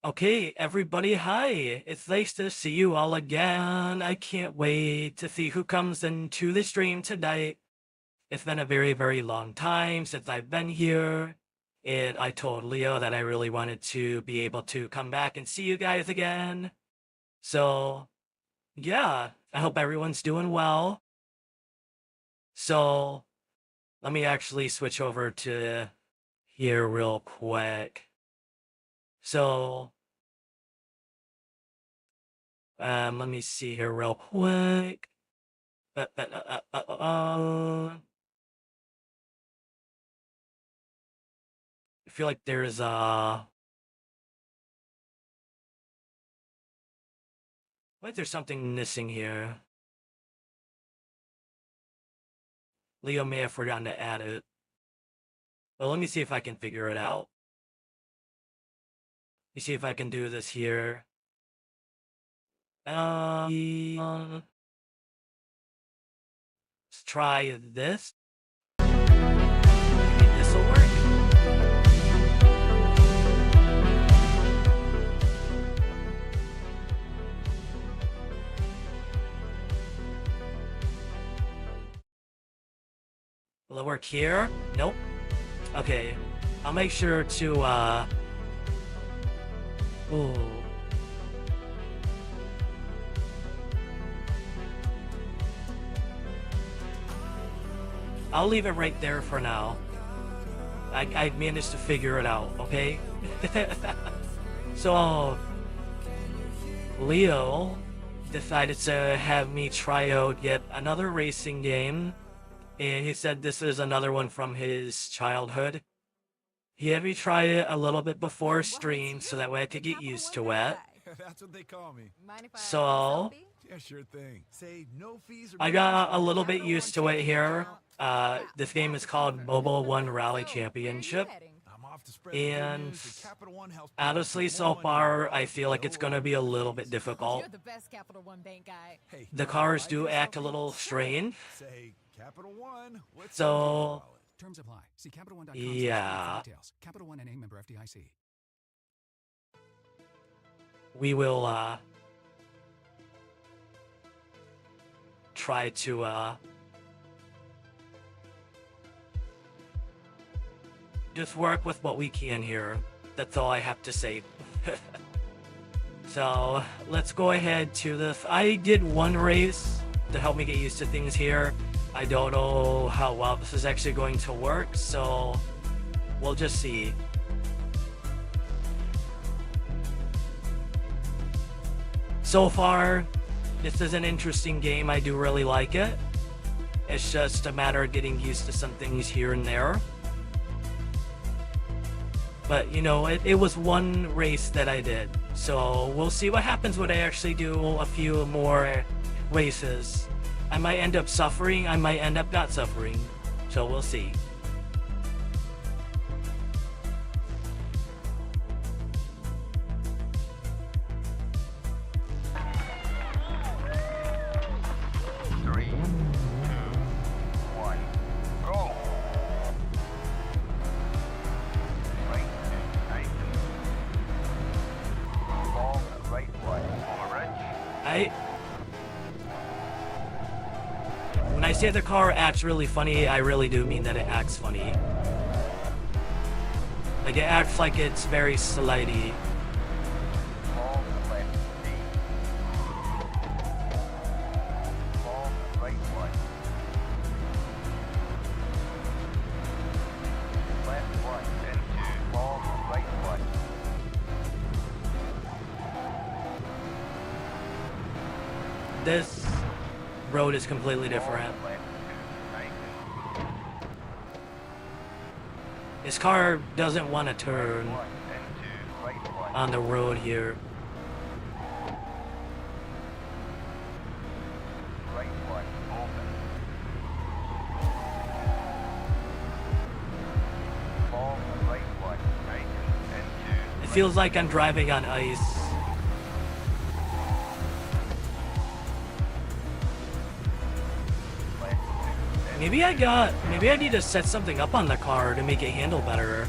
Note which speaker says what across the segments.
Speaker 1: Okay, everybody, hi. It's nice to see you all again. I can't wait to see who comes into the stream tonight. It's been a very, very long time since I've been here. And I told Leo that I really wanted to be able to come back and see you guys again. So, yeah, I hope everyone's doing well. So, let me actually switch over to here real quick. So, let me see here real quick. I feel like there's like there's something missing here. Leo may have forgotten to add it. But let me see if I can figure it out. Let me see if I can do this here. Let's try this. Maybe this will work. Will it work here? Nope. Okay. I'll make sure to ooh. I'll leave it right there for now. I managed to figure it out, okay? So, Leo decided to have me try out yet another racing game. And he said this is another one from his childhood. He had me try it a little bit before stream so that way I could get used to it.
Speaker 2: That's what they call me.
Speaker 1: So,
Speaker 2: Yeah, sure thing. Say no fees or
Speaker 1: I got a little bit used to it here. This game is called Mobile One Rally Championship.
Speaker 2: I'm off to spread
Speaker 1: And
Speaker 2: the news that Capital One helps
Speaker 1: honestly, so far, I feel like it's going to be a little bit difficult.
Speaker 3: You're the best Capital One bank guy.
Speaker 2: Hey,
Speaker 1: The cars do act a little strange.
Speaker 2: say Capital One. What's
Speaker 1: So,
Speaker 4: Terms apply. See CapitalOne.com
Speaker 1: yeah,
Speaker 4: for details. Capital One and a member FDIC.
Speaker 1: we will try to just work with what we can here. That's all I have to say. So let's go ahead to this. I did one race to help me get used to things here. I don't know how well this is actually going to work, so we'll just see. So far, this is an interesting game. I do really like it. It's just a matter of getting used to some things here and there. But, you know, it was one race that I did. So we'll see what happens when I actually do a few more races. I might end up suffering, I might end up not suffering. So we'll see. When I say the car acts really funny, I really do mean that it acts funny. Like, it acts like it's very slidey. This road is completely different. This car doesn't want to turn on the road here. It feels like I'm driving on ice. Maybe I need to set something up on the car to make it handle better.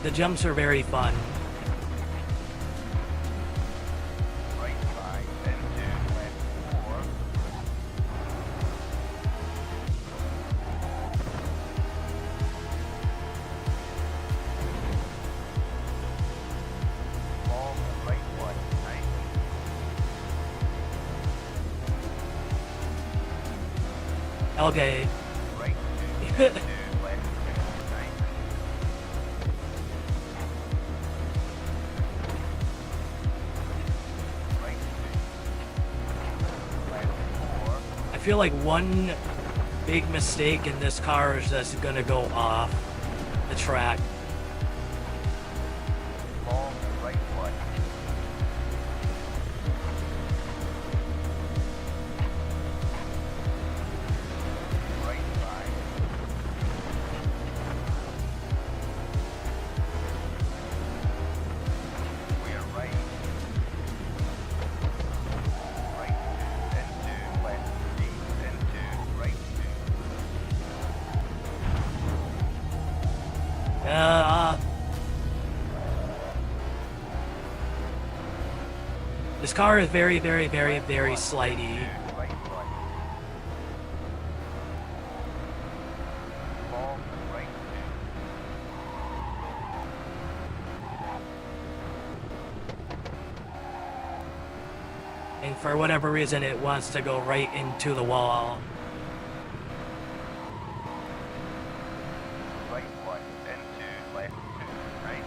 Speaker 1: The jumps are very fun.
Speaker 5: Right 5, then 2, left 4. Long, right 1, tight.
Speaker 1: Okay.
Speaker 5: Right 2, then 2, left 2, tight. Right 2, left 4.
Speaker 1: I feel like one big mistake in this car is just gonna go off the track.
Speaker 5: Long, right 1. Right 5. We are right. Right 2, then 2, left 3, then 2, right 2.
Speaker 1: This car is very, very, very, very slidey.
Speaker 5: Right 1. Long, right 2.
Speaker 1: And for whatever reason, it wants to go right into the wall.
Speaker 5: Right 1, then 2, left 2, right.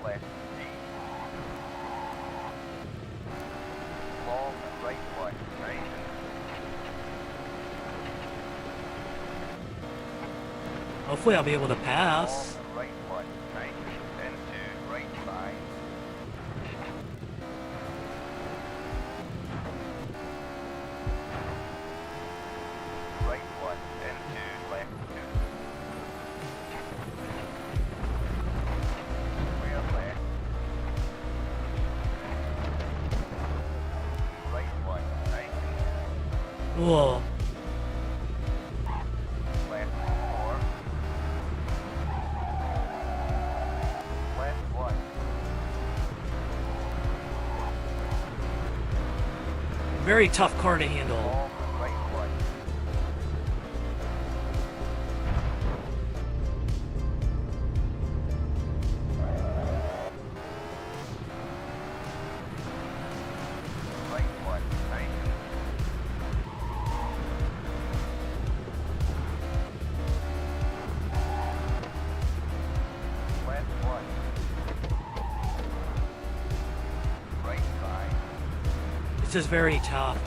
Speaker 5: Left D. Long, right 1, right.
Speaker 1: Hopefully I'll be able to pass.
Speaker 5: Long, right 1, right. Then 2, right 5. Right 1, then 2, left 2. We are left. Right 1, right.
Speaker 1: Whoa.
Speaker 5: Left 4. Left 1.
Speaker 1: Very tough car to handle.
Speaker 5: Long, right 1. Right 1, right. Left 1. Right 5.
Speaker 1: This is very tough.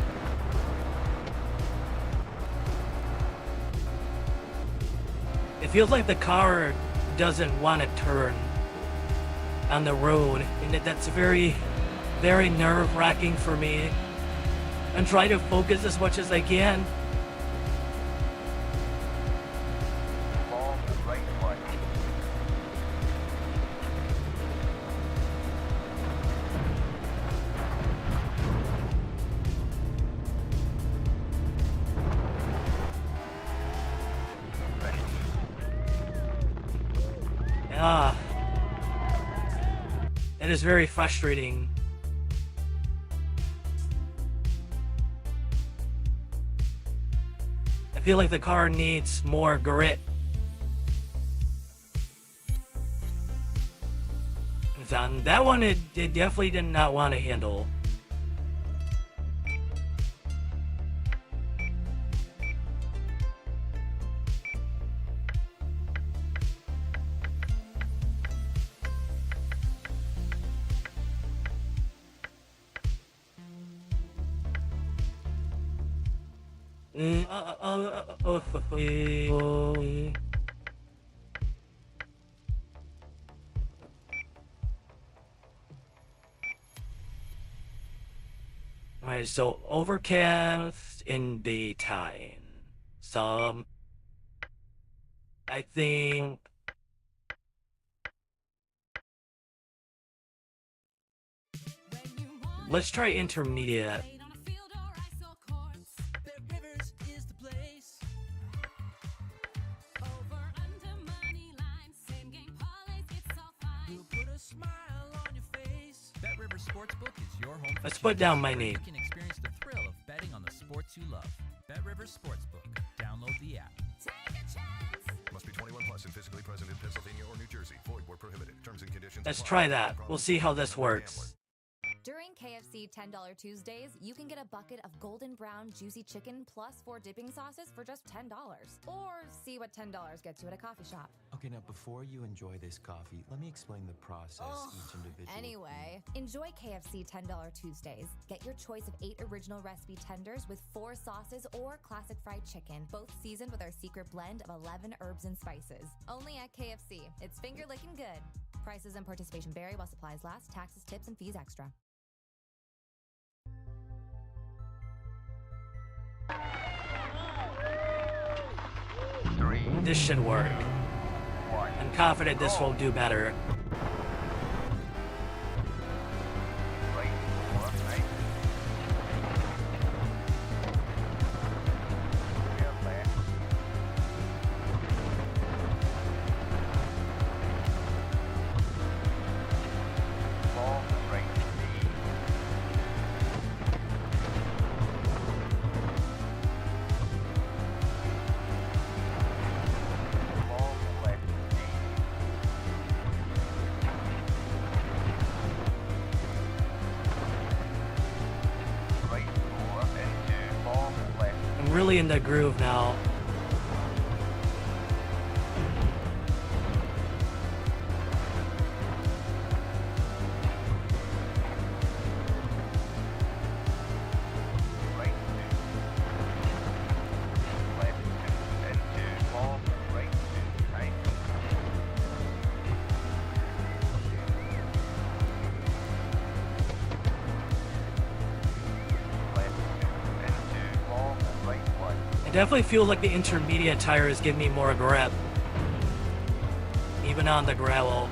Speaker 1: It feels like the car doesn't want to turn on the road, and that's very, very nerve-wracking for me. I'm trying to focus as much as I can.
Speaker 5: Long, right 1.
Speaker 1: Ah. It is very frustrating. I feel like the car needs more grit. On that one, it definitely did not want to handle. Alright, so overcast in daytime. Some, I think. Let's try intermediate.
Speaker 6: Sportsbook is your home for
Speaker 1: Let's put down my knee.
Speaker 6: You can experience the thrill of betting on the sports you love. BetRivers Sportsbook. Download the app.
Speaker 7: Must be 21 plus and physically present in Pennsylvania or New Jersey. Void where prohibited. Terms and conditions
Speaker 1: Let's
Speaker 7: apply.
Speaker 1: try that. We'll see how this works.
Speaker 3: During KFC $10 Tuesdays, you can get a bucket of golden brown juicy chicken plus 4 dipping sauces for just $10. Or see what $10 gets you at a coffee shop.
Speaker 8: Okay, now before you enjoy this coffee, let me explain the process each individual.
Speaker 3: Anyway, enjoy KFC $10 Tuesdays. Get your choice of 8 original recipe tenders with 4 sauces or classic fried chicken, both seasoned with our secret blend of 11 herbs and spices. Only at KFC. It's finger licking good. Prices and participation vary while supplies last. Taxes, tips, and fees extra.
Speaker 1: This should work. I'm confident this will do better.
Speaker 5: Right 4, right. Clear left. Long right D. Long left D. Right 4 into long left.
Speaker 1: I'm really in the groove now.
Speaker 5: Right 2. Left 2 into long right 2 right. Left 2 into long right 1.
Speaker 1: I definitely feel like the intermediate tires give me more grip. Even on the gravel.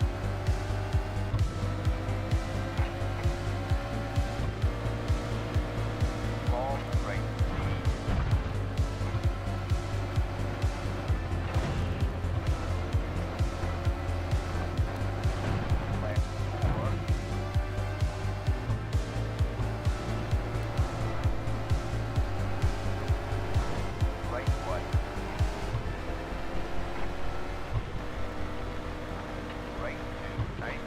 Speaker 5: Long right left 4. Right 1. Right 2 tighten.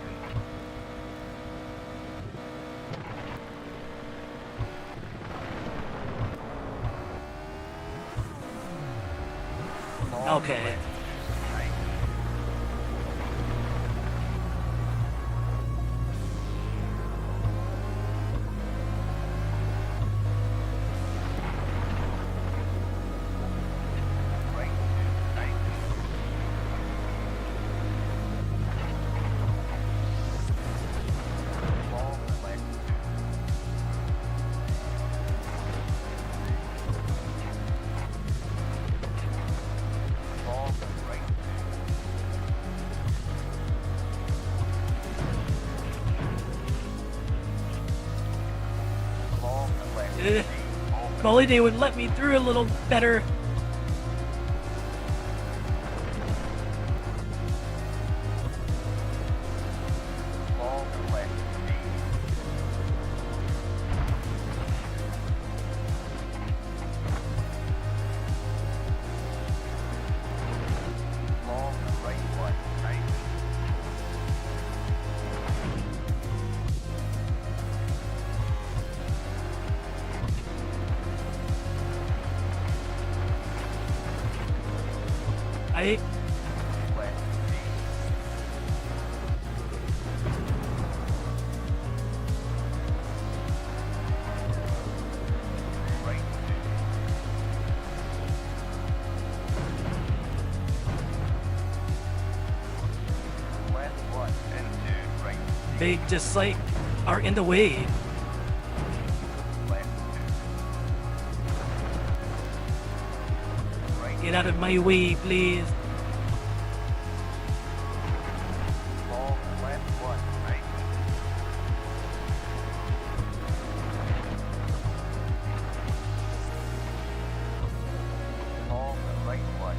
Speaker 5: Long
Speaker 1: Okay.
Speaker 5: left 2 tighten. Right 2 tighten. Long left 2. Long right 2. Long left
Speaker 1: Eh.
Speaker 5: 3.
Speaker 1: If only they would let me through a little better.
Speaker 5: Long left 3. Long right 1 tight.
Speaker 1: I
Speaker 5: Left 3. Right 2. Left 1 into right.
Speaker 1: they just like are in the way.
Speaker 5: Left 2. Right
Speaker 1: Get out of my way, please.
Speaker 5: long left 1 right. Long right 1.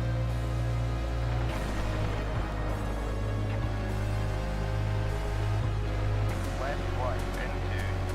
Speaker 5: Left 1 into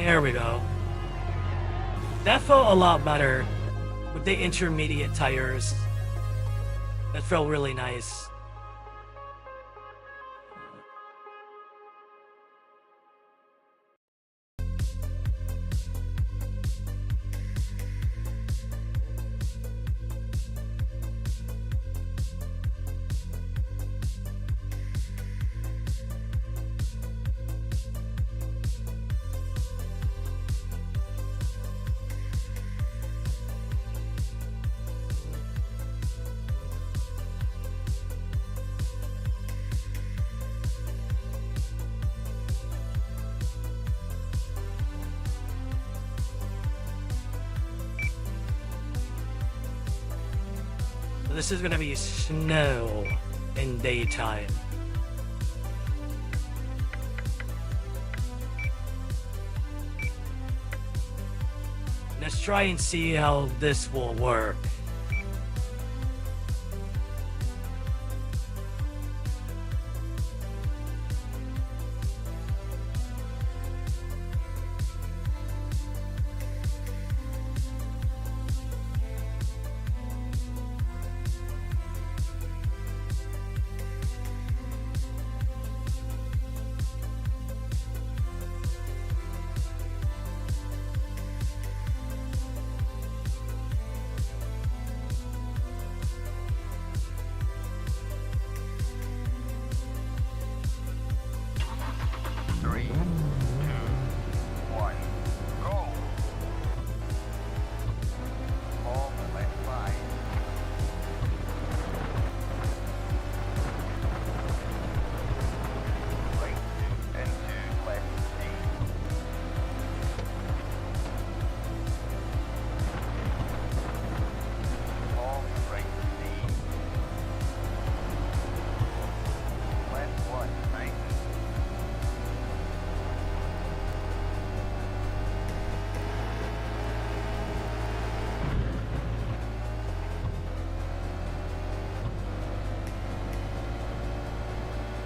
Speaker 1: There we go. That felt a lot better with the intermediate tires. That felt really nice. This is gonna be snow in daytime. Let's try and see how this will work.
Speaker 5: Three, two, one, go. All left side. Right two and two left C. All right C. Left one, nice.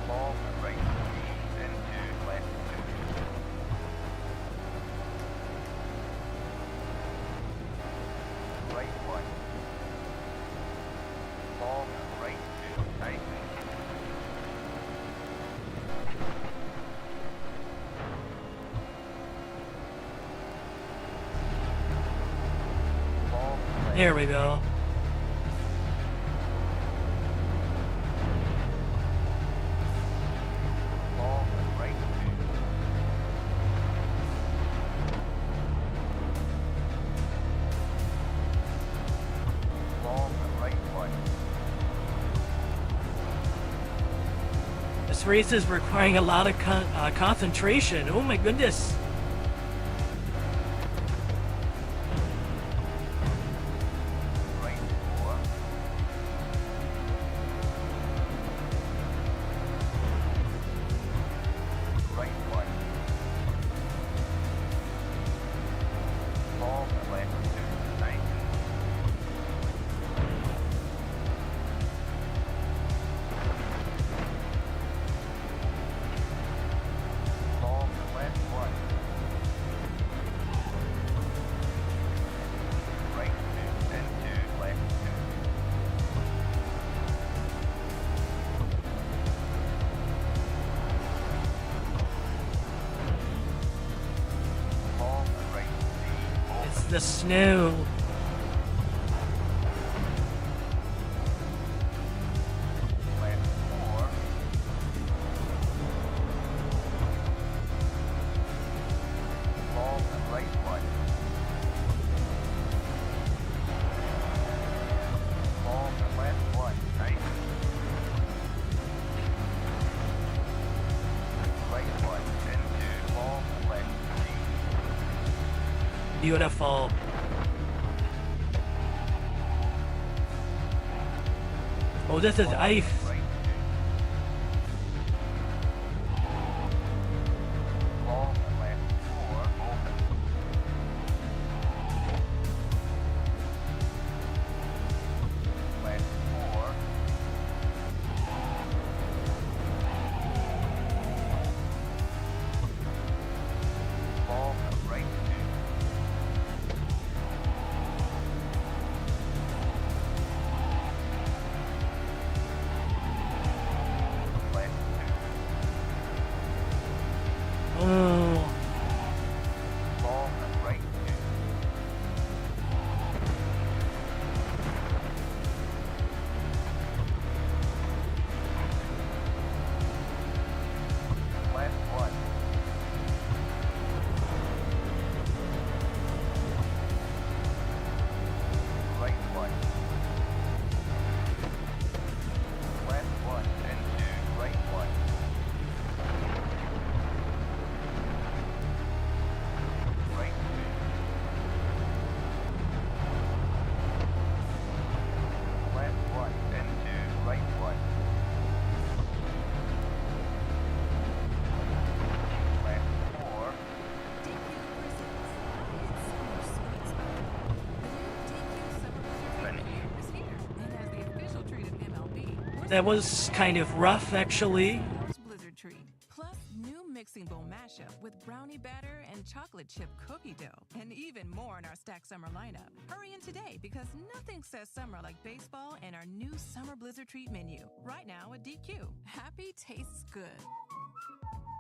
Speaker 5: Long right three and two left two. Right one. Long right two tight. Long left.
Speaker 1: There we go.
Speaker 5: Long right two. Long right one.
Speaker 1: This race is requiring a lot of concentration. Oh my goodness.
Speaker 5: Right four. Right one. Long left two tight. Long left one. Right two and two left two. Long right C.
Speaker 1: It's the snow.
Speaker 5: Left four. Long right one. Long left one. Nice. Right one and two. Long left three.
Speaker 1: Beautiful. Oh, this is ice.
Speaker 5: Right two. Long left four. Open. Left four. Long right
Speaker 1: That was kind of rough, actually.
Speaker 9: Blizzard treat. Plus, new mixing bowl mashup with brownie batter and chocolate chip cookie dough. And even more in our Stack Summer lineup. Hurry in today because nothing says summer like baseball and our new Summer Blizzard treat menu. Right now at DQ. Happy tastes good.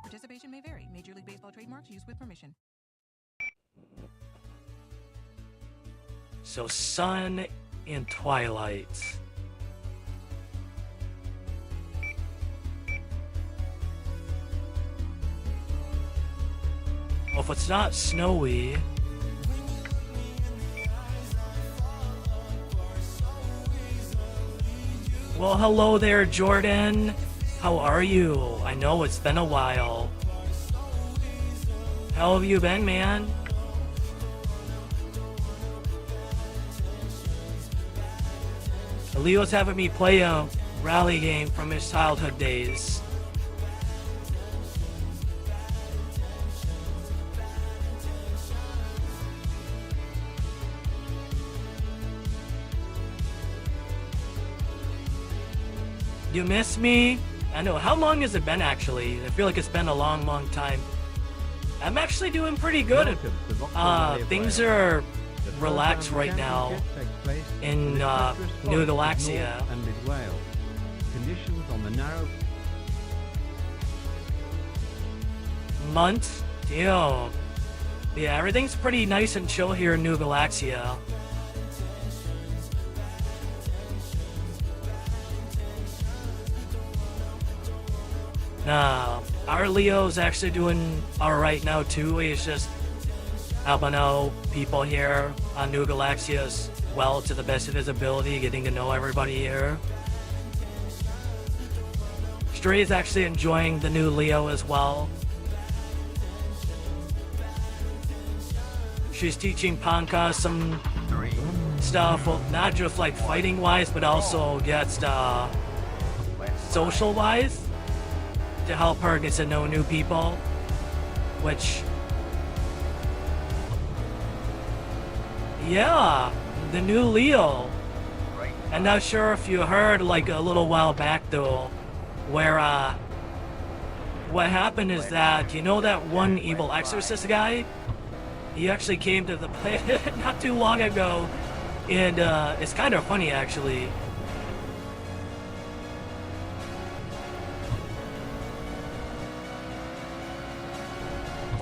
Speaker 9: Participation may vary. Major League Baseball trademarks used with permission.
Speaker 1: So sun and twilight. Well, if it's not snowy, well, hello there, Jordan. How are you? I know it's been a while. How have you been, man? Leo's having me play a rally game from his childhood days. You miss me? I know. How long has it been, actually? I feel like it's been a long, long time. I'm actually doing pretty good. Things are relaxed right now in New Galaxia.
Speaker 10: And mid-Wales. Conditions on the narrow
Speaker 1: Month? Damn. Yeah, everything's pretty nice and chill here in New Galaxia. Nah, our Leo's actually doing alright now too. He's just helping out people here on New Galaxia as well to the best of his ability, getting to know everybody here. Stray is actually enjoying the new Leo as well. She's teaching Panka some stuff, well, not just like fighting wise, but also just social wise, to help her get to know new people, which, yeah, the new Leo. I'm not sure if you heard like a little while back though, where what happened is that, you know that one evil exorcist guy? He actually came to the planet not too long ago, and it's kind of funny actually.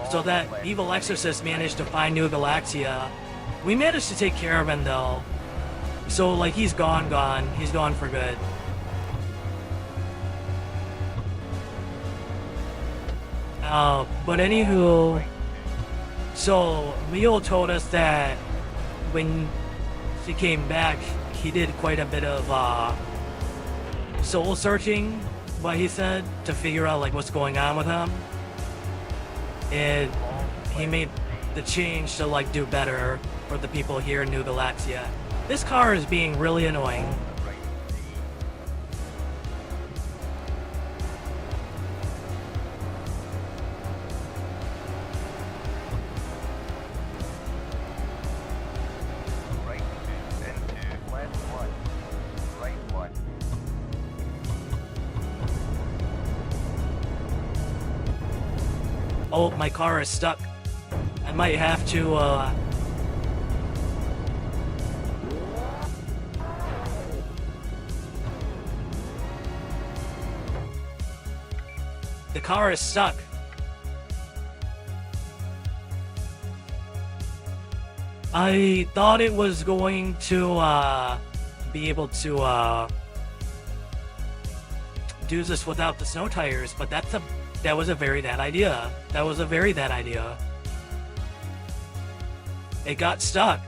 Speaker 1: So that evil exorcist managed to find New Galaxia. We managed to take care of him though. So like he's gone. He's gone for good. But anywho, so Leo told us that when she came back, he did quite a bit of soul searching, what he said, to figure out like what's going on with him. And he made the change to like do better for the people here in New Galaxia. This car is being really annoying.
Speaker 5: Right 2 and 2, left 1, right 1.
Speaker 1: Oh, my car is stuck. I might have to, the car is stuck. I thought it was going to, be able to, do this without the snow tires, but that was a very bad idea. That was a very bad idea. It got stuck.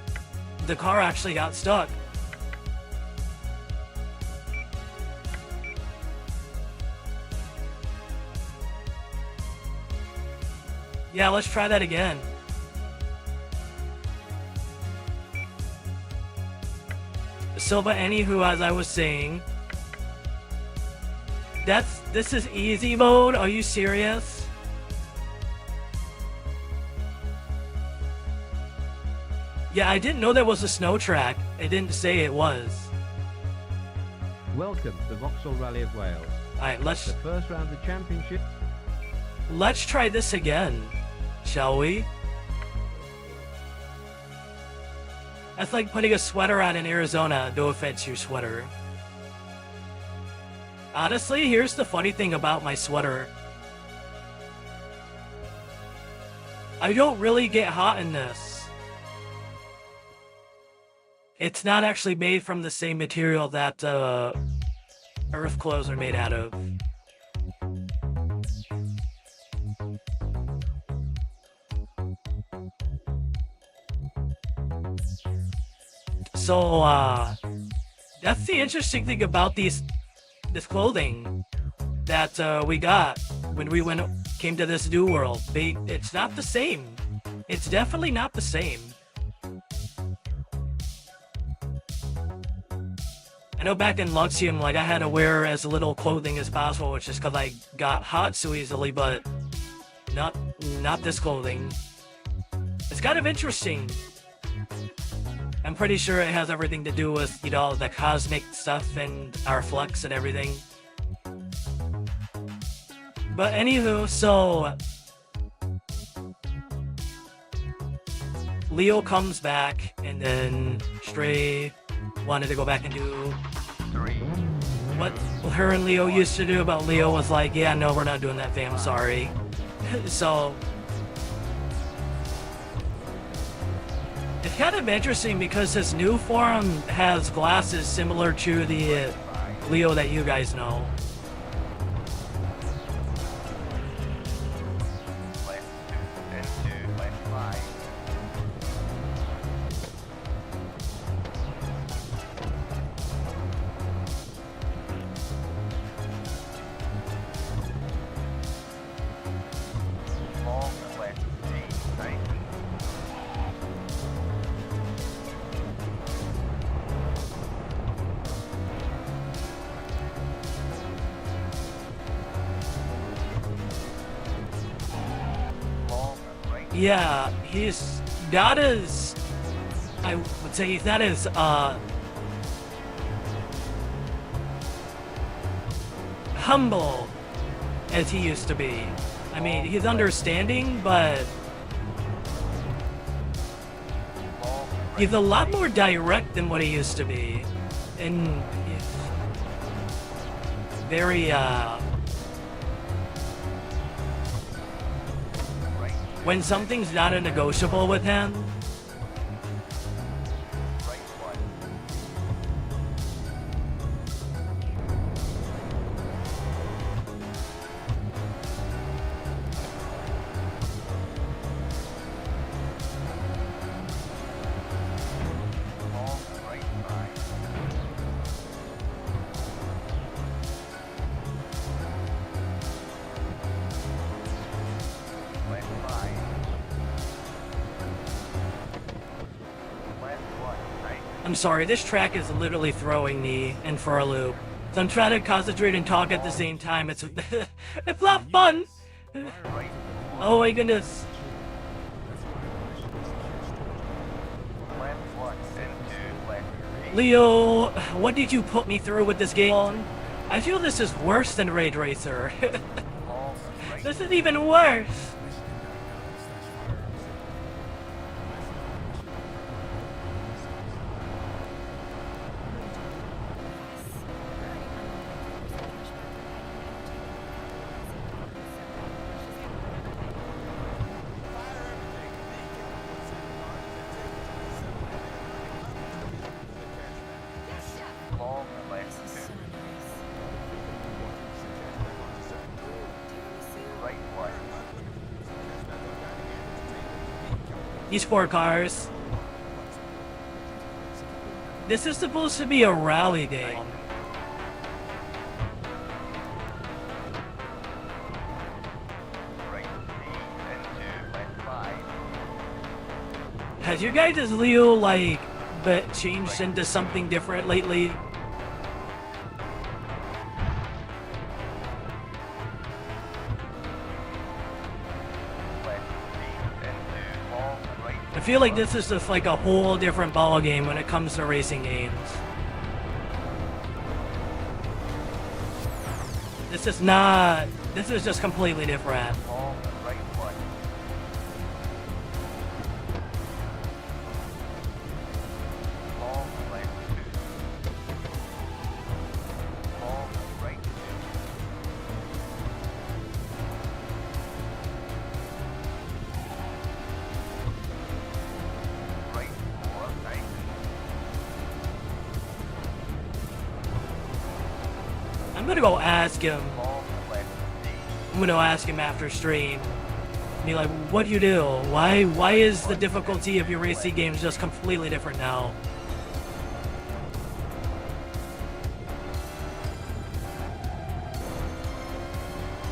Speaker 1: The car actually got stuck. Yeah, let's try that again. So, but anywho, as I was saying, this is easy mode. Are you serious? Yeah, I didn't know there was a snow track. It didn't say it was.
Speaker 10: Welcome to the Vauxhall Rally of Wales.
Speaker 1: Alright,
Speaker 10: The first round of the championship.
Speaker 1: let's try this again, shall we? That's like putting a sweater on in Arizona. No offense, your sweater. Honestly, here's the funny thing about my sweater. I don't really get hot in this. It's not actually made from the same material that Earth clothes are made out of. So, that's the interesting thing about this clothing that we got when we came to this new world. It's not the same. It's definitely not the same. I know back in Luxium, like, I had to wear as little clothing as possible, which is because I got hot so easily, but not this clothing. It's kind of interesting. I'm pretty sure it has everything to do with, you know, the cosmic stuff and our flux and everything. But anywho, so Leo comes back, and then Stray wanted to go back and do what her and Leo used to do, but Leo was like, yeah, no, we're not doing that, fam, sorry. So it's kind of interesting because his new form has glasses similar to the Leo that you guys know. Yeah, he's not as, I would say he's not as, humble as he used to be. I mean, he's understanding, but he's a lot more direct than what he used to be. And he's very, when something's not a negotiable with him, I'm sorry, this track is literally throwing me in for a loop. So I'm trying to concentrate and talk at the same time. It's it's not fun. Oh my goodness. Leo, what did you put me through with this game? I feel this is worse than Raid Racer. This is even worse. These 4 cars. This is supposed to be a rally game. Has you guys' Leo, like, changed into something different lately? I feel like this is just like a whole different ball game when it comes to racing games. This is not. This is just completely different.
Speaker 5: Long right one. Long left two. Long right two. Right four, nice.
Speaker 1: I'm gonna go ask him.
Speaker 5: Long left D.
Speaker 1: I'm gonna ask him after stream. Be like, what do you do? Why is the difficulty of your racing games just completely different now?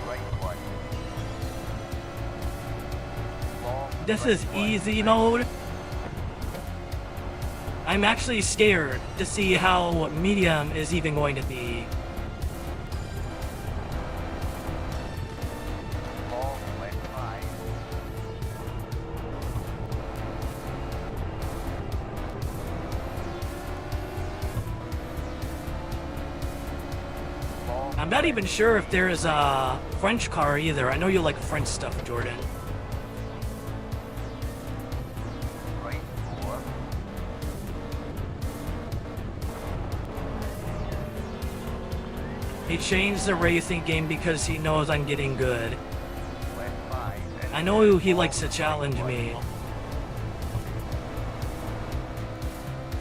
Speaker 5: Right one. Long
Speaker 1: This
Speaker 5: right
Speaker 1: is
Speaker 5: one,
Speaker 1: easy
Speaker 5: nice.
Speaker 1: mode. I'm actually scared to see how medium is even going to be.
Speaker 5: Long left five. Long
Speaker 1: I'm not even sure if there's a French car either. I know you like French stuff, Jordan.
Speaker 5: right four.
Speaker 1: He changed the racing game because he knows I'm getting good.
Speaker 5: Left five. And
Speaker 1: I know he likes to challenge me.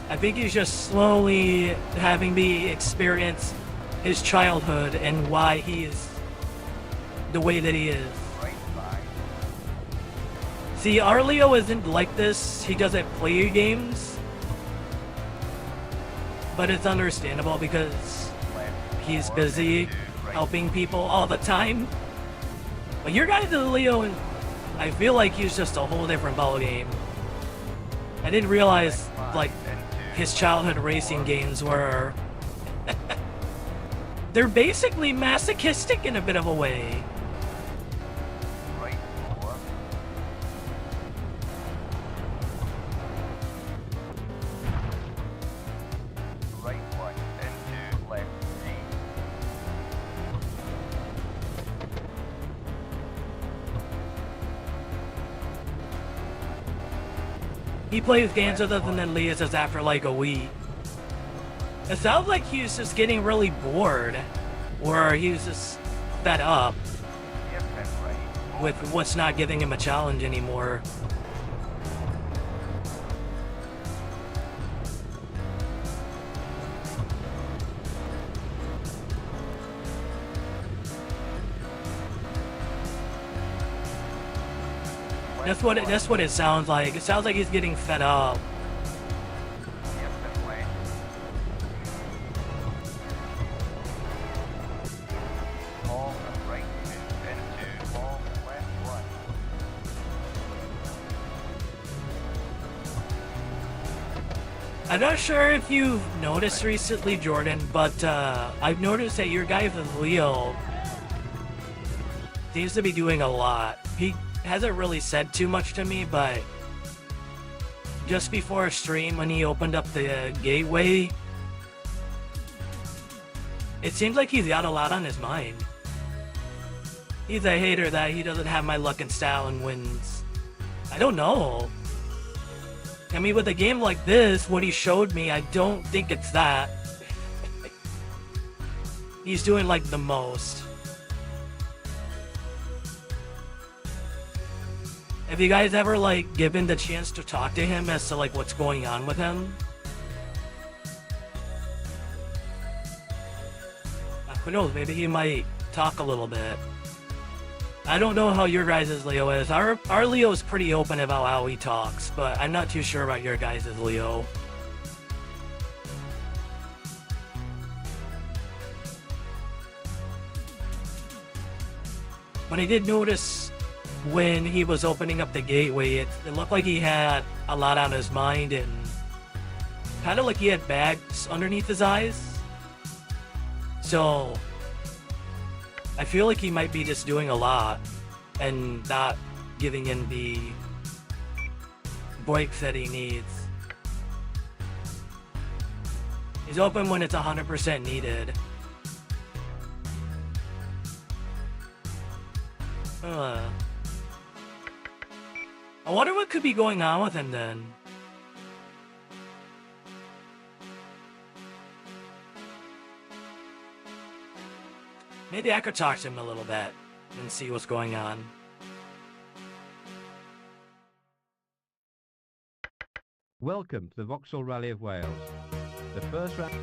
Speaker 1: I think he's just slowly having me experience his childhood and why he is the way that he is.
Speaker 5: right five.
Speaker 1: See, Arleo isn't like this. He doesn't play games. But it's understandable because
Speaker 5: Left
Speaker 1: he's
Speaker 5: four,
Speaker 1: busy
Speaker 5: and two, right.
Speaker 1: helping people all the time. But your guy, the Leo, I feel like he's just a whole different ball game. I didn't realize, like,
Speaker 5: And two.
Speaker 1: his childhood racing games were... They're basically masochistic in a bit of a way.
Speaker 5: Right four. Right one. And two. Left D.
Speaker 1: He plays games other than Leah's after like a week. It sounds like he's just getting really bored. Or he's just fed up
Speaker 5: Yep, and right.
Speaker 1: with what's not giving him a challenge anymore. That's what it sounds like. It sounds like he's getting fed up.
Speaker 5: Yep, and left. Long right two. And two. Long left one.
Speaker 1: I'm not sure if you've noticed recently, Jordan, but I've noticed that your guy with Leo seems to be doing a lot. He hasn't really said too much to me, but just before a stream when he opened up the gateway, it seems like he's got a lot on his mind. He's a hater that he doesn't have my luck and style and wins. I don't know. I mean, with a game like this, what he showed me, I don't think it's that. He's doing like the most. Have you guys ever like given the chance to talk to him as to like what's going on with him? Who knows, maybe he might talk a little bit. I don't know how your guys' Leo is. Our Leo is pretty open about how he talks, but I'm not too sure about your guys' Leo. But I did notice when he was opening up the gateway, it looked like he had a lot on his mind and kind of like he had bags underneath his eyes. So I feel like he might be just doing a lot and not giving in the breaks that he needs. He's open when it's 100% needed. I wonder what could be going on with him then. Maybe I could talk to him a little bit and see what's going on.
Speaker 10: Welcome to the Vauxhall Rally of Wales. The first round.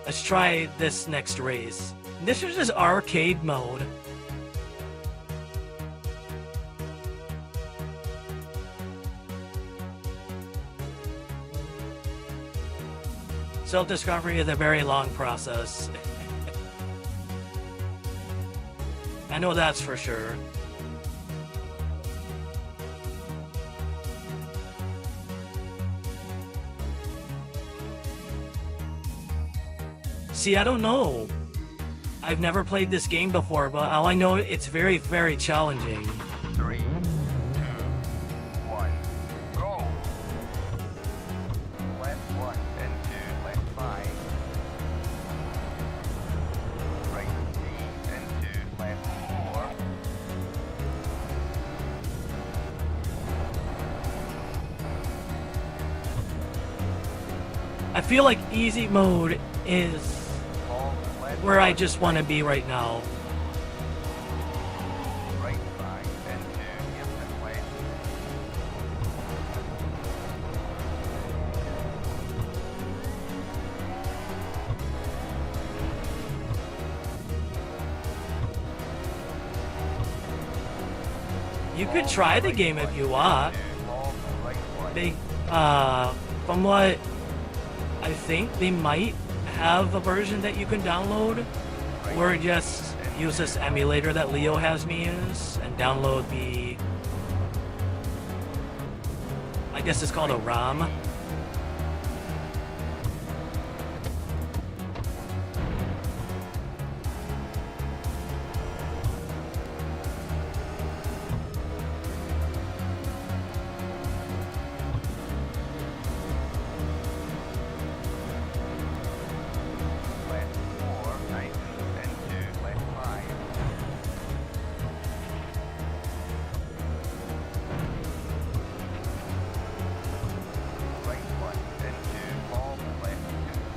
Speaker 1: Let's try this next race. This is just arcade mode. Self-discovery is a very long process. I know that's for sure. See, I don't know. I've never played this game before, but all I know, it's very, very challenging.
Speaker 5: 3, 2, 1, go! Left 1 and 2, left 5. Right 3 and 2, left 4.
Speaker 1: I feel like easy mode is where I just want to be right now.
Speaker 5: Right 5 and 2, yep, and left.
Speaker 1: You could try the game if you want. They, from what I think, they might have a version that you can download, or just use this emulator that Leo has me use and download the, I guess it's called a ROM.
Speaker 5: Left 4, right and 2, left 5. Right 1 and 2, all left 2.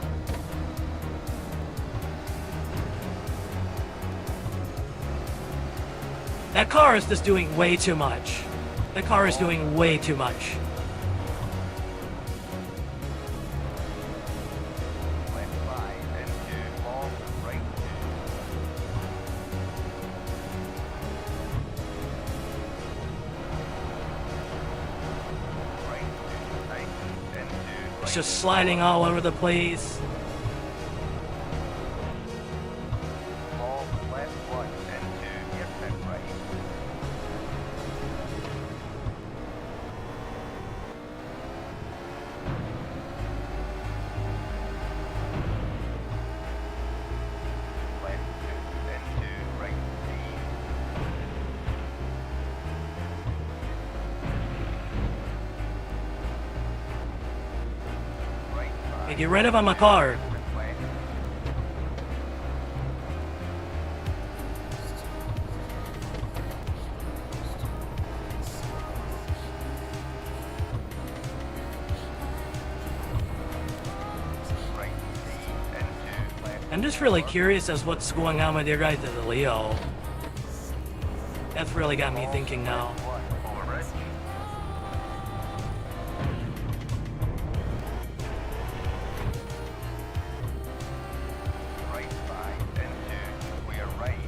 Speaker 1: That car is just doing way too much. That car is doing way too much.
Speaker 5: Left 5 and 2, all right 2. Right 2, right and 2,
Speaker 1: It's
Speaker 5: right
Speaker 1: just sliding all over the place.
Speaker 5: all left 1 and 2, yep, and right. Left 2 and 2, right 3. Right 5.
Speaker 1: Hey, get rid of my car.
Speaker 5: Left. Right 3 and 2, left.
Speaker 1: I'm just really curious as what's going on with your guys at the Leo. That's really got me thinking now.
Speaker 5: Over it. Right 5 and 2, we are right.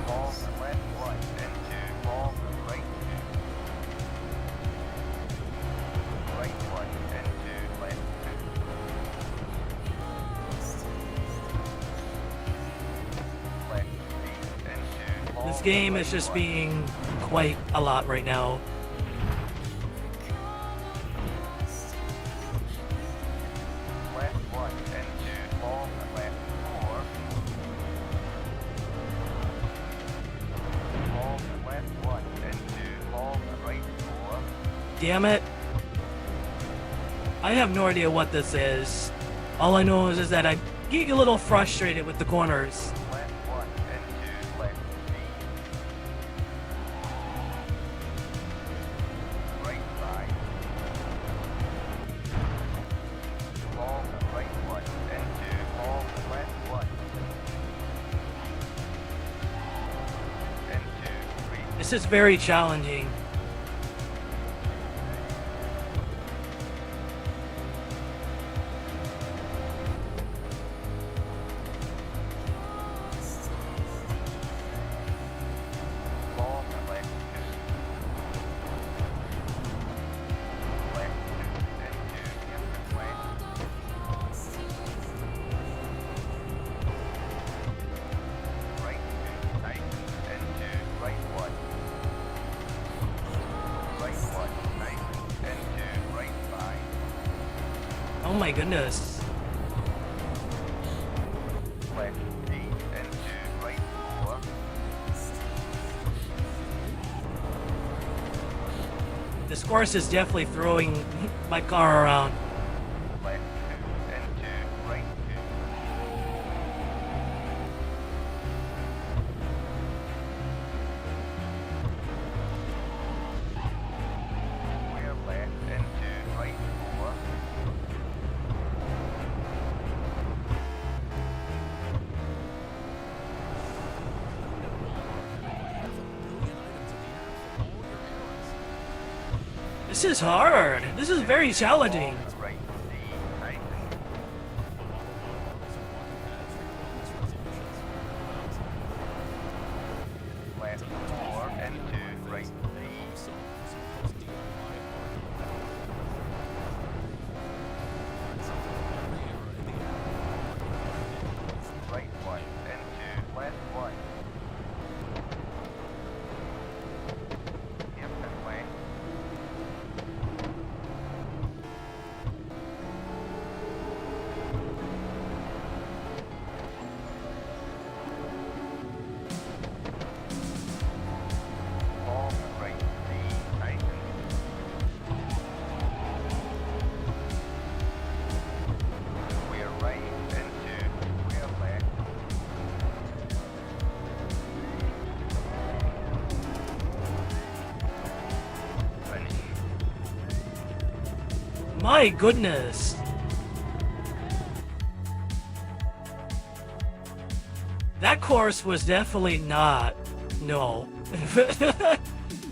Speaker 5: Ball left 1 and 2, ball right 2. Right 1 and 2, left 2. Left 3 and 2, ball
Speaker 1: This game is
Speaker 5: right
Speaker 1: just
Speaker 5: 1.
Speaker 1: being quite a lot right now.
Speaker 5: Left 1 and 2, ball left 4. Ball left 1 and 2, ball right 4.
Speaker 1: Damn it. I have no idea what this is. All I know is that get a little frustrated with the corners.
Speaker 5: left 1 and 2, left 3. Right 5. Long right 1 and 2, long left 1. And 2, 3.
Speaker 1: This is very challenging.
Speaker 5: Long left 2. Left 2 and 2, into left. Right 2, tight and 2, right 1. Right 1, tight and 2, right 5.
Speaker 1: Oh my goodness.
Speaker 5: Left 8 and 2, right 4.
Speaker 1: This course is definitely throwing my car around.
Speaker 5: Left 2 and 2, right 2. We're left and 2, right 4.
Speaker 1: This is hard. This is very challenging.
Speaker 5: Right D, tight. Left 4 and 2, right D. Right 1 and 2, left 1. Yep, that way. Long right D, tight. We're right and 2, we're left. Finish.
Speaker 1: My goodness. That course was definitely not. No.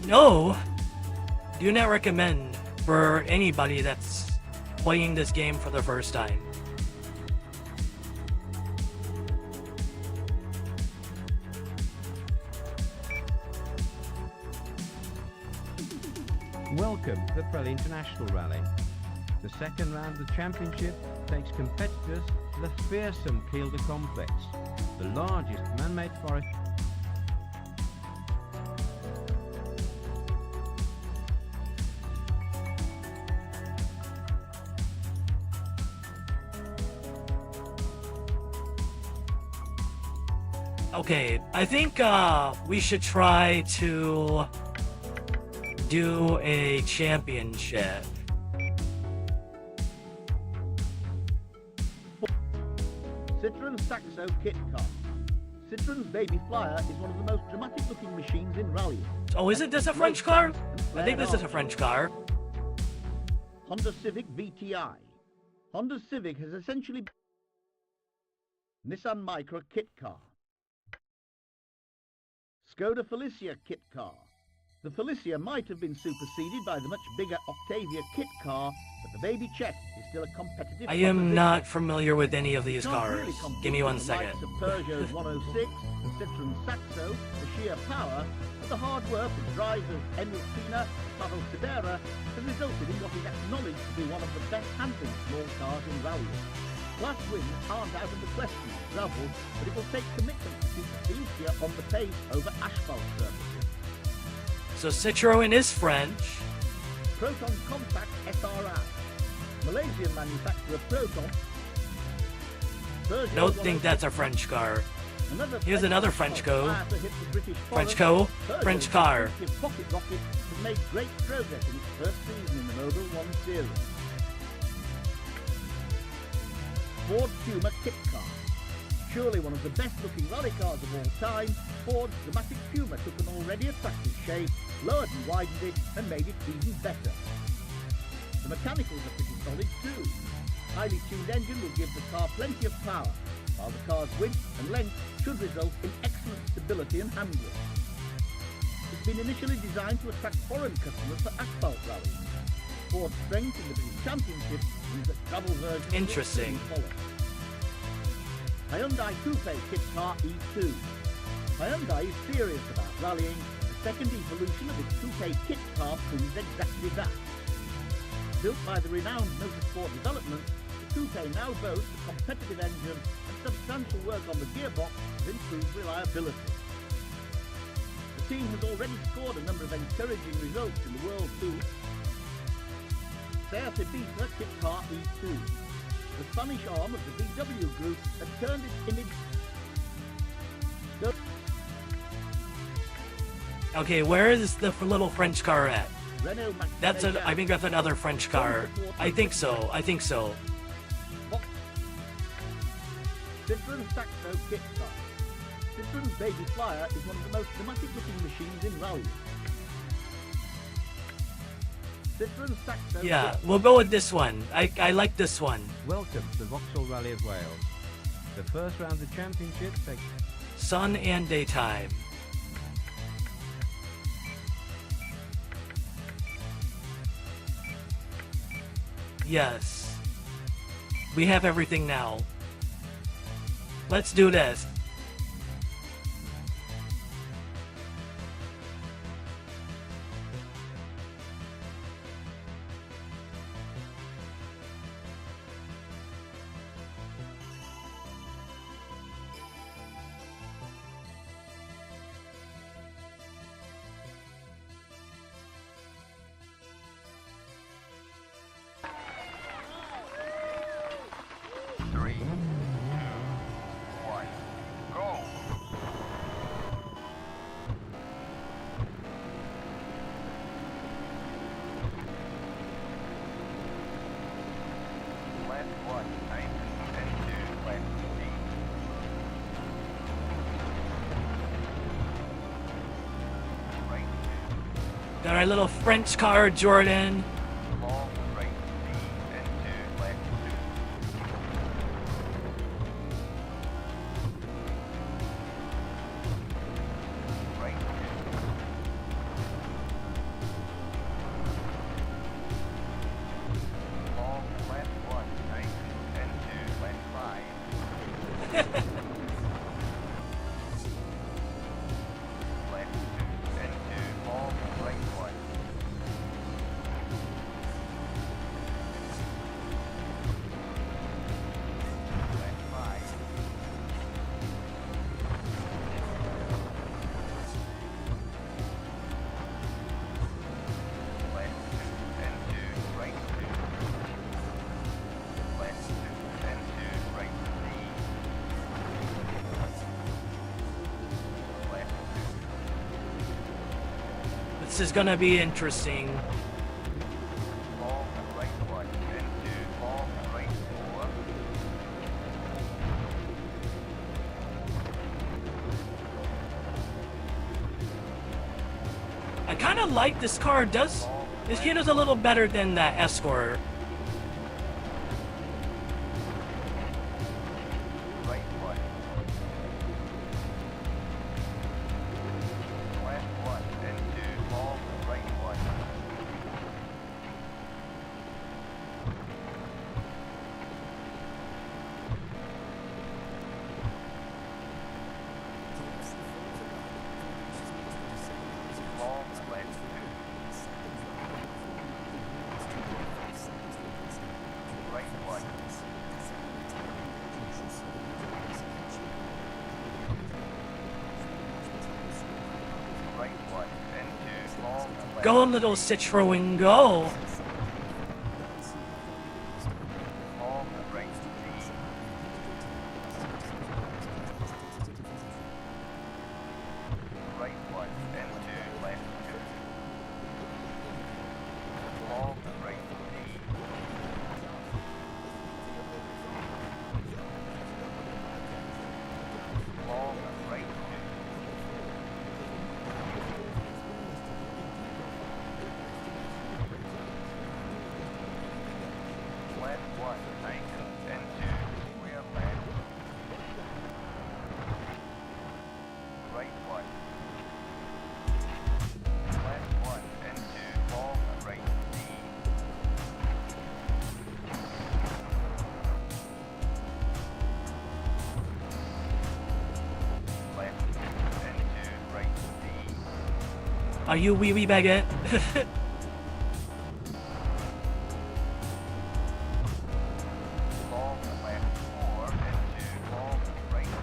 Speaker 1: No. Do not recommend for anybody that's playing this game for the first time.
Speaker 10: Welcome to the Pirelli International Rally. The second round of the championship takes competitors to the fearsome Kielder Complex, the largest man-made forest.
Speaker 1: Okay, I think we should try to do a championship.
Speaker 11: Citroen Saxo kit car. Citroen's Baby Flyer is one of the most dramatic looking machines in rallying.
Speaker 1: Oh, isn't this a French car? I think this is a French car.
Speaker 11: Honda Civic VTI. Honda Civic has essentially Nissan Micra kit car. Skoda Felicia kit car. The Felicia might have been superseded by the much bigger Octavia kit car, but the Baby Czech is still a competitive
Speaker 1: I am not familiar with any of these cars. Give me 1 second.
Speaker 11: Peugeot 106 and Citroen Saxo, the sheer power, but the hard work of drivers Emil Pina and Pavel Sidera has resulted in what is acknowledged to be one of the best handling small cars in rallying. Last wins aren't out of the question on gravel, but it will take commitment to keep Felicia on the pace over asphalt surfaces.
Speaker 1: So Citroen is French.
Speaker 11: Proton Compact SRI. Malaysian manufacturer Proton.
Speaker 1: Don't think that's a French car. Here's another French car. French car. French car.
Speaker 11: Pocket Rocket has made great progress in its first season in the Mobil 1 Series. Ford Puma kit car. Surely one of the best looking rally cars of all time, Ford's dramatic Puma took an already attractive shape, lowered and widened it, and made it even better. The mechanicals are pretty solid too. Highly tuned engine will give the car plenty of power, while the car's width and length should result in excellent stability and handling. It's been initially designed to attract foreign customers for asphalt rallies. Ford's strength in the British Championship means that travel versions
Speaker 1: Interesting.
Speaker 11: will soon follow. Hyundai Coupe kit car E2. Hyundai is serious about rallying. The second evolution of its Coupe kit car proves exactly that. Built by the renowned motorsport development, the Coupe now boasts a competitive engine and substantial work on the gearbox has improved reliability. The team has already scored a number of encouraging results in the World Tour. Seat Ibiza kit car E2. The Spanish arm of the VW group has turned its image.
Speaker 1: Okay, where is the little French car at?
Speaker 11: Renault
Speaker 1: That's a, I think that's another French car. I think so. I think so.
Speaker 11: Citroën Saxo kit car. Citroën's Baby Flyer is one of the most dramatic looking machines in rally. Citroën Saxo.
Speaker 1: Yeah, we'll go with this one. I like this one.
Speaker 10: Welcome to Vauxhall Rally of Wales. The first round of the championship takes
Speaker 1: Sun and daytime. Yes. We have everything now. Let's do this. Got our little French car, Jordan. This is gonna be interesting. I kind of like this car. This kid is a little better than that Escort. Go, little Citroen, go! Are you wee wee baguette?
Speaker 5: Long left 4 into long right 2.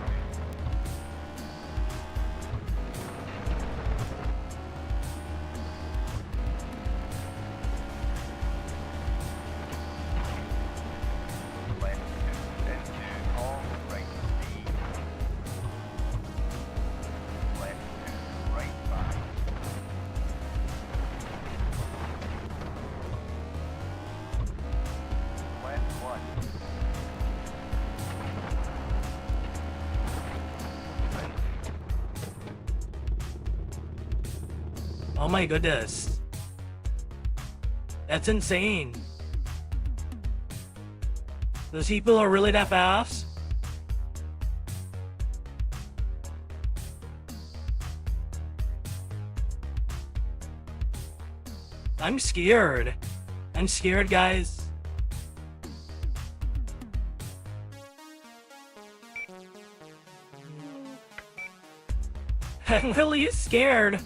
Speaker 5: Left 2 into long right 3. Left 2 right 5. Left 1.
Speaker 1: Oh my goodness. That's insane. Those people are really that fast? I'm scared. I'm scared, guys. I'm really scared.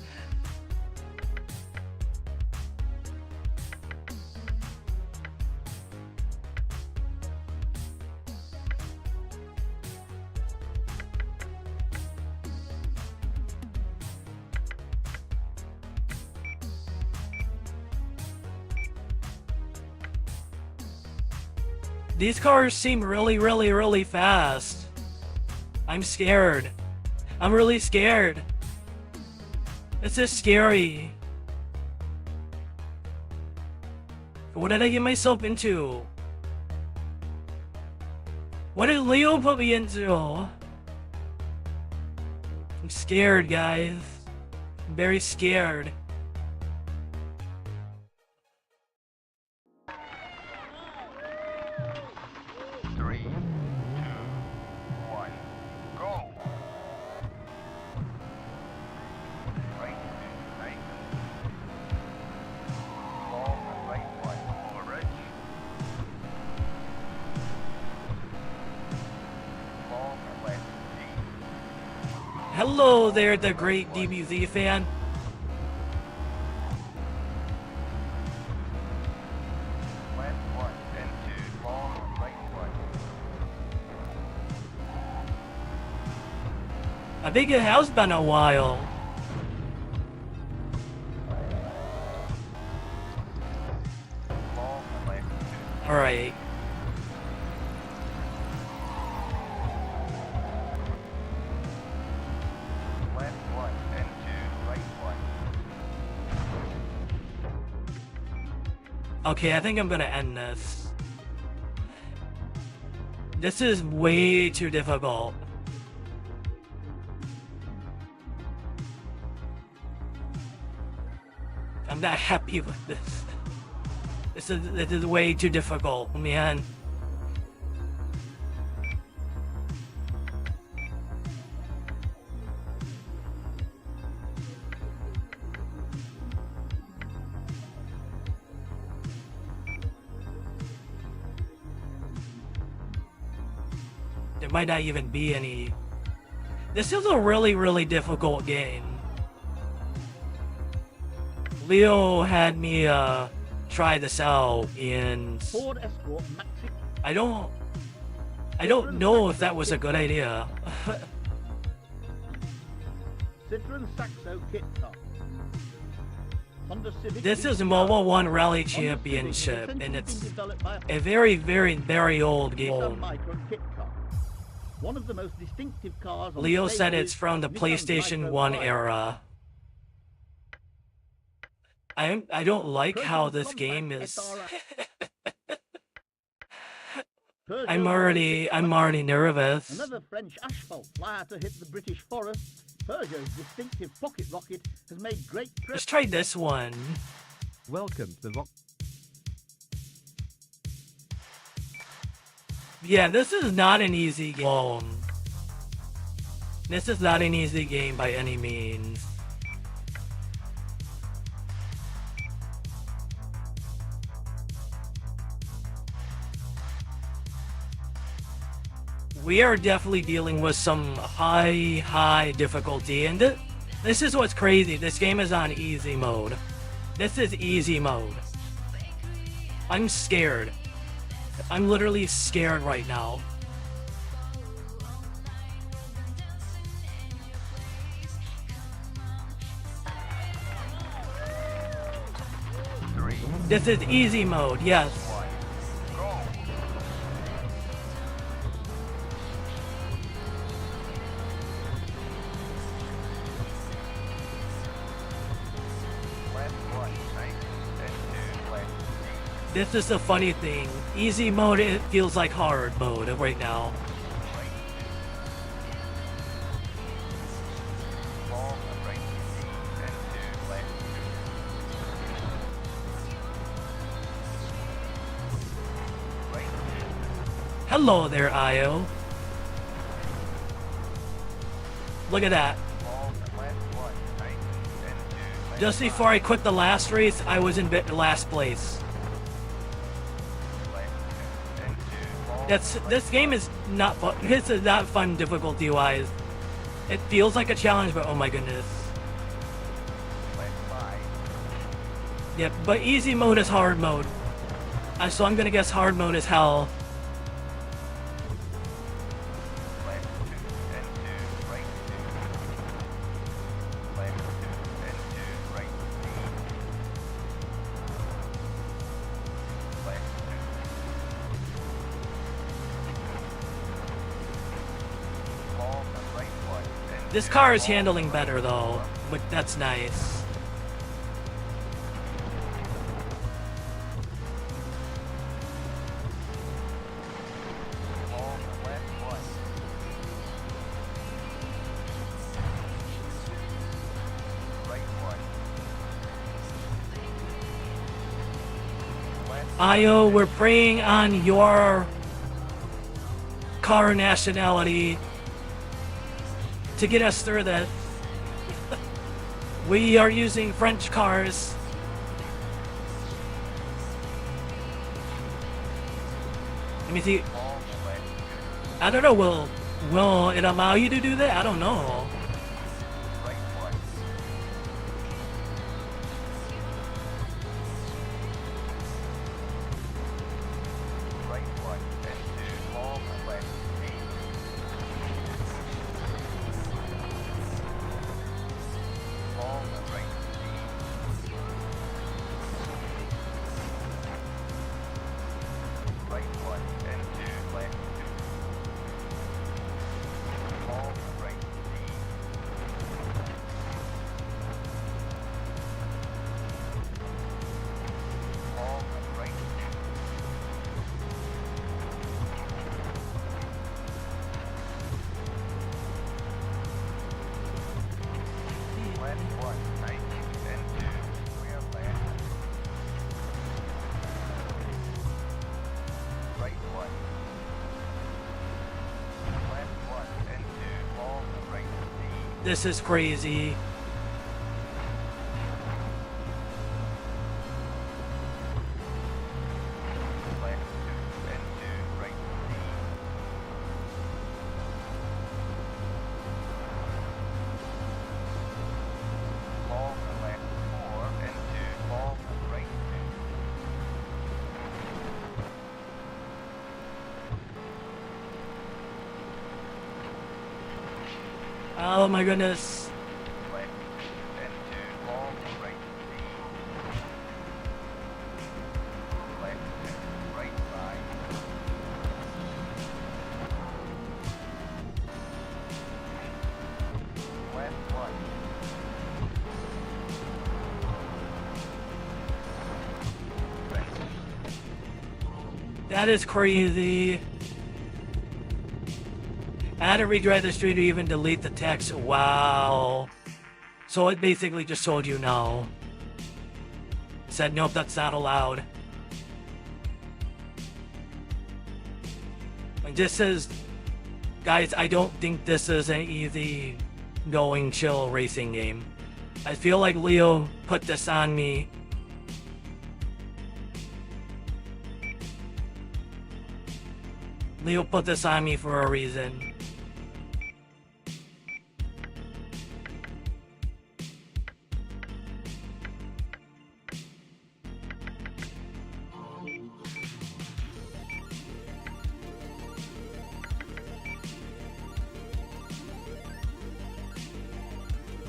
Speaker 1: These cars seem really fast. I'm scared. I'm really scared. This is scary. What did I get myself into? What did Leo put me into? I'm scared, guys. I'm very scared.
Speaker 5: Three, two, one, go. Right 2, right. Long right 1, over ridge. Long left 3.
Speaker 1: Hello there, the great DBZ fan.
Speaker 5: Left 1 into long right 1.
Speaker 1: I think it has been a while.
Speaker 5: Long left 2.
Speaker 1: Alright.
Speaker 5: Left 1 into right 1.
Speaker 1: Okay, I think I'm gonna end this. This is way too difficult. I'm not happy with this. This is way too difficult, man. There might not even be any. This is a really difficult game. Leo had me try this out and
Speaker 11: Ford Escort Maxi
Speaker 1: I don't know if that was a good idea.
Speaker 11: Citroen Saxo kit car. Honda Civic
Speaker 1: This is
Speaker 11: GTR.
Speaker 1: Mobile One Rally
Speaker 11: Honda Civic
Speaker 1: Championship
Speaker 11: is
Speaker 1: and it's
Speaker 11: essentially developed by
Speaker 1: a very old
Speaker 11: Nissan
Speaker 1: game.
Speaker 11: Micra kit car. One of the most distinctive cars on
Speaker 1: Leo
Speaker 11: the
Speaker 1: said
Speaker 11: stage
Speaker 1: it's from the
Speaker 11: is Nissan
Speaker 1: PlayStation
Speaker 11: Micra
Speaker 1: 1
Speaker 11: 5.
Speaker 1: era. I don't like how
Speaker 11: Peugeot
Speaker 1: this
Speaker 11: Compact
Speaker 1: game is.
Speaker 11: SRX. Peugeot
Speaker 1: I'm already nervous.
Speaker 11: Another French asphalt flyer to hit the British forests. Peugeot's distinctive pocket rocket has made great
Speaker 1: Let's try this one.
Speaker 10: Welcome to the Vox.
Speaker 1: Yeah, this is not an easy game. This is not an easy game by any means. We are definitely dealing with some high difficulty, and This is what's crazy. This game is on easy mode. This is easy mode. I'm scared. I'm literally scared right now. This is easy mode, yes. This is the funny thing. Easy mode, it feels like hard mode right now. Hello there, Io. Look at that. Just before I quit the last race, I was in last place. This game is not fun. This is not fun difficulty-wise. It feels like a challenge, but oh my goodness. Yep, but easy mode is hard mode. So I'm gonna guess hard mode is hell. This car is handling better though, but that's nice. Io, we're preying on your car nationality to get us through that. We are using French cars. Let me see. I don't know, will it allow you to do that? I don't know. This is crazy. Oh my goodness. That is crazy. I had to redrive the street to even delete the text. Wow. So it basically just told you no. It said, nope, that's not allowed. And this says, guys, I don't think this is an easy going chill racing game. I feel like Leo put this on me. Leo put this on me for a reason.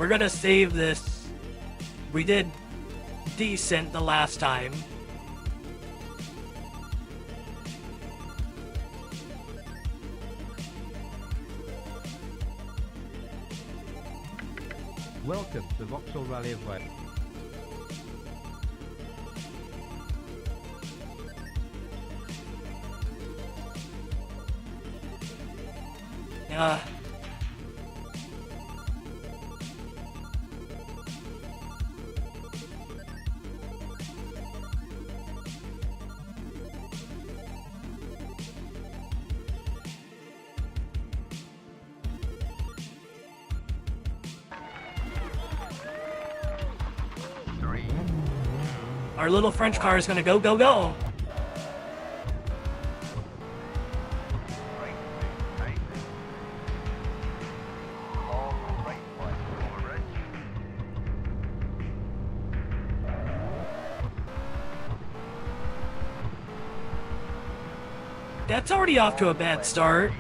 Speaker 1: We're gonna save this. We did decent the last time.
Speaker 10: Welcome to Vauxhall Rally of Wales.
Speaker 1: Our little French car is gonna go, go, go! That's already off to a bad start.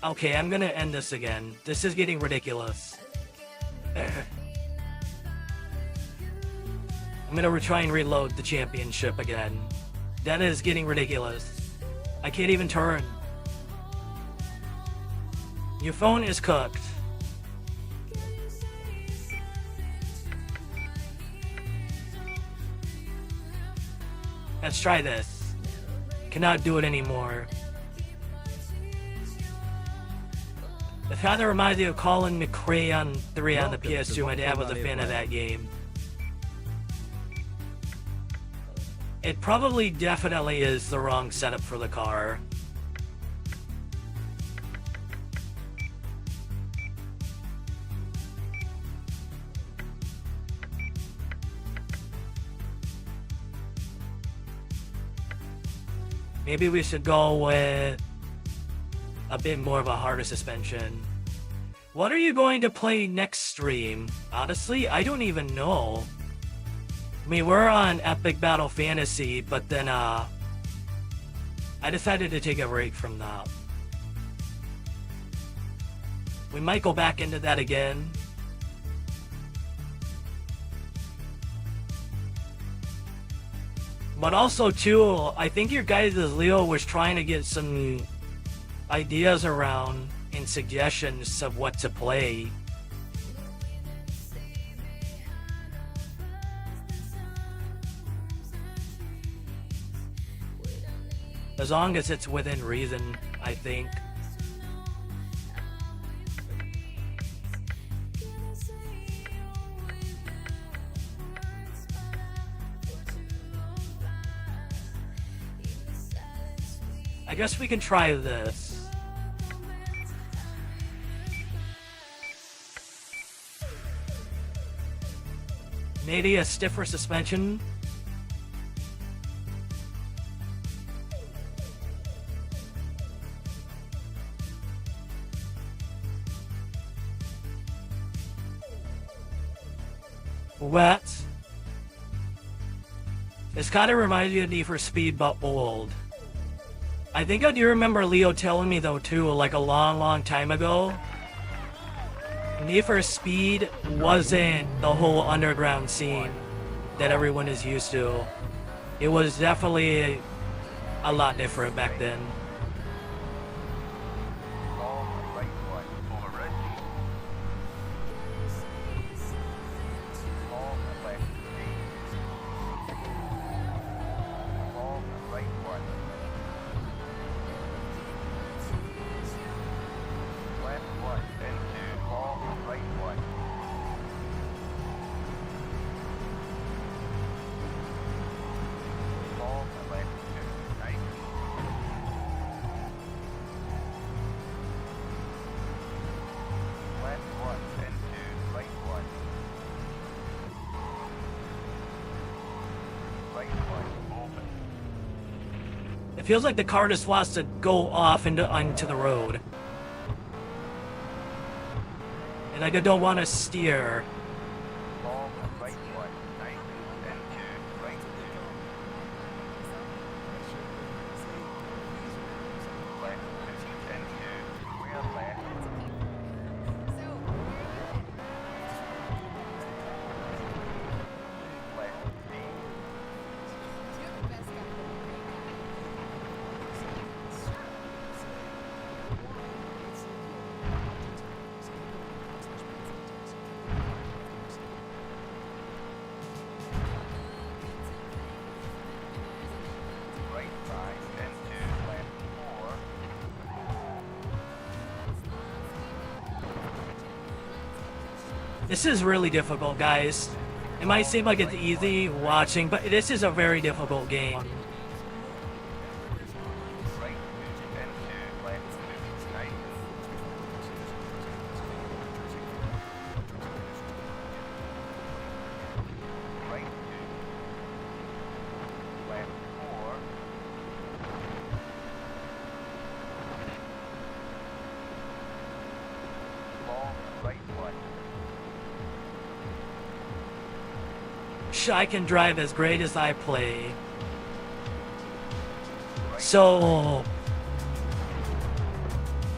Speaker 1: Okay, I'm gonna end this again. This is getting ridiculous. I'm gonna try and reload the championship again. That is getting ridiculous. I can't even turn. Your phone is cooked. Let's try this. Cannot do it anymore. It kind of reminds me of Colin McRae on 3 on the PS2. My dad was a fan of that game. It probably definitely is the wrong setup for the car. Maybe we should go with a bit more of a harder suspension. What are you going to play next stream? Honestly, I don't even know. I mean, we're on Epic Battle Fantasy, but then I decided to take a break from that. We might go back into that again. But also too, I think your guys' Leo was trying to get some ideas around and suggestions of what to play. As long as it's within reason, I think. I guess we can try this. Maybe a stiffer suspension. Wet. This kind of reminds me of Need for Speed, but old. I think I do remember Leo telling me though too, like a long time ago, Need for Speed wasn't the whole underground scene that everyone is used to. It was definitely a lot different back then. Feels like the car just wants to go off onto the road. And like I don't want to steer.
Speaker 5: Long right one, nice and two, right two. Left and two, clear left. Left B. Right five and two, left four.
Speaker 1: This is really difficult, guys. It might seem like it's easy watching, but this is a very difficult game.
Speaker 5: Right two and two, left two, nice. Right two. Left four. Long right one.
Speaker 1: I can drive as great as I play. So,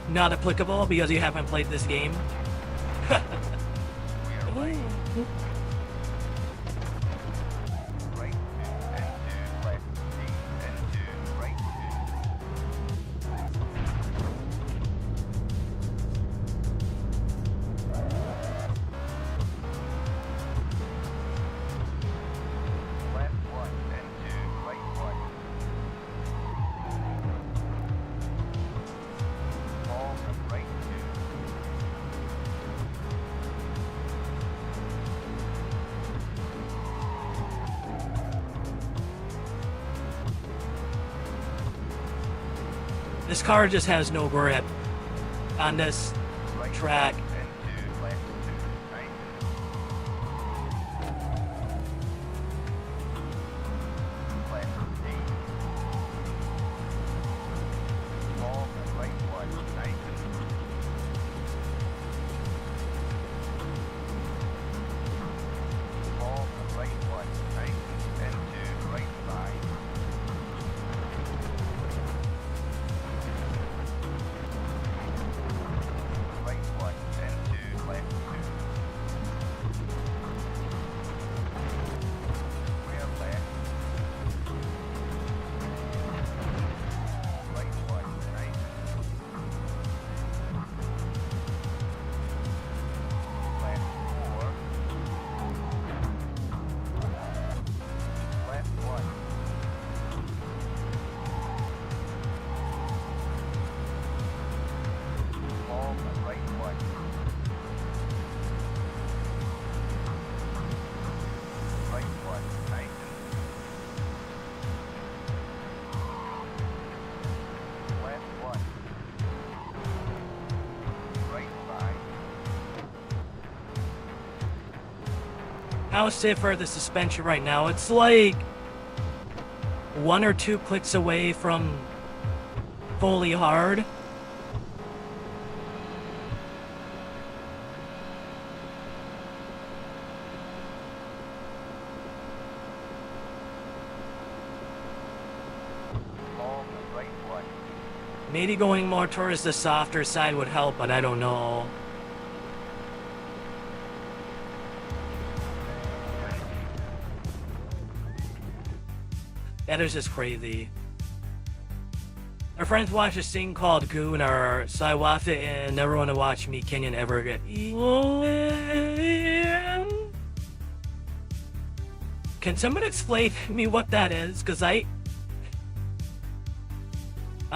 Speaker 1: not applicable because you haven't played this game.
Speaker 5: We are right. Right two and two, left D and two, right two. Left one and two, right one. Long right two.
Speaker 1: This car just has no grip on this
Speaker 5: Right
Speaker 1: track.
Speaker 5: and two, left two, nice. Left D. Long right one, nice. Long right one, nice. And two, right five. Right one and two, left two. Rear left. Right one, right. Left four. Left one. Long right one. Right one, nice. Left one. Right five.
Speaker 1: How stiff are the suspension right now? It's like one or two clicks away from fully hard.
Speaker 5: Long right one.
Speaker 1: Maybe going more towards the softer side would help, but I don't know. That is just crazy. Our friends watch this thing called Gooner, so I watched it and never want to watch me Kenyan ever again. Can someone explain to me what that is? Because I'm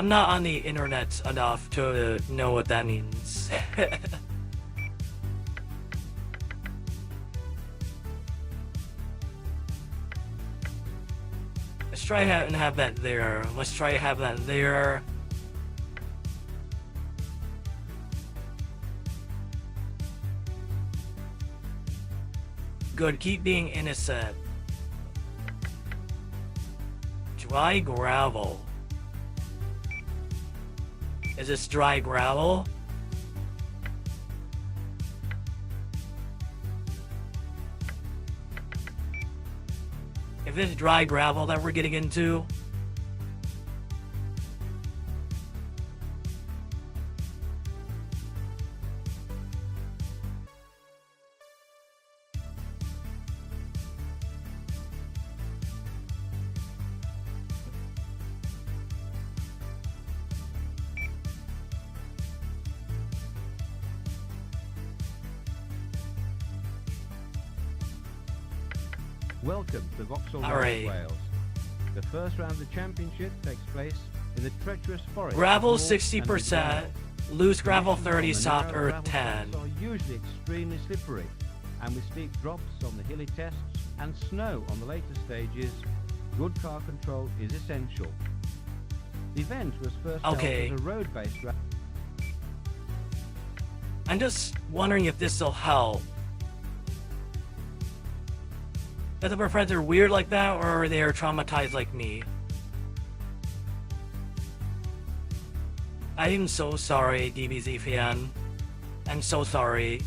Speaker 1: not on the internet enough to know what that means. Let's try and have that there. Let's try to have that there. Good, keep being innocent. Dry gravel. Is this dry gravel? If it's dry gravel that we're getting into,
Speaker 10: Welcome to Vauxhall
Speaker 1: All right.
Speaker 10: Wales. The first round of the championship takes place in the treacherous forest.
Speaker 1: gravel
Speaker 10: north and
Speaker 1: 60%,
Speaker 10: south.
Speaker 1: loose gravel
Speaker 10: Conditions on
Speaker 1: 30,
Speaker 10: the
Speaker 1: soft
Speaker 10: narrow
Speaker 1: earth
Speaker 10: gravel
Speaker 1: 10.
Speaker 10: tracks are usually extremely slippery, and with steep drops on the hilly tests and snow on the later stages, good car control is essential. The event was first held
Speaker 1: Okay.
Speaker 10: as a road-based round.
Speaker 1: I'm just wondering if this will help. If our friends are weird like that, or they are traumatized like me. I am so sorry, DBZ fan. I'm so sorry.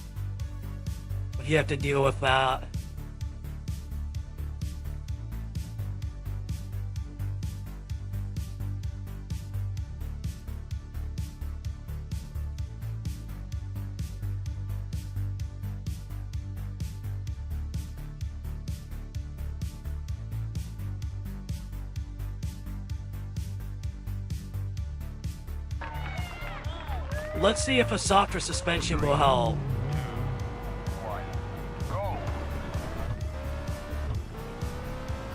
Speaker 1: But you have to deal with that. Let's see if a softer suspension will help.
Speaker 5: 1, go.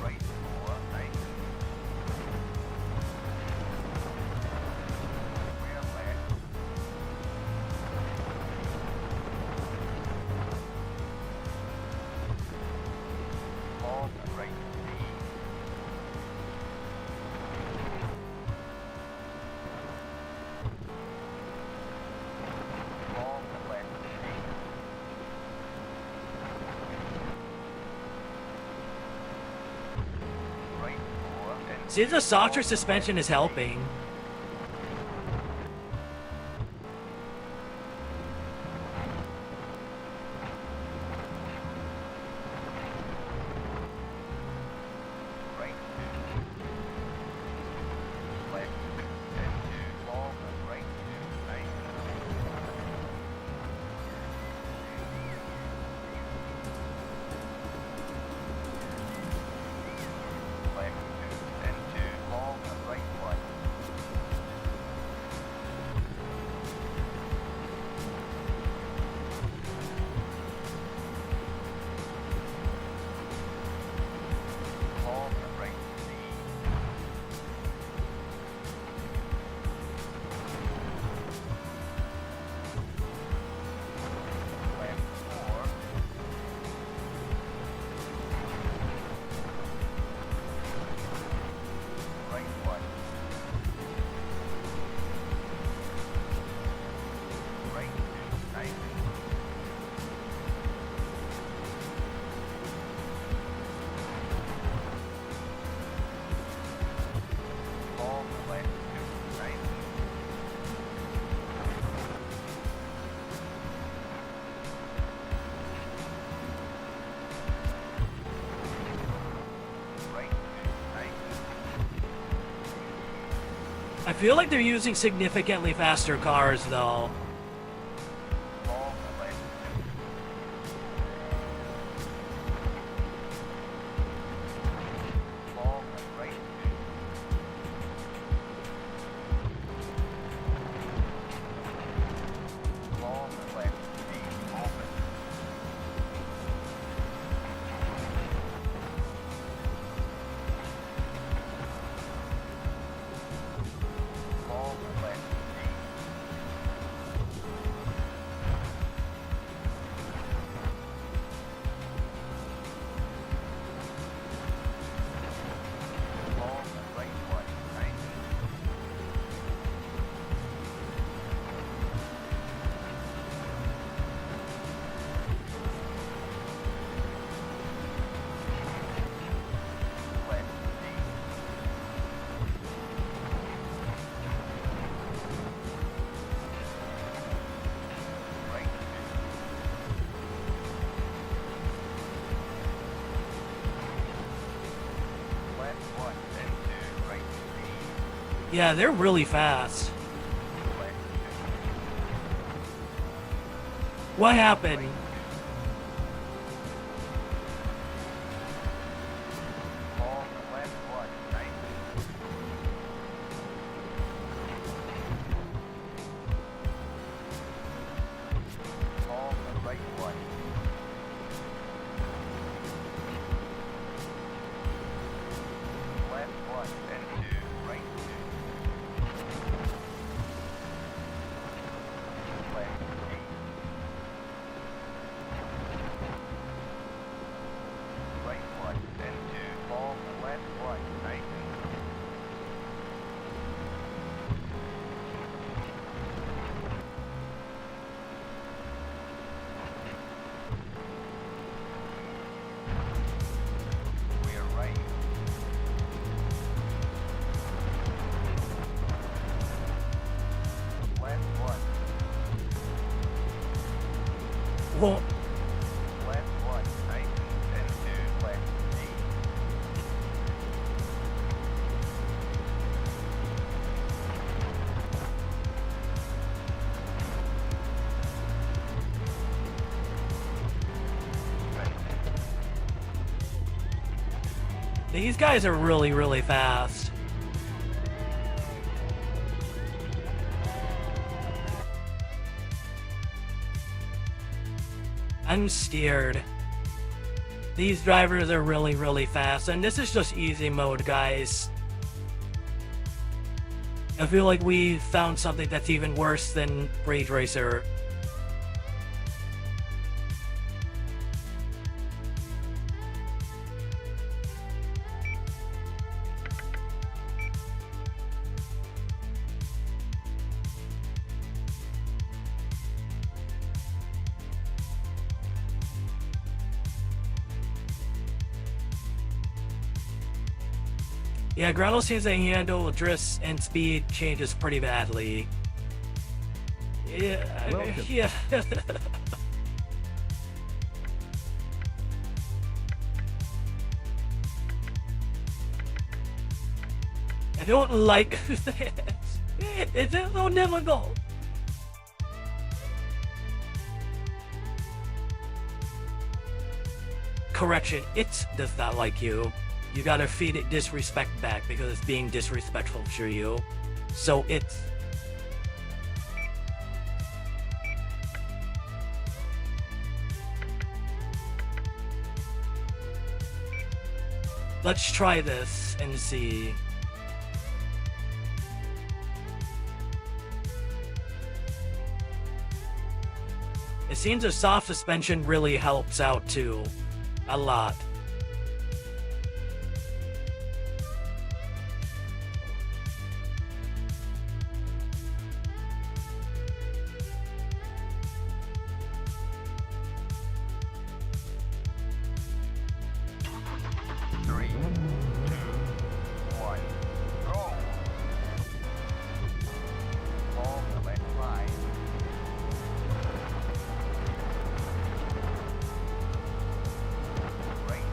Speaker 5: Right 4, nice. Clear left. Long right 3. Long left 3. Right 4 and
Speaker 1: See, the softer suspension is helping.
Speaker 5: right 2. Left and 2 long and right 2 nice. Left 2 and 2 long and right 1. Long and right 3. Left 4. Right 1. Right 2. Nice. Long left 2. Nice. Right 2. Nice.
Speaker 1: I feel like they're using significantly faster cars though.
Speaker 5: Long left 2. Long right 2. Long left 3. Open. Long left 3.
Speaker 1: Yeah, they're really fast. What happened?
Speaker 5: Hold the left one, 90. Hold the right one. Left one and 2, right 2. Left 8. Right one and 2. Hold the left one, 90. We are right. Left one.
Speaker 1: Well,
Speaker 5: Left one, 90 and 2, left 8.
Speaker 1: these guys are really, really fast. I'm scared. These drivers are really, really fast, and this is just easy mode, guys. I feel like we found something that's even worse than Rage Racer. Yeah, Grotto seems to handle drifts and speed changes pretty badly. Yeah,
Speaker 10: Welcome.
Speaker 1: yeah. I don't like this. It's so difficult. Correction, it does not like you. You gotta feed it disrespect back because it's being disrespectful to you. So it's... Let's try this and see. It seems a soft suspension really helps out too. A lot.
Speaker 5: Right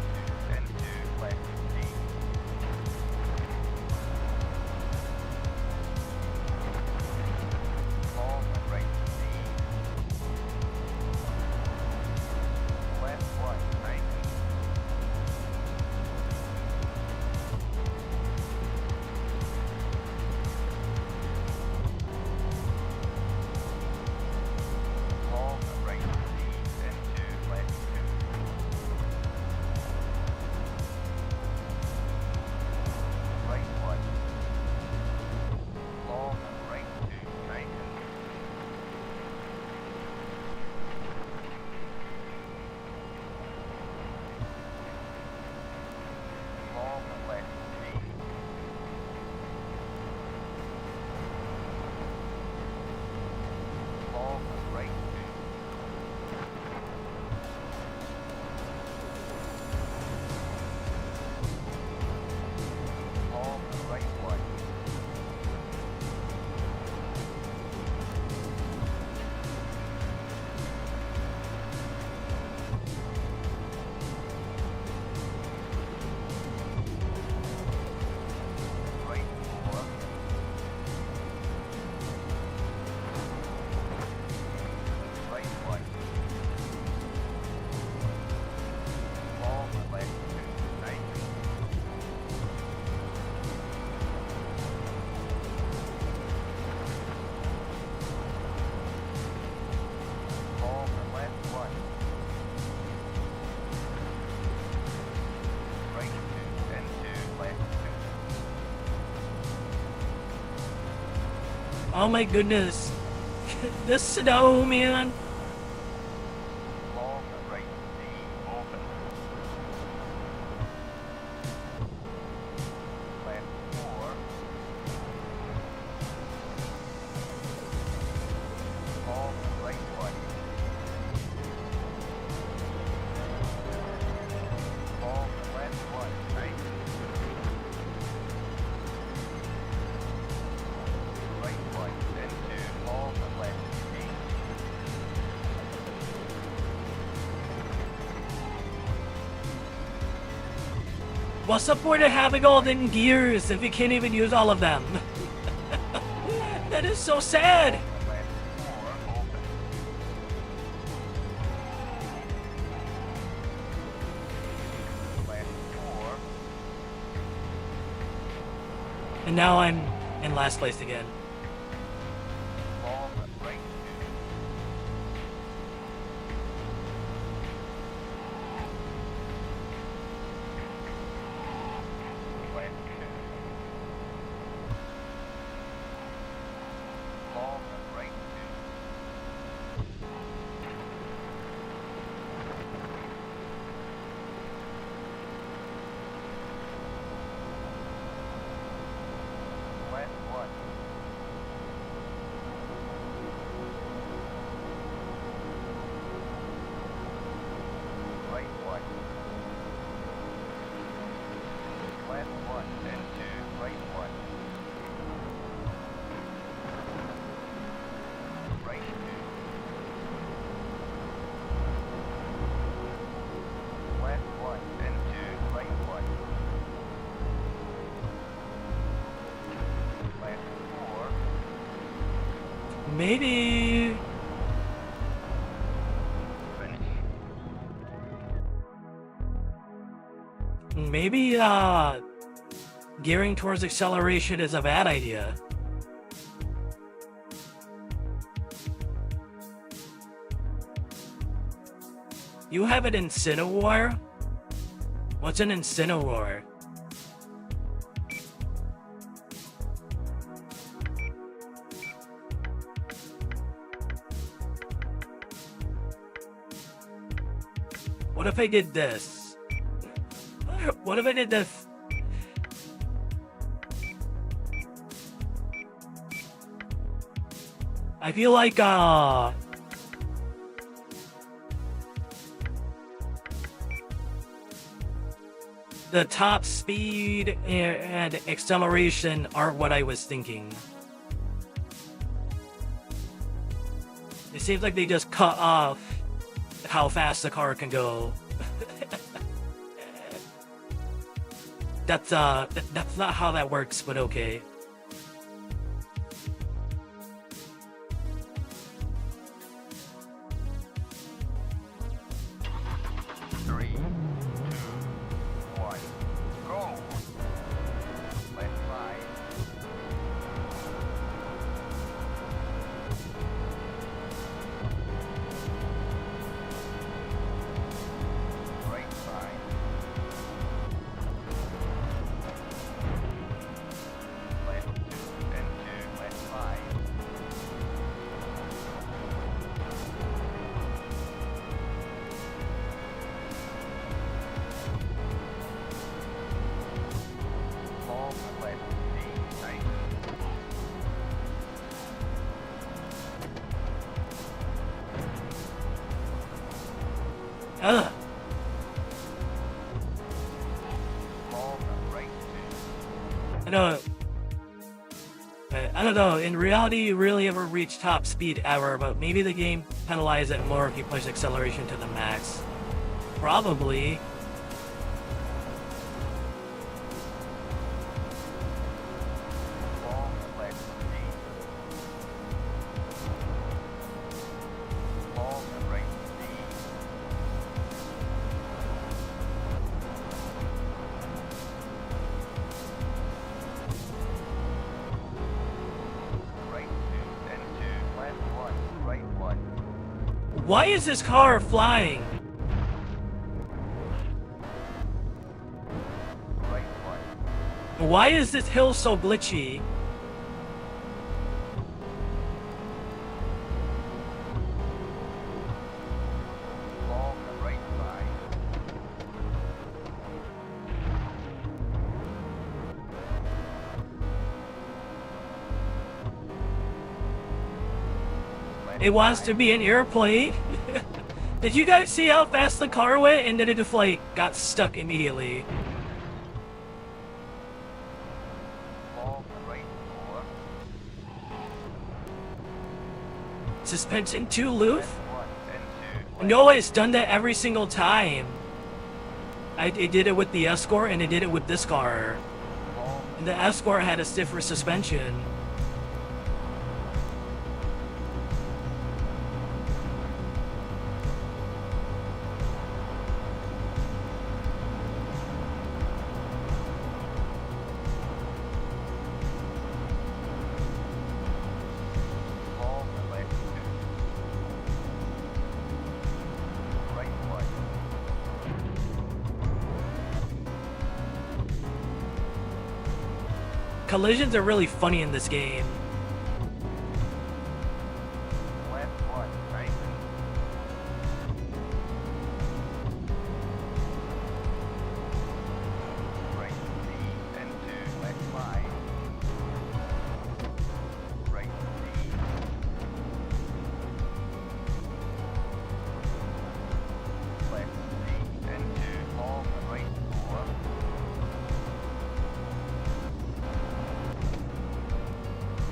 Speaker 1: Oh my goodness. The snow, man.
Speaker 5: Long right D open. Left 4. Long right 1. Long left 1. Right. Right 1. Into long left 8.
Speaker 1: What's the point of having all them gears if you can't even use all of them? That is so sad.
Speaker 5: Left 4 open. Left 4.
Speaker 1: And now I'm in last place again.
Speaker 5: Long right 2. Left 2. Long right 2. Left 1. Right 1. Left 1 into right 1. Right 2. Left 1 into right 1. Left 4.
Speaker 1: Maybe.
Speaker 5: Finish.
Speaker 1: Maybe, gearing towards acceleration is a bad idea. You have an Incineroar? What's an Incineroar? What if I did this? What if I did this? I feel like, the top speed and acceleration aren't what I was thinking. It seems like they just cut off how fast the car can go. That's not how that works, but okay.
Speaker 5: Three, 2, 1, go. Left 5. Right 5. Left 2 into left 5. Long left D, right.
Speaker 1: Ugh.
Speaker 5: Long right 2.
Speaker 1: I don't know. In reality, you really ever reach top speed ever, but maybe the game penalizes it more if you push acceleration to the max. Probably.
Speaker 5: Long left D. Long right D. Right 2, then 2, left 1, right 1.
Speaker 1: Why is this car flying?
Speaker 5: Right 1.
Speaker 1: Why is this hill so glitchy? It wants to be an airplane. Did you guys see how fast the car went? And then it just like got stuck immediately.
Speaker 5: Long right 4.
Speaker 1: Suspension too loose?
Speaker 5: 1 and 2.
Speaker 1: No, it's done that every single time. It did it with the Escort and it did it with this car.
Speaker 5: Long
Speaker 1: And the Escort had a stiffer suspension.
Speaker 5: long left 2. Right 1.
Speaker 1: Collisions are really funny in this game.
Speaker 5: Left 1. Right. Right C and 2. Left 5. Right C. Left C and 2. Long right 4.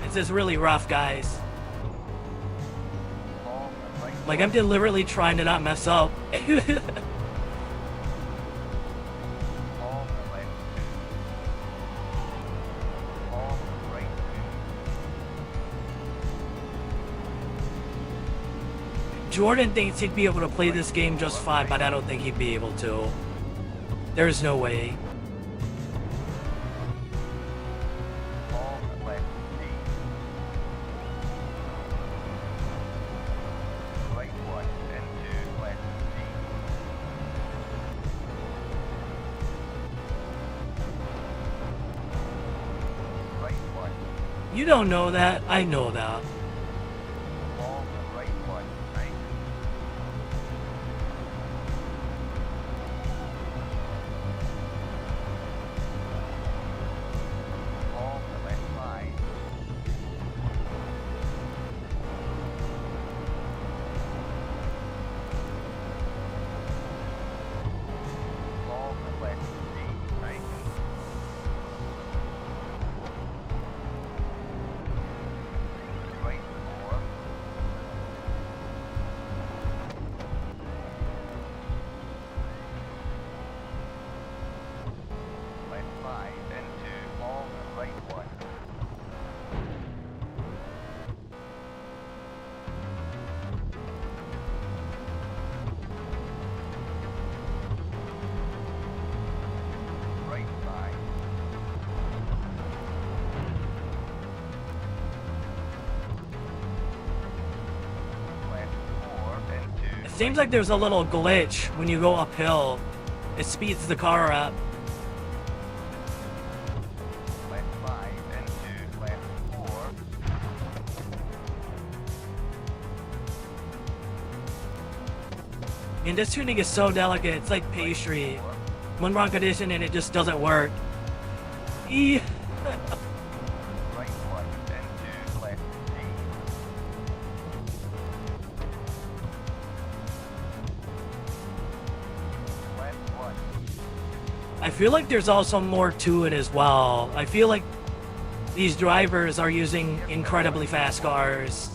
Speaker 1: It's just really rough, guys.
Speaker 5: Long right
Speaker 1: Like, I'm deliberately trying to not mess up.
Speaker 5: long left 2. Long right 2.
Speaker 1: Jordan thinks he'd be able to play this game just fine, but I don't think he'd be able to. There's no way.
Speaker 5: Long left C. Right 1 and 2 left C. Right 1.
Speaker 1: You don't know that. I know that.
Speaker 5: Long right 1. Right. Long left 5. Long left C. Right. Right 4. Left 5 and 2. Long right 1. Right 5. Left 4 and 2.
Speaker 1: It seems like there's a little glitch when you go uphill. It speeds the car up.
Speaker 5: Left 5 and 2. Left 4.
Speaker 1: And this tuning is so delicate. It's like pastry. One wrong condition and it just doesn't work. E.
Speaker 5: Right 1 and 2. Left C. Left 1.
Speaker 1: I feel like there's also more to it as well. I feel like these drivers are using incredibly fast cars.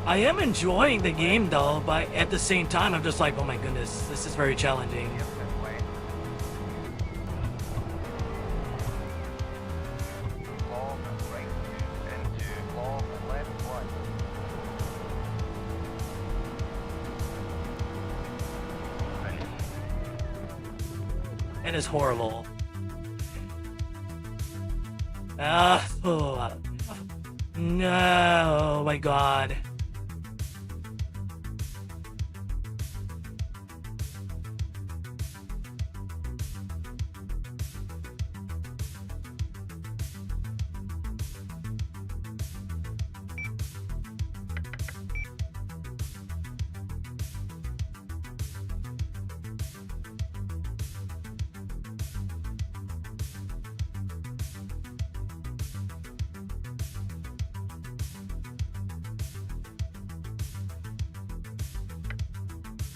Speaker 1: I am enjoying the game though, but at the same time I'm just like, oh my goodness, this is very challenging.
Speaker 5: Yep, that way. Long right 2 and 2. Long left 1. Finish.
Speaker 1: It is horrible. Ah, oh, no, oh my god.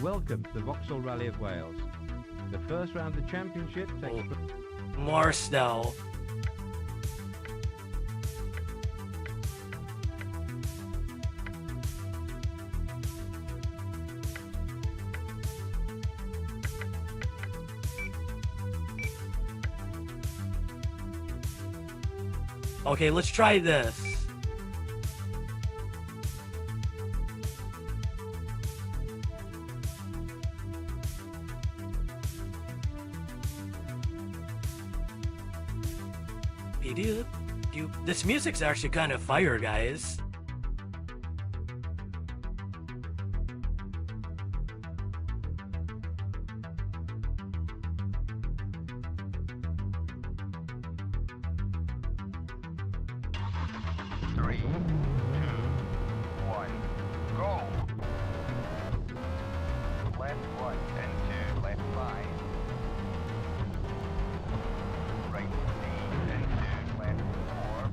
Speaker 10: Welcome to the Vauxhall Rally of Wales. The first round of the championship takes place.
Speaker 1: More snow. Okay, let's try this. This music's actually kind of fire, guys.
Speaker 5: Three, two, one, go. Left one and two, left five. Right C and two, left four.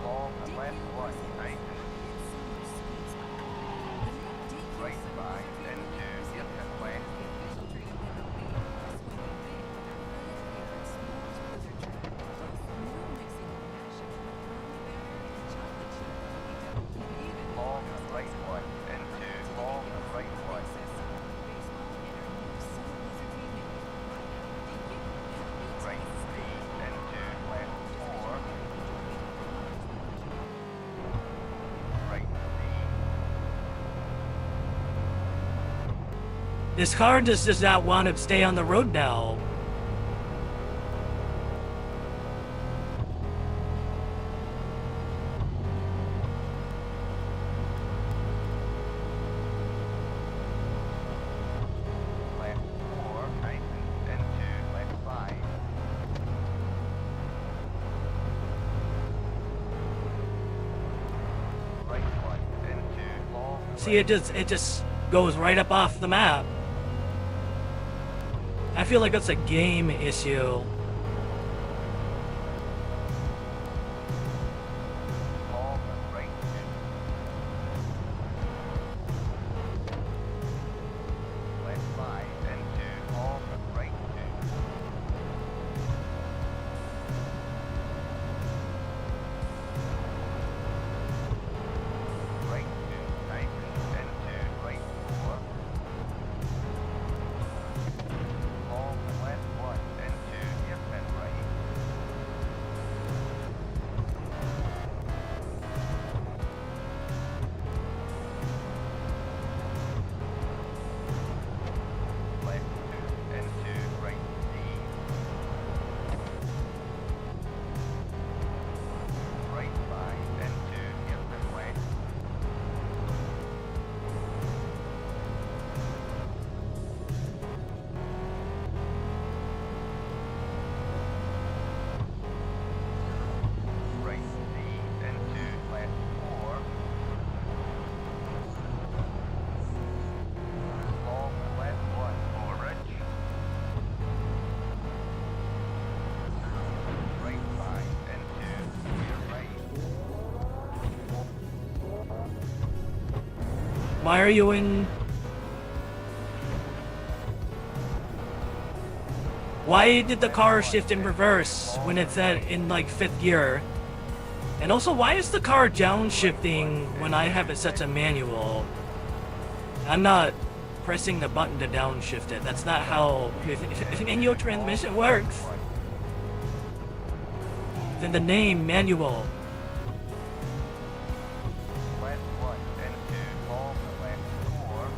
Speaker 5: Long and left one, tight. Right five and two, yep, and left. Long and right one and two, long and right one. Right three and two, left four. Right C.
Speaker 1: This car just does not want to stay on the road now.
Speaker 5: Left four, hyphen, and two, left five. Right one, and two, long.
Speaker 1: See, it just goes right up off the map. I feel like that's a game issue.
Speaker 5: Long and right two. Left five, and two, long and right two. Right two, hyphen, and two, right four. Long and left one, and two, yep, and right. Left two, and two, right C. Right five, and two, yep, and left. Right C and two, left four. Long left one, orange. Right five and two, clear right.
Speaker 1: Why are you in? Why did the car shift in reverse when it's in like 5th gear? And also, why is the car downshifting when I have it set to manual? I'm not pressing the button to downshift it. That's not how manual transmission works. Then the name manual.
Speaker 5: Left one and two, long left four.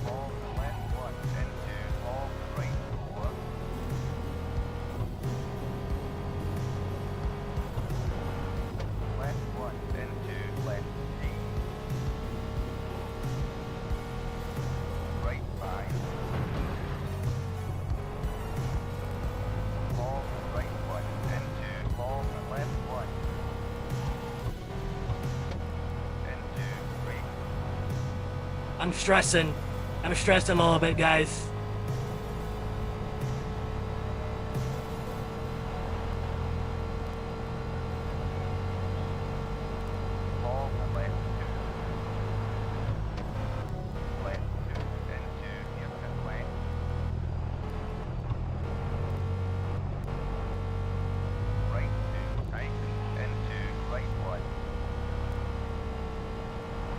Speaker 5: Long left one and two, long right four. Left one and two, left C. Right five. Long right one and two, long left one. And two, three.
Speaker 1: I'm stressing. I'm stressed a little bit, guys.
Speaker 5: Long left 2. Left 2 into hairpin left. Right 2 tighten into right 1.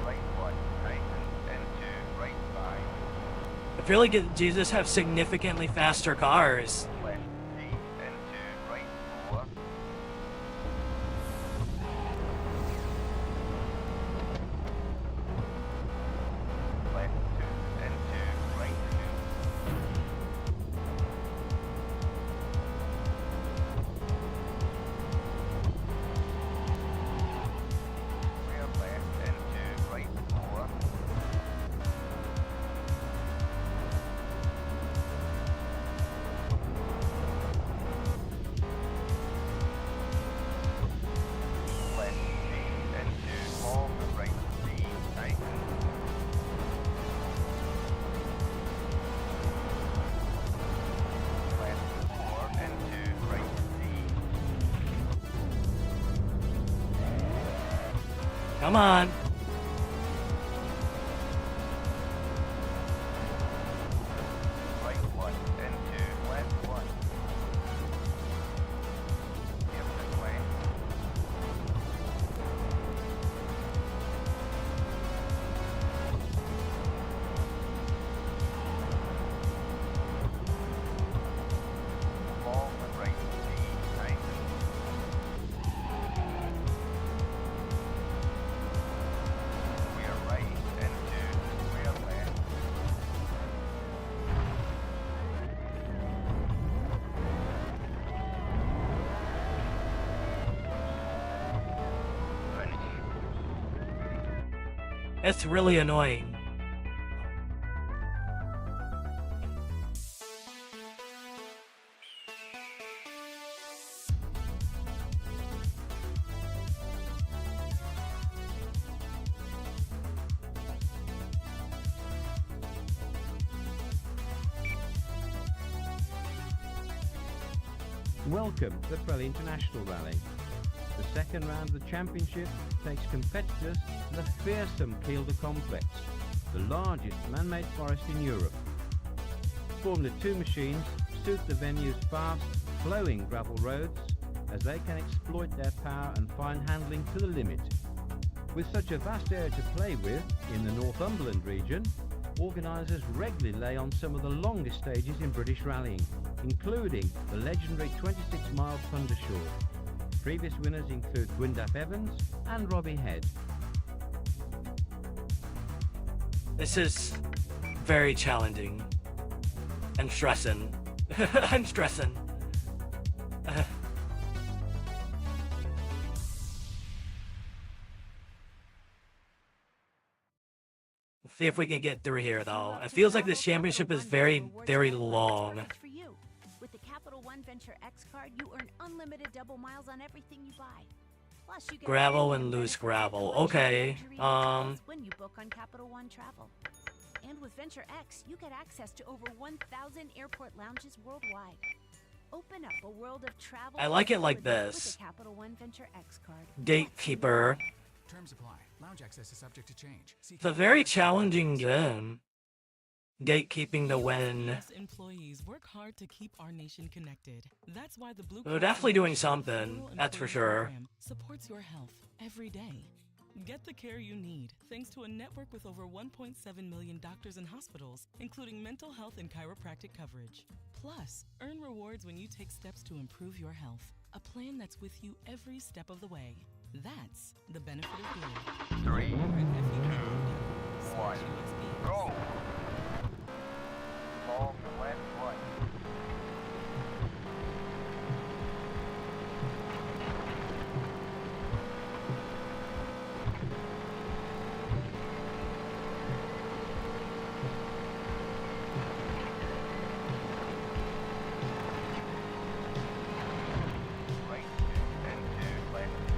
Speaker 5: Right 1 tighten into right 5.
Speaker 1: I feel like Jesus have significantly faster cars.
Speaker 5: Left D into right 4. Left 2 into right 2. Rear left into right 4. Left D into long right D tighten. Left 4 into right D.
Speaker 1: Come on.
Speaker 5: Right 1 into left 1. Hairpin left. Long right D tighten. Rear right into rear left. Finish.
Speaker 1: It's really annoying.
Speaker 10: Welcome to the Pirelli International Rally. The second round of the championship takes competitors to the fearsome Kielder Complex, the largest man-made forest in Europe. Formula 2 machines suit the venue's fast, flowing gravel roads as they can exploit their power and fine handling to the limit. With such a vast area to play with in the Northumberland region, organisers regularly lay on some of the longest stages in British rallying, including the legendary 26-mile Thundershaw. Previous winners include Gwyndaf Evans and Robbie Head.
Speaker 1: This is very challenging. And stressing. I'm stressing. Let's see if we can get through here, though. It feels like this championship is very, very long.
Speaker 12: For you. With the Capital One Venture X card, you earn unlimited double miles on everything you buy. Plus, you get
Speaker 1: Gravel and loose gravel. Okay.
Speaker 12: when you book on Capital One Travel. And with Venture X, you get access to over 1,000 airport lounges worldwide. Open up a world of travel.
Speaker 1: I like it like
Speaker 12: with
Speaker 1: this.
Speaker 12: the Capital One Venture X card.
Speaker 1: Gatekeeper.
Speaker 4: Terms apply. Lounge access is subject to change.
Speaker 1: It's a very challenging game. Gatekeeping to win.
Speaker 13: US employees work hard to keep our nation connected. That's why the Blue
Speaker 1: We're definitely doing something, that's for sure.
Speaker 13: Supports your health every day. Get the care you need thanks to a network with over 1.7 million doctors and hospitals, including mental health and chiropractic coverage. Plus, earn rewards when you take steps to improve your health. A plan that's with you every step of the way. That's the benefit of Blue.
Speaker 5: 3, 2, 1, go! Long left 1. Right 2 into left 2.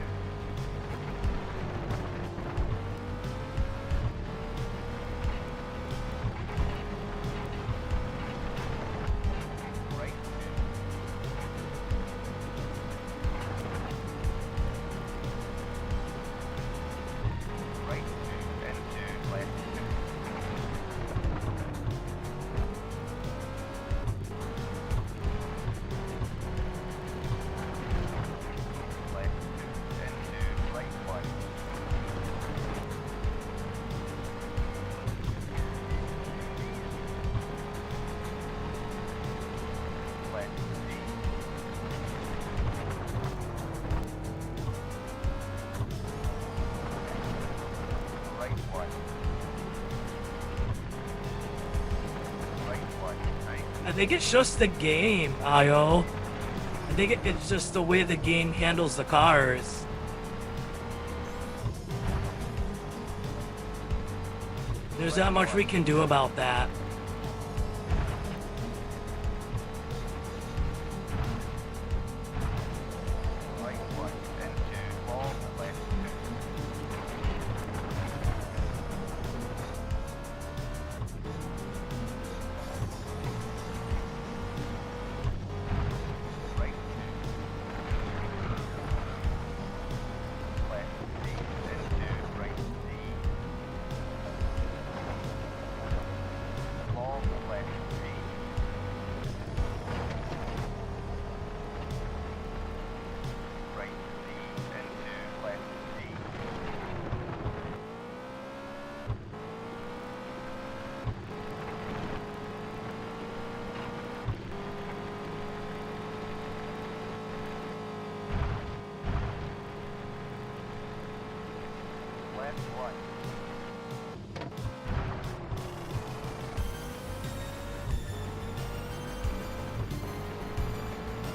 Speaker 1: I think it's just the game, Io. I think it's just the way the game handles the cars. There's not much we can do about that.
Speaker 5: Right 1 and 2, long left 2. Right 2. Left D and 2, right D. Long left D. Right D and 2, left D. Left 1.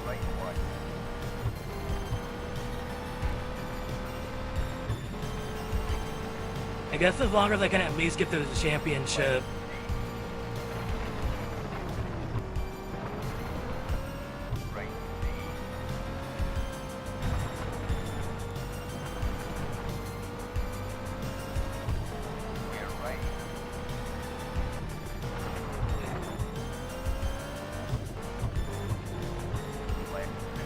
Speaker 5: Right 1.
Speaker 1: I guess as long as I can at least get to the championship.
Speaker 5: Right D. We're right. Left 2.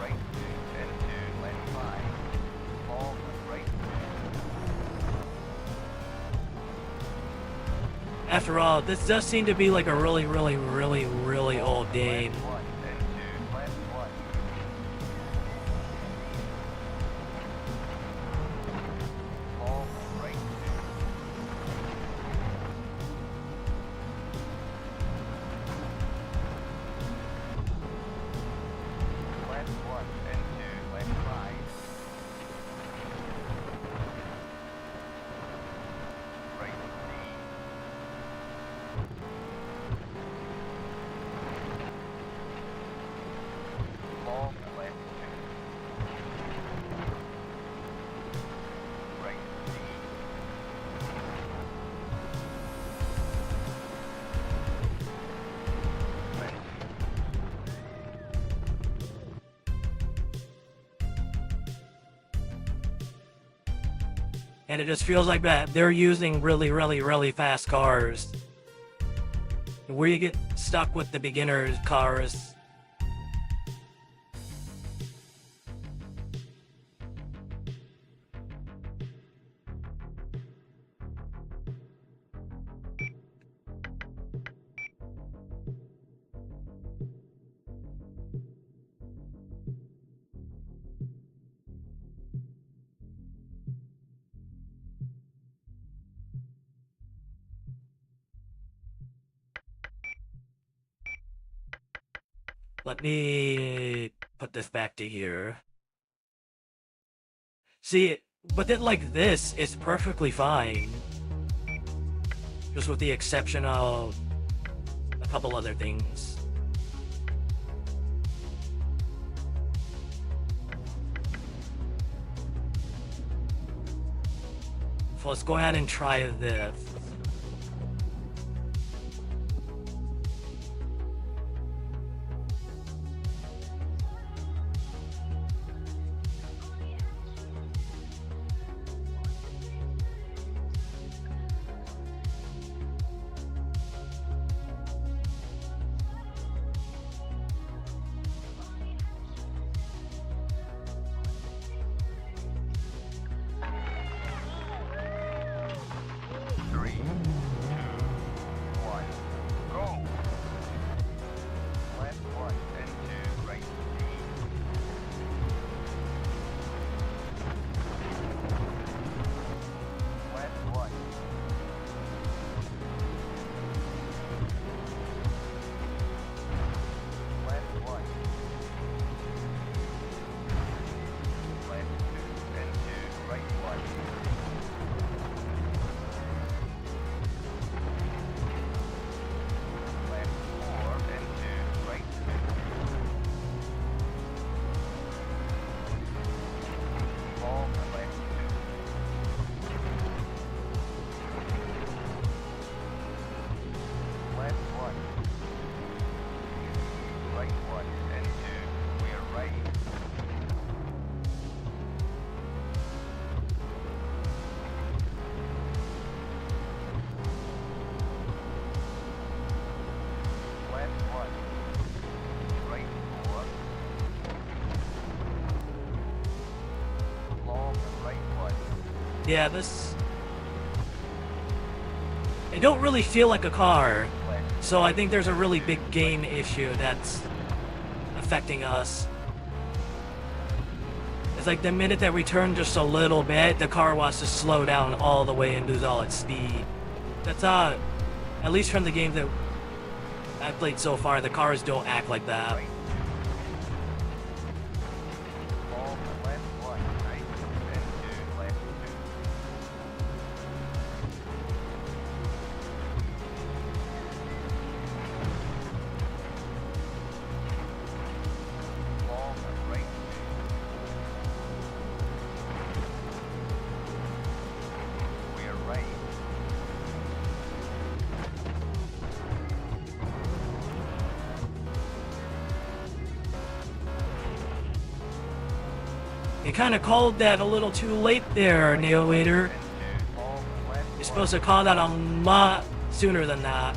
Speaker 5: Right 2 and 2, left 5. Long right 2.
Speaker 1: After all, this does seem to be like a really old game.
Speaker 5: Left 1 and 2, left 1. Long right 2. Left 1 and 2, left 5. Right D. Long left 2. Right D. Left.
Speaker 1: And it just feels like that they're using really fast cars. Where you get stuck with the beginner's cars. Let me put this back to here. See, but then like this is perfectly fine. Just with the exception of a couple other things. So let's go ahead and try this.
Speaker 5: Three.
Speaker 1: Yeah, this... It don't really feel like a car, so I think there's a really big game issue that's affecting us. It's like the minute that we turn just a little bit, the car wants to slow down all the way and lose all its speed. That's at least from the games that I've played so far, the cars don't act like that. You kind of called that a little too late there, Neowader. You're supposed to call that a lot sooner than that.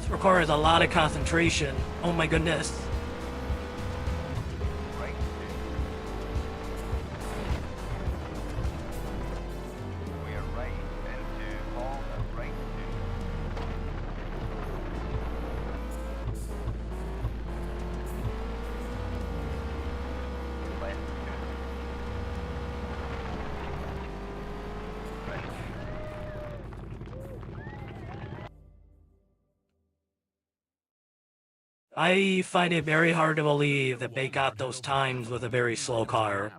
Speaker 1: This requires a lot of concentration. Oh my goodness. I find it very hard to believe that they got those times with a very slow car.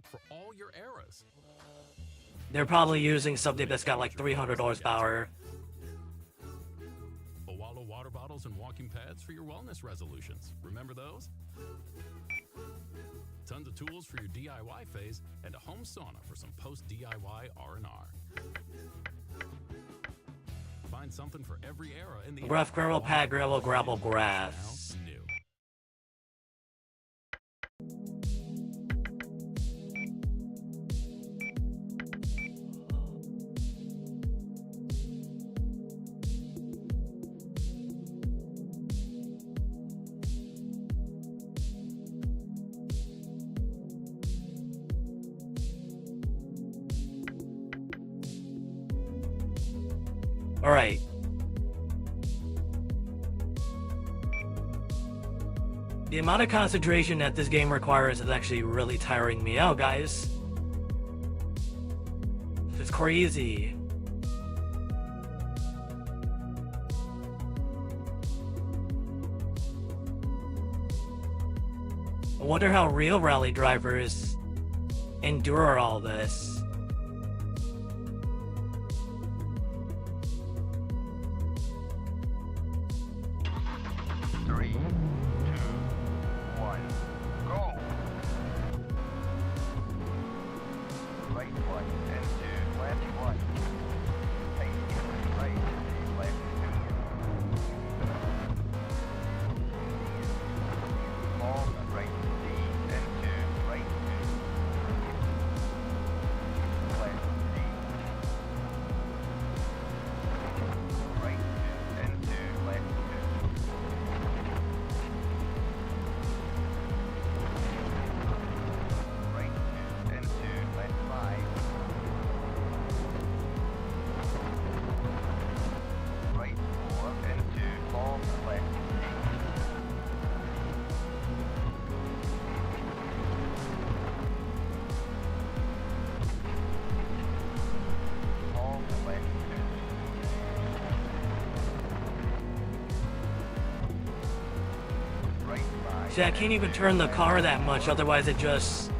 Speaker 1: They're probably using something that's got like 300 horsepower.
Speaker 14: Awhile water bottles and walking pads for your wellness resolutions. Remember those? Tons of tools for your DIY phase and a home sauna for some post-DIY R&R. Find something for every era in the
Speaker 1: Rough gravel pad, gravel, grass. All right. The amount of concentration that this game requires is actually really tiring me out, guys. It's crazy. I wonder how real rally drivers endure all this. See, I can't even turn the car that much, otherwise it just...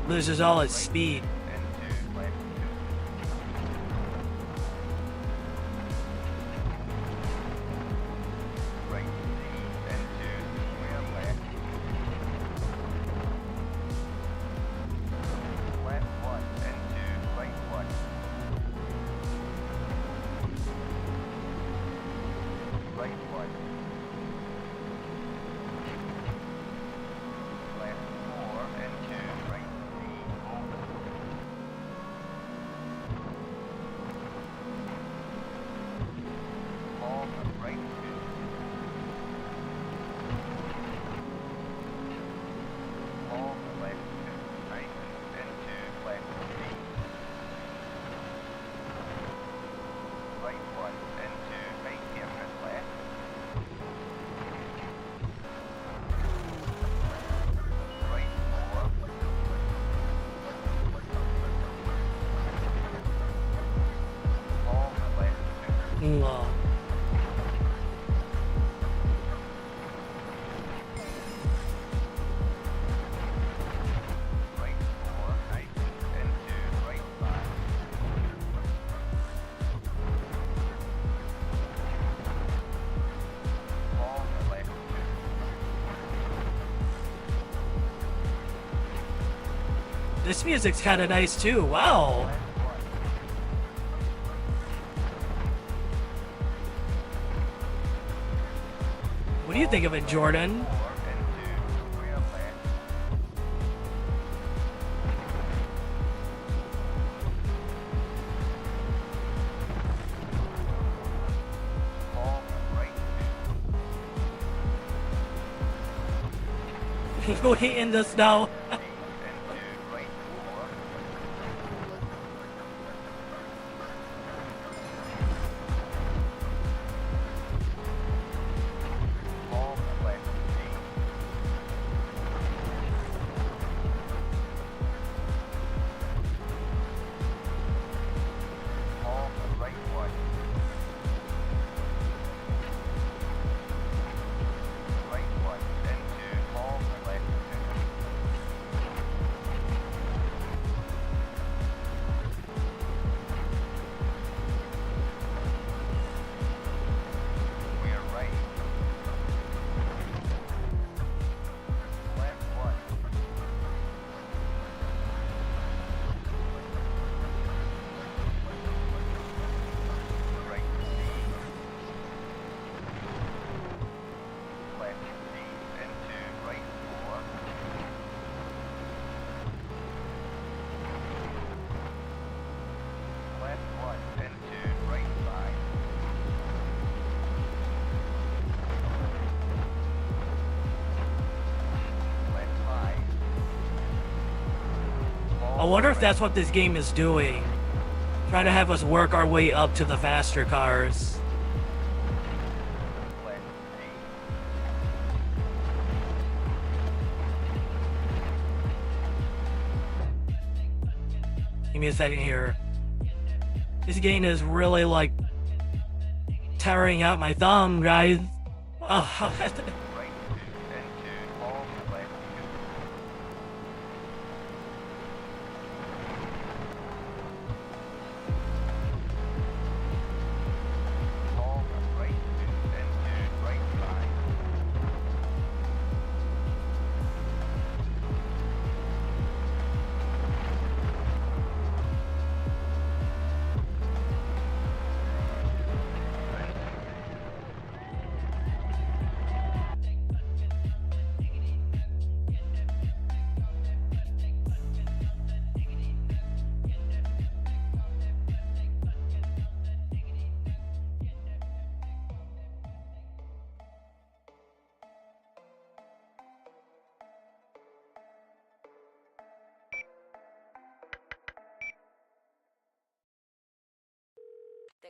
Speaker 1: loses all its speed. No. This music's kind of nice too. Wow. What do you think of it, Jordan? Go hit in the snow. I wonder if that's what this game is doing. Trying to have us work our way up to the faster cars. Give me a second here. This game is really like tearing out my thumb, guys. Oh,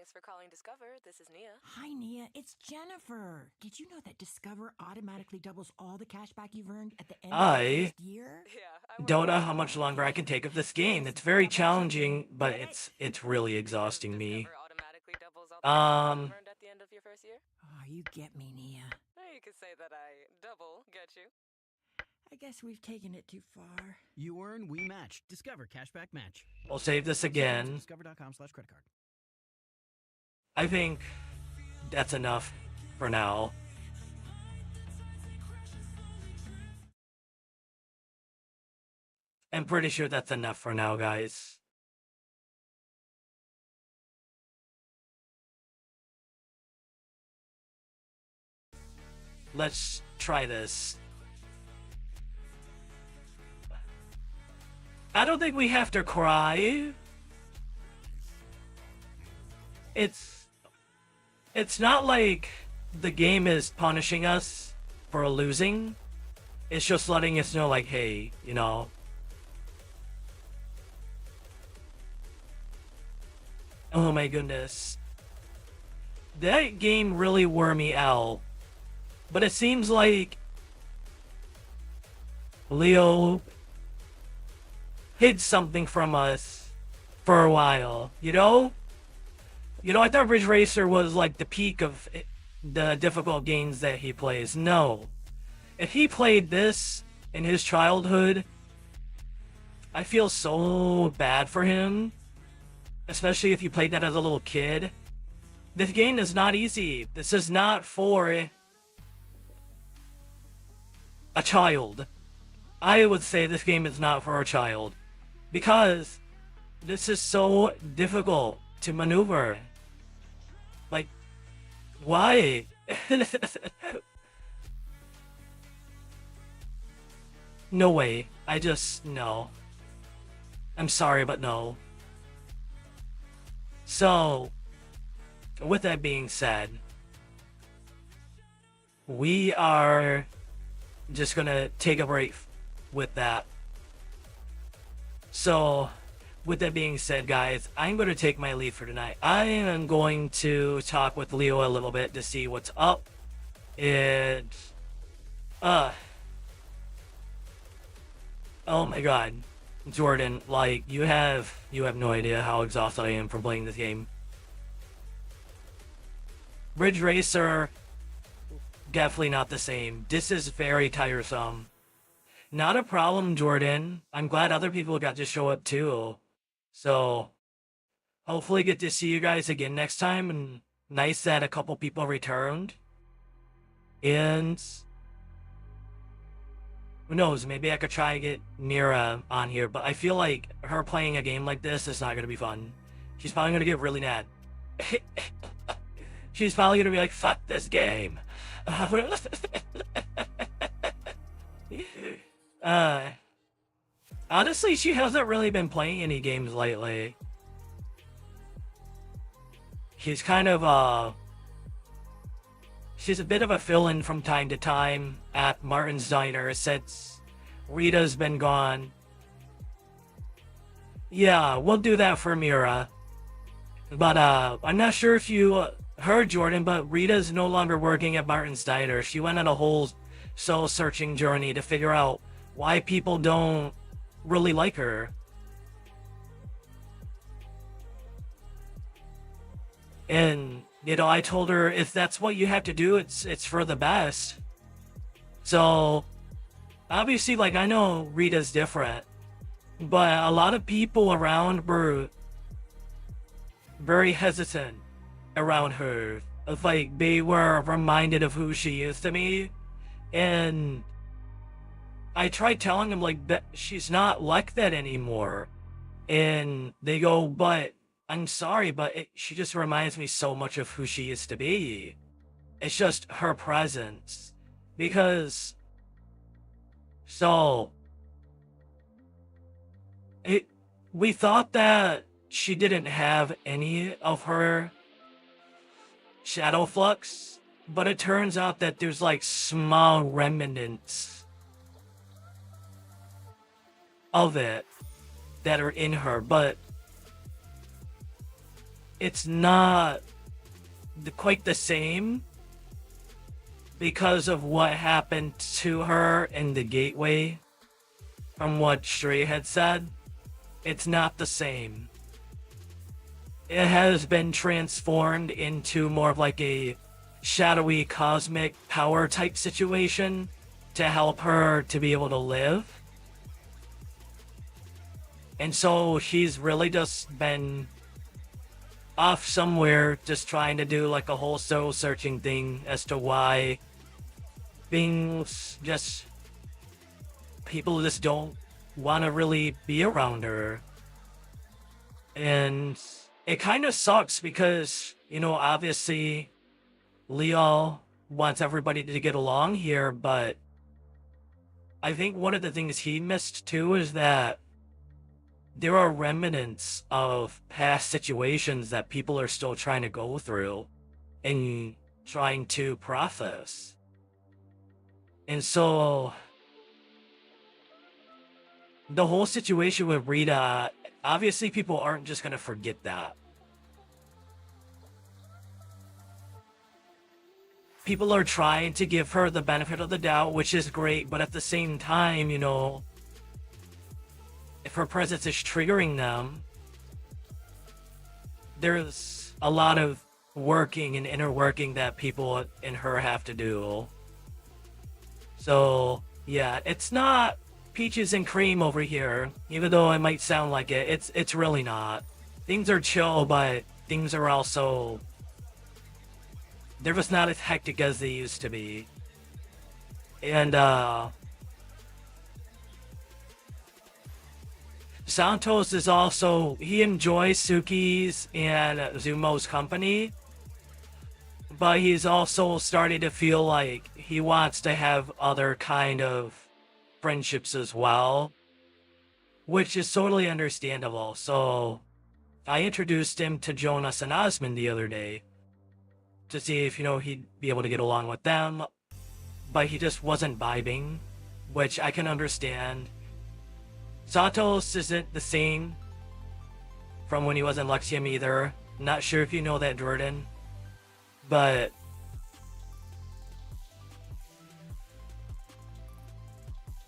Speaker 15: Thanks for calling Discover. This is Nia.
Speaker 16: Hi, Nia. It's Jennifer. Did you know that Discover automatically doubles all the cash back you've earned at the end of the first year?
Speaker 1: don't know how much longer I can take of this game. It's very challenging, but it's really exhausting me.
Speaker 16: You get me, Nia.
Speaker 15: You could say that I double get you.
Speaker 16: I guess we've taken it too far.
Speaker 17: You earn, we match. Discover Cashback Match.
Speaker 1: We'll save this again.
Speaker 17: Discover.com/credit card.
Speaker 1: I think that's enough for now. I'm pretty sure that's enough for now, guys. Let's try this. I don't think we have to cry. It's not like the game is punishing us for losing. It's just letting us know, like, hey, you know. Oh my goodness. That game really wore me out. But it seems like Leo hid something from us for a while, you know? You know, I thought Ridge Racer was like the peak of the difficult games that he plays. No. If he played this in his childhood, I feel so bad for him. Especially if you played that as a little kid. This game is not easy. This is not for a child. I would say this game is not for a child. Because this is so difficult to maneuver. Like, why? No way. No. I'm sorry, but no. So, with that being said, we are just gonna take a break with that. So, with that being said, guys, I'm going to take my leave for tonight. I am going to talk with Leo a little bit to see what's up. And, oh my god. Jordan, like, you have no idea how exhausted I am from playing this game. Ridge Racer, definitely not the same. This is very tiresome. Not a problem, Jordan. I'm glad other people got to show up too. So, hopefully get to see you guys again next time. And nice that a couple people returned. And who knows, maybe I could try and get Mira on here. But I feel like her playing a game like this is not going to be fun. She's probably going to get really mad. She's probably going to be like, fuck this game. Honestly, she hasn't really been playing any games lately. She's kind of, she's a bit of a fill-in from time to time at Martin's Diner since Rita's been gone. Yeah, we'll do that for Mira. But, I'm not sure if you heard, Jordan, but Rita's no longer working at Martin's Diner. She went on a whole soul-searching journey to figure out why people don't really like her. And, you know, I told her if that's what you have to do, it's for the best. So, obviously, like, I know Rita's different, but a lot of people around were very hesitant around her. It's like they were reminded of who she is to me. And I tried telling them, like, that she's not like that anymore. And they go, but I'm sorry, but she just reminds me so much of who she used to be. It's just her presence. Because, so, we thought that she didn't have any of her shadow flux, but it turns out that there's like small remnants of it that are in her, but it's not quite the same because of what happened to her in the gateway. From what Shrey had said, it's not the same. It has been transformed into more of like a shadowy cosmic power type situation to help her to be able to live. And so she's really just been off somewhere just trying to do like a whole soul searching thing as to why things just, people just don't want to really be around her. And it kind of sucks because, you know, obviously Leo wants everybody to get along here, but I think one of the things he missed too is that there are remnants of past situations that people are still trying to go through and trying to process. And so the whole situation with Rita, obviously people aren't just going to forget that. People are trying to give her the benefit of the doubt, which is great, but at the same time, you know, if her presence is triggering them, there's a lot of working and inner working that people and her have to do. So, yeah, it's not peaches and cream over here, even though it might sound like it. It's really not. Things are chill, but things are also, they're just not as hectic as they used to be. And, Santos is also, he enjoys Suki's and Zumo's company, but he's also starting to feel like he wants to have other kind of friendships as well, which is totally understandable. So I introduced him to Jonas and Osmond the other day to see if, you know, he'd be able to get along with them, but he just wasn't vibing, which I can understand. Santos isn't the same from when he was in Luxium either. Not sure if you know that, Jordan, but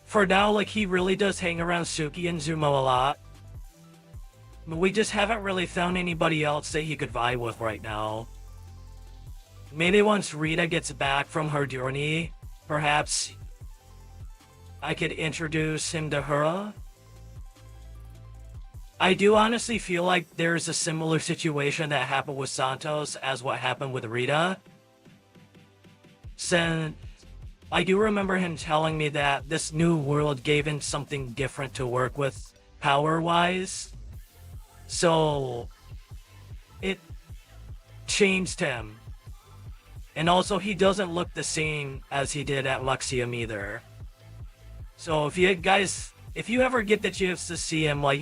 Speaker 1: for now, like, he really does hang around Suki and Zumo a lot. But we just haven't really found anybody else that he could vibe with right now. Maybe once Rita gets back from her journey, perhaps I could introduce him to her. I do honestly feel like there's a similar situation that happened with Santos as what happened with Rita. Since I do remember him telling me that this new world gave him something different to work with power-wise. So it changed him. And also he doesn't look the same as he did at Luxium either. So if you guys, if you ever get the chance to see him, like,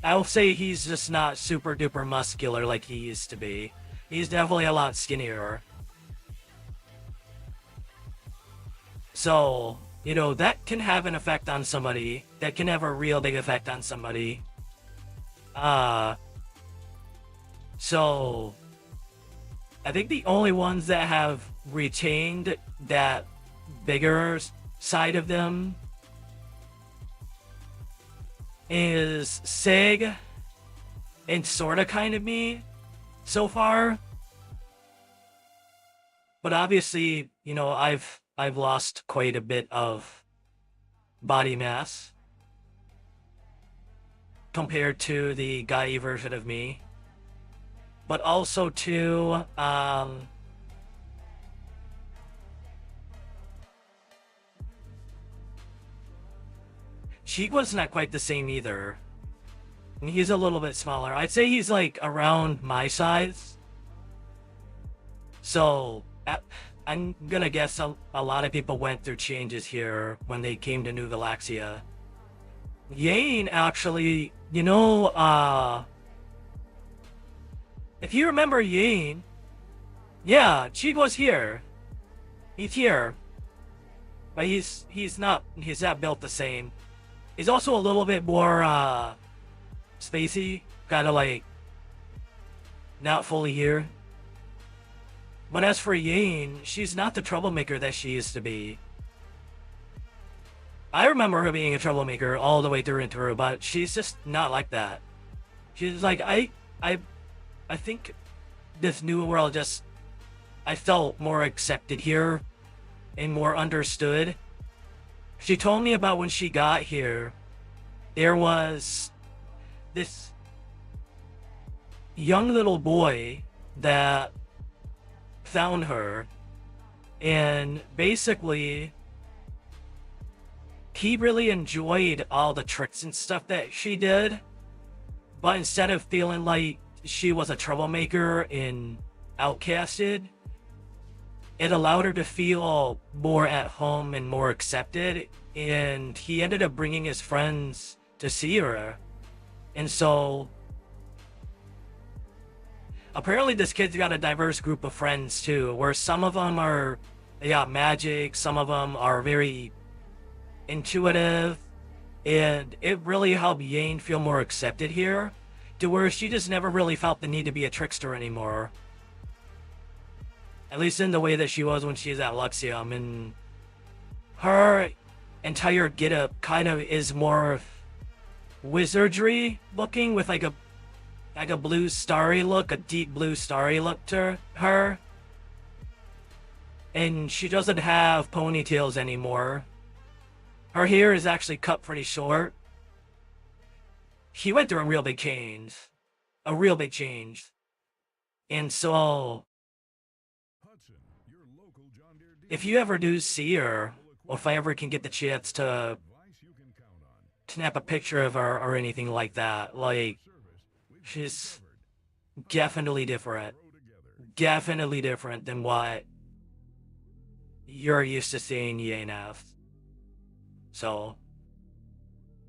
Speaker 1: I'll say he's just not super duper muscular like he used to be. He's definitely a lot skinnier. So, you know, that can have an effect on somebody. That can have a real big effect on somebody. So I think the only ones that have retained that bigger side of them is Sig and sorta kind of me so far. But obviously, you know, I've lost quite a bit of body mass compared to the guy version of me. But also too, Chiqua's not quite the same either. He's a little bit smaller. I'd say he's like around my size. So I'm gonna guess a lot of people went through changes here when they came to New Galaxia. Yane actually, you know, if you remember Yane, yeah, Chiqua's here. He's here. But he's not built the same. He's also a little bit more spacey, kind of like not fully here. But as for Yane, she's not the troublemaker that she used to be. I remember her being a troublemaker all the way through and through, but she's just not like that. She's like, I think this new world just I felt more accepted here and more understood. She told me about when she got here, there was this young little boy that found her, and basically he really enjoyed all the tricks and stuff that she did, but instead of feeling like she was a troublemaker and outcasted, it allowed her to feel more at home and more accepted, and he ended up bringing his friends to see her. And so apparently this kid's got a diverse group of friends too, where some of them are, they got magic, some of them are very intuitive, and it really helped Yane feel more accepted here, to where she just never really felt the need to be a trickster anymore. At least in the way that she was when she was at Luxium, and her entire getup kind of is more wizardry looking, with like a blue starry look, a deep blue starry look to her. And she doesn't have ponytails anymore. Her hair is actually cut pretty short. He went through a real big change. A real big change. And so if you ever do see her, or if I ever can get the chance to snap a picture of her or anything like that, like, she's definitely different. Definitely different than what you're used to seeing Yane as. So,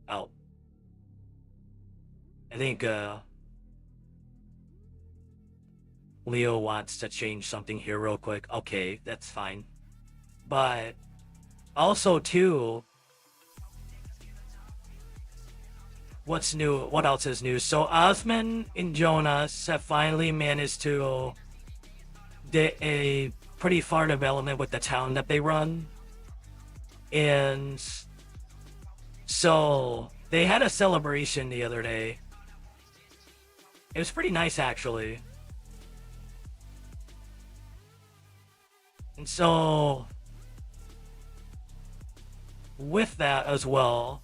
Speaker 1: I think, Leo wants to change something here real quick. Okay, that's fine. But also too, what's new? What else is new? So Osmond and Jonas have finally managed to get a pretty far development with the town that they run. And so they had a celebration the other day. It was pretty nice, actually. And so with that as well,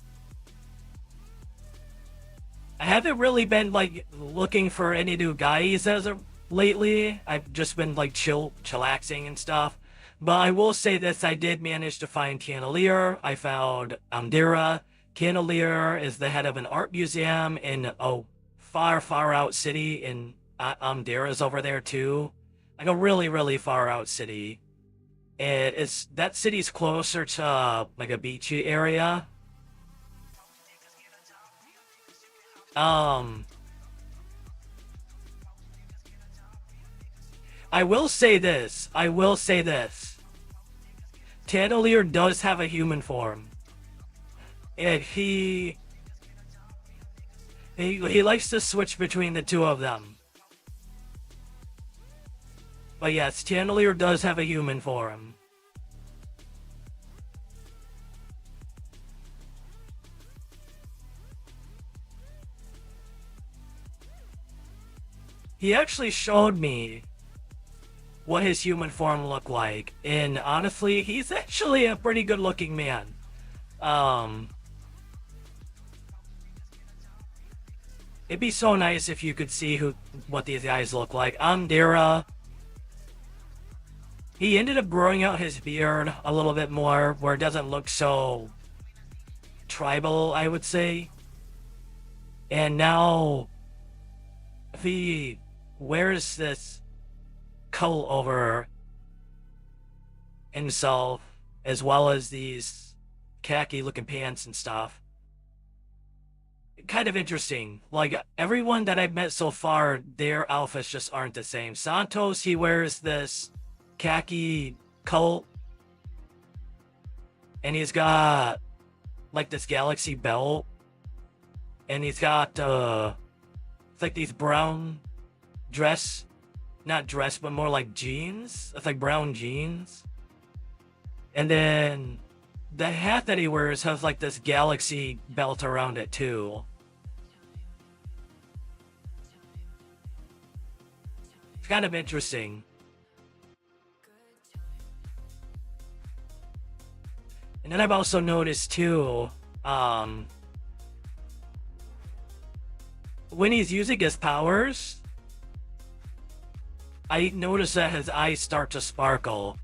Speaker 1: I haven't really been like looking for any new guys as of lately. I've just been like chillaxing and stuff. But I will say this, I did manage to find Cannelier. I found Amdira. Cannelier is the head of an art museum in a far, far out city, and Amdira's over there too. Like a really, really far out city. And that city's closer to like a beachy area. I will say this. Cannelier does have a human form. And he likes to switch between the two of them. But yes, Cannelier does have a human form. He actually showed me what his human form looked like, and honestly, he's actually a pretty good looking man. It'd be so nice if you could see what these guys look like. Amdira, he ended up growing out his beard a little bit more, where it doesn't look so tribal, I would say. And now he wears this coat over himself, as well as these khaki looking pants and stuff. Kind of interesting. Like, everyone that I've met so far, their outfits just aren't the same. Santos, he wears this khaki coat, and he's got like this galaxy belt, and he's got it's like these brown not dress, but more like jeans. It's like brown jeans. And then the hat that he wears has like this galaxy belt around it too. It's kind of interesting. And then I've also noticed too, when he's using his powers, I notice that his eyes start to sparkle.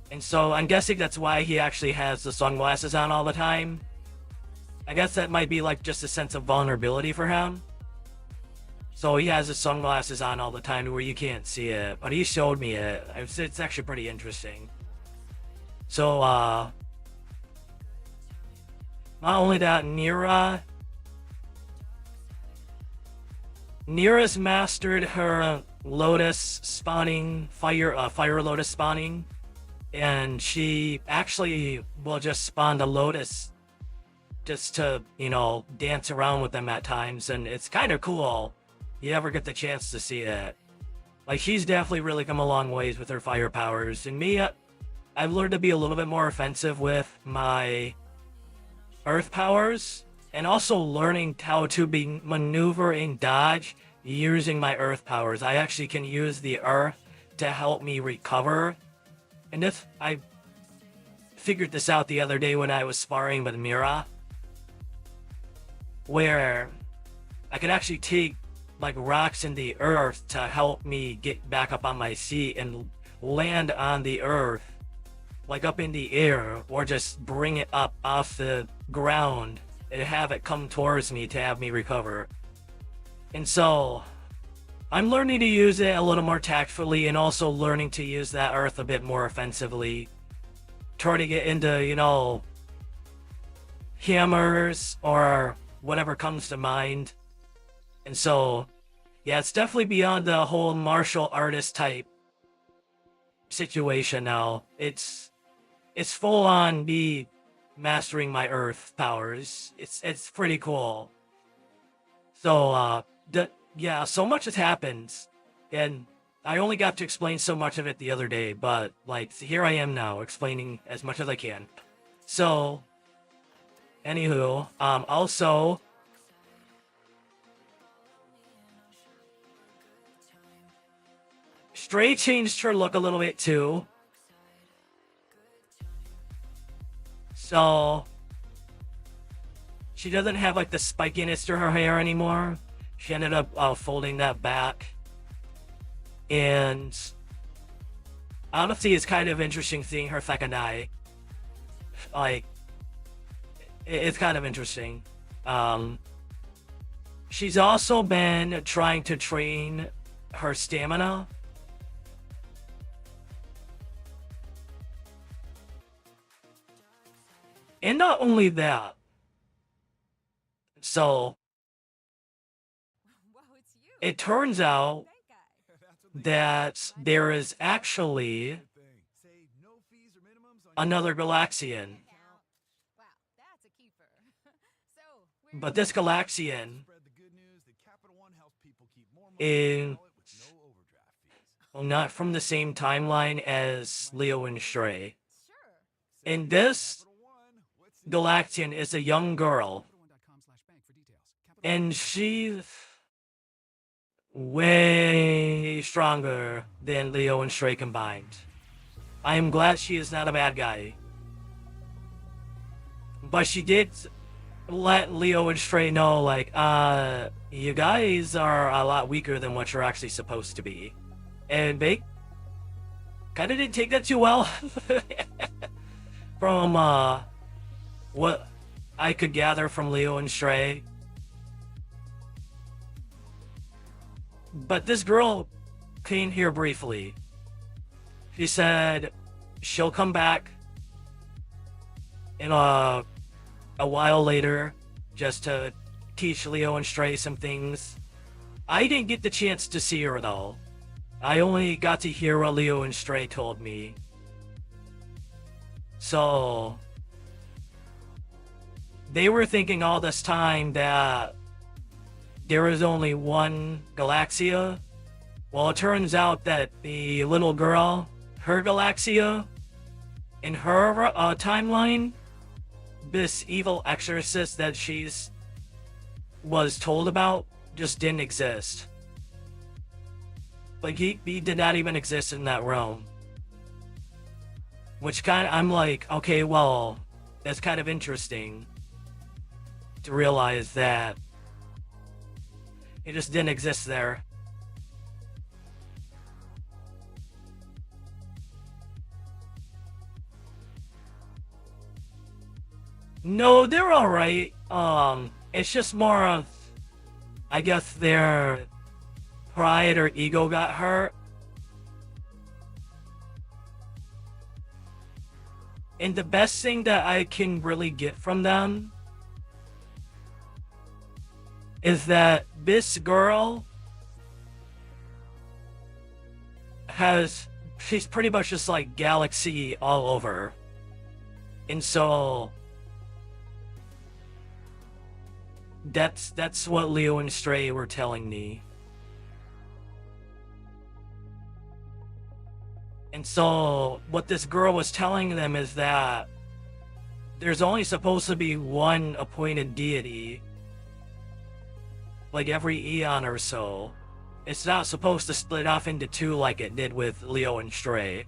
Speaker 1: And so I'm guessing that's why he actually has the sunglasses on all the time. I guess that might be like just a sense of vulnerability for him. So he has his sunglasses on all the time to where you can't see it. But he showed me it. It's actually pretty interesting. So, not only that, Neera's mastered her lotus spawning, fire lotus spawning. And she actually will just spawn the lotus just to, you know, dance around with them at times. And it's kind of cool. You ever get the chance to see it. Like, she's definitely really come a long ways with her fire powers. And me, I've learned to be a little bit more offensive with my earth powers. And also learning how to be maneuver and dodge using my earth powers. I actually can use the earth to help me recover. And I figured this out the other day when I was sparring with Mira, where I could actually take like rocks in the earth to help me get back up on my seat and land on the earth, like up in the air, or just bring it up off the ground and have it come towards me to have me recover. And so I'm learning to use it a little more tactfully, and also learning to use that earth a bit more offensively. Trying to get into, you know, hammers or whatever comes to mind. And so, yeah, it's definitely beyond the whole martial artist type situation now. It's full on me mastering my earth powers. It's pretty cool. So, yeah, so much has happened, and I only got to explain so much of it the other day, but, like, here I am now, explaining as much as I can. So, anywho, also, Stray changed her look a little bit, too. So, she doesn't have, like, the spikiness to her hair anymore. She ended up folding that back. And honestly, it's kind of interesting seeing her second eye. Like, it's kind of interesting. She's also been trying to train her stamina. And not only that. So, it turns out that there is actually another Galaxian. But this Galaxian is not from the same timeline as Leo and Stray. And this Galaxian is a young girl. And she's way stronger than Leo and Stray combined. I am glad she is not a bad guy. But she did let Leo and Stray know, like, you guys are a lot weaker than what you're actually supposed to be. And they kind of didn't take that too well. From, what I could gather from Leo and Stray. But this girl came here briefly. She said she'll come back in a while later just to teach Leo and Stray some things. I didn't get the chance to see her though. I only got to hear what Leo and Stray told me. So they were thinking all this time that there is only one Galaxia. Well, it turns out that the little girl, her Galaxia, in her timeline, this evil exorcist that she's was told about just didn't exist. Like, he did not even exist in that realm. Which I'm like, okay, well, that's kind of interesting to realize that it just didn't exist there. No, they're alright. It's just more of, I guess their pride or ego got hurt. And the best thing that I can really get from them is that this girl she's pretty much just like galaxy all over. And so that's what Leo and Stray were telling me. And so what this girl was telling them is that there's only supposed to be one appointed deity, like every eon or so. It's not supposed to split off into two like it did with Leo and Stray.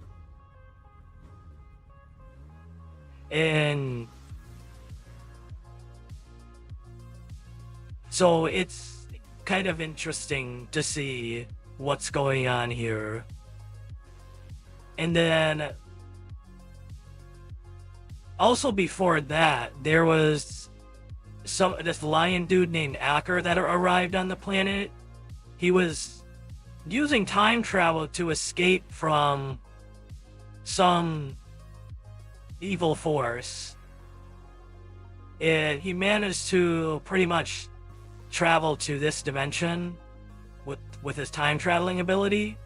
Speaker 1: And so it's kind of interesting to see what's going on here. And then also before that, there was this lion dude named Acker that arrived on the planet. He was using time travel to escape from some evil force. And he managed to pretty much travel to this dimension with his time traveling ability.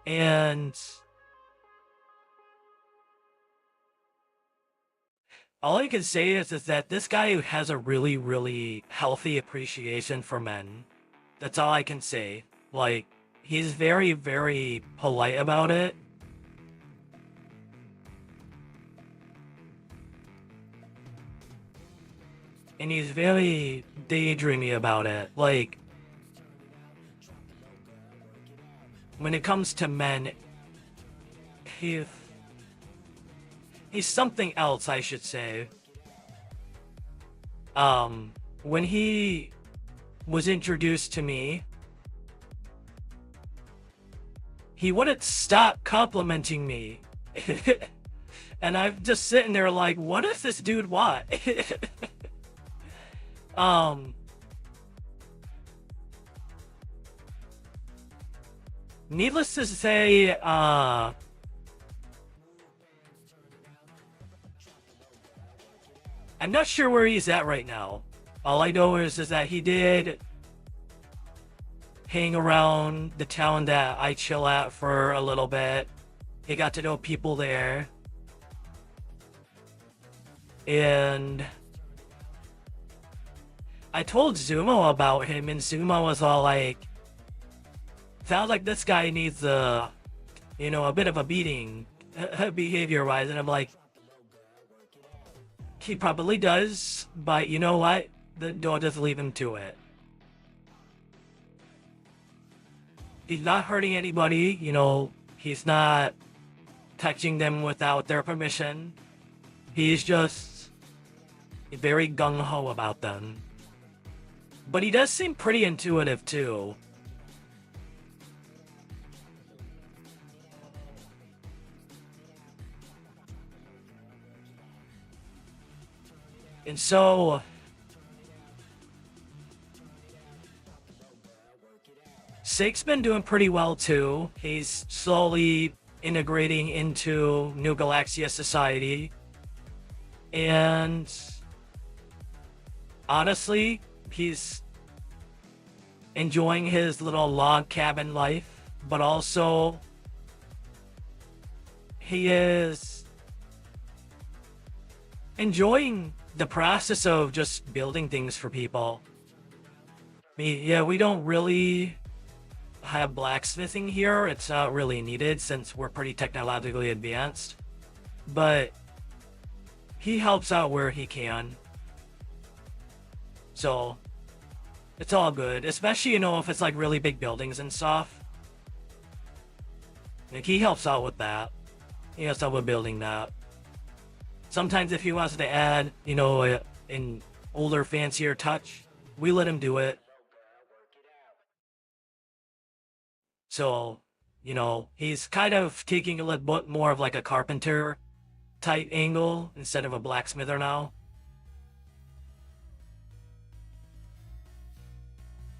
Speaker 1: And all I can say is that this guy has a really, really healthy appreciation for men. That's all I can say. Like, he's very, very polite about it. And he's very daydreamy about it. Like, when it comes to men, he's something else, I should say. When he was introduced to me, he wouldn't stop complimenting me. And I'm just sitting there like, what does this dude want? Needless to say, I'm not sure where he's at right now. All I know is that he did hang around the town that I chill at for a little bit. He got to know people there. And I told Zumo about him, and Zumo was all like, sounds like this guy needs a bit of a beating, behavior-wise. And I'm like, he probably does, but you know what? Don't just leave him to it. He's not hurting anybody, he's not touching them without their permission. He's just very gung-ho about them. But he does seem pretty intuitive, too. And so Sake's been doing pretty well too. He's slowly integrating into New Galaxia society. And honestly, he's enjoying his little log cabin life, but also he is enjoying the process of just building things for people. Yeah, we don't really have blacksmithing here. It's not really needed since we're pretty technologically advanced. But he helps out where he can. So it's all good. Especially, if it's like really big buildings and stuff. Like, he helps out with that. Yes, I was building that. Sometimes if he wants to add, you know, an older, fancier touch, we let him do it. So, you know, he's kind of taking a little bit more of like a carpenter type angle instead of a blacksmither now.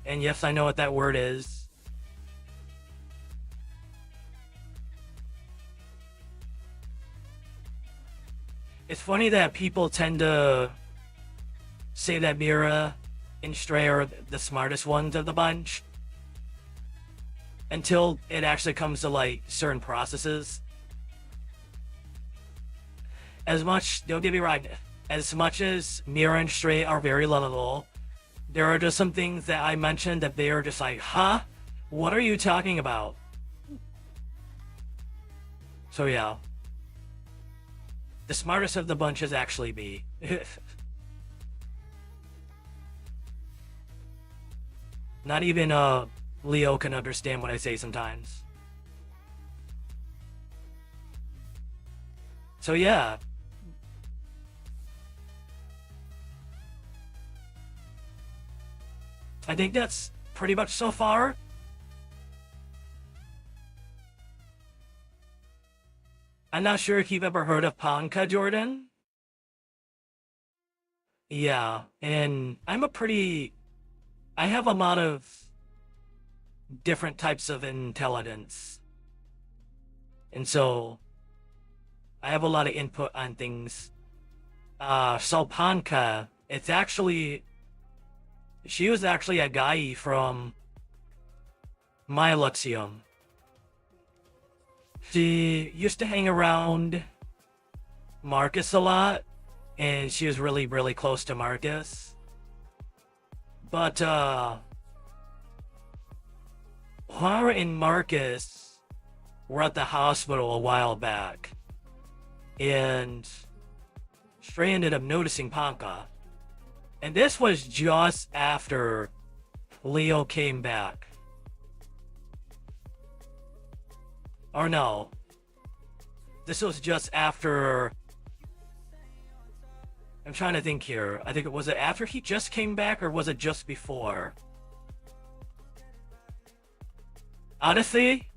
Speaker 1: And yes, I know what that word is. It's funny that people tend to say that Mira and Stray are the smartest ones of the bunch until it actually comes to like certain processes. Don't get me right, as much as Mira and Stray are very lovable, there are just some things that I mentioned that they are just like, huh? What are you talking about? So yeah. The smartest of the bunch is actually me. Not even Leo can understand what I say sometimes. So yeah. I think that's pretty much so far. I'm not sure if you've ever heard of Ponka, Jordan. Yeah, and I have a lot of different types of intelligence. And so I have a lot of input on things. So Ponka, she was actually a guy from my Luxium. She used to hang around Marcus a lot, and she was really, really close to Marcus. But, Clara and Marcus were at the hospital a while back, and Stray ended up noticing Ponka. And this was just after Leo came back. Or no. This was just after... I'm trying to think here. I think it was after he just came back, or was it just before? Honestly,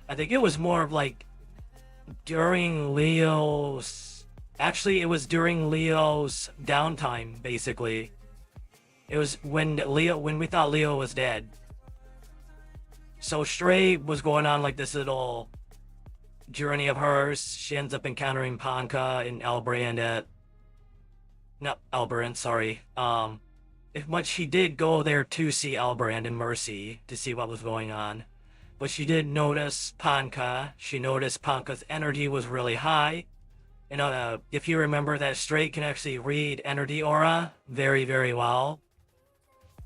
Speaker 1: I think it was more of like during Leo's... Actually, it was during Leo's downtime, basically. It was when we thought Leo was dead. So Stray was going on like this little journey of hers. She ends up encountering Ponka and Albrand, sorry. But she did go there to see Albrand and Mercy to see what was going on. But she did notice Ponka. She noticed Ponka's energy was really high. And if you remember that Stray can actually read energy aura very, very well.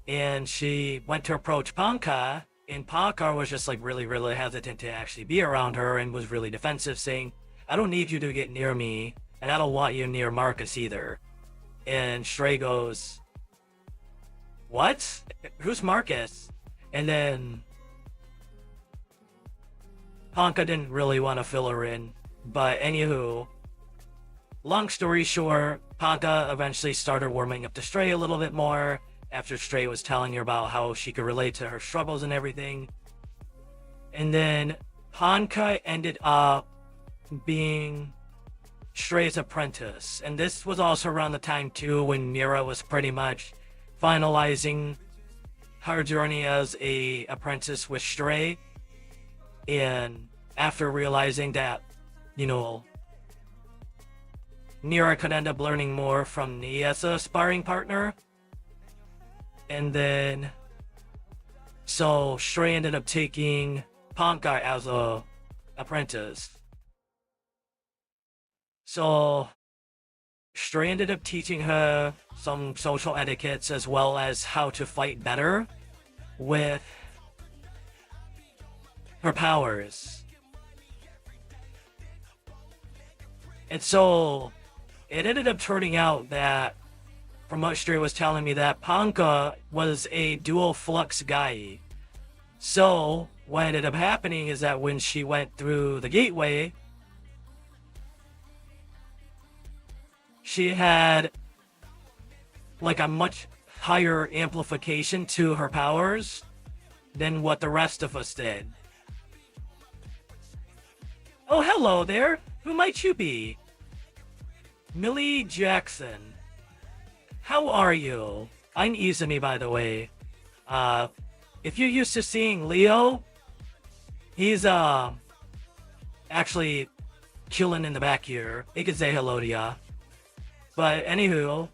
Speaker 1: And she went to approach Ponka, and Ponka was just like really, really hesitant to actually be around her and was really defensive, saying, I don't need you to get near me, and I don't want you near Marcus either. And Stray goes, what? Who's Marcus? And then Ponka didn't really want to fill her in. But anywho, long story short, Ponka eventually started warming up to Stray a little bit more after Stray was telling her about how she could relate to her struggles and everything. And then Ponka ended up being Stray's apprentice. And this was also around the time too when Mira was pretty much finalizing her journey as a apprentice with Stray. And after realizing that, you know, Mira could end up learning more from me as a sparring partner. And then, so Stray ended up taking Ponka as a apprentice. So Stray ended up teaching her some social etiquettes as well as how to fight better with her powers. And so it ended up turning out that, from what Stray was telling me, that Ponka was a dual flux guy. So what ended up happening is that when she went through the gateway, she had like a much higher amplification to her powers than what the rest of us did. Oh, hello there. Who might you be? Millie Jackson. How are you? I'm Izumi, by the way. If you're used to seeing Leo, he's, actually chilling in the back here. He could say hello to ya. But, anywho,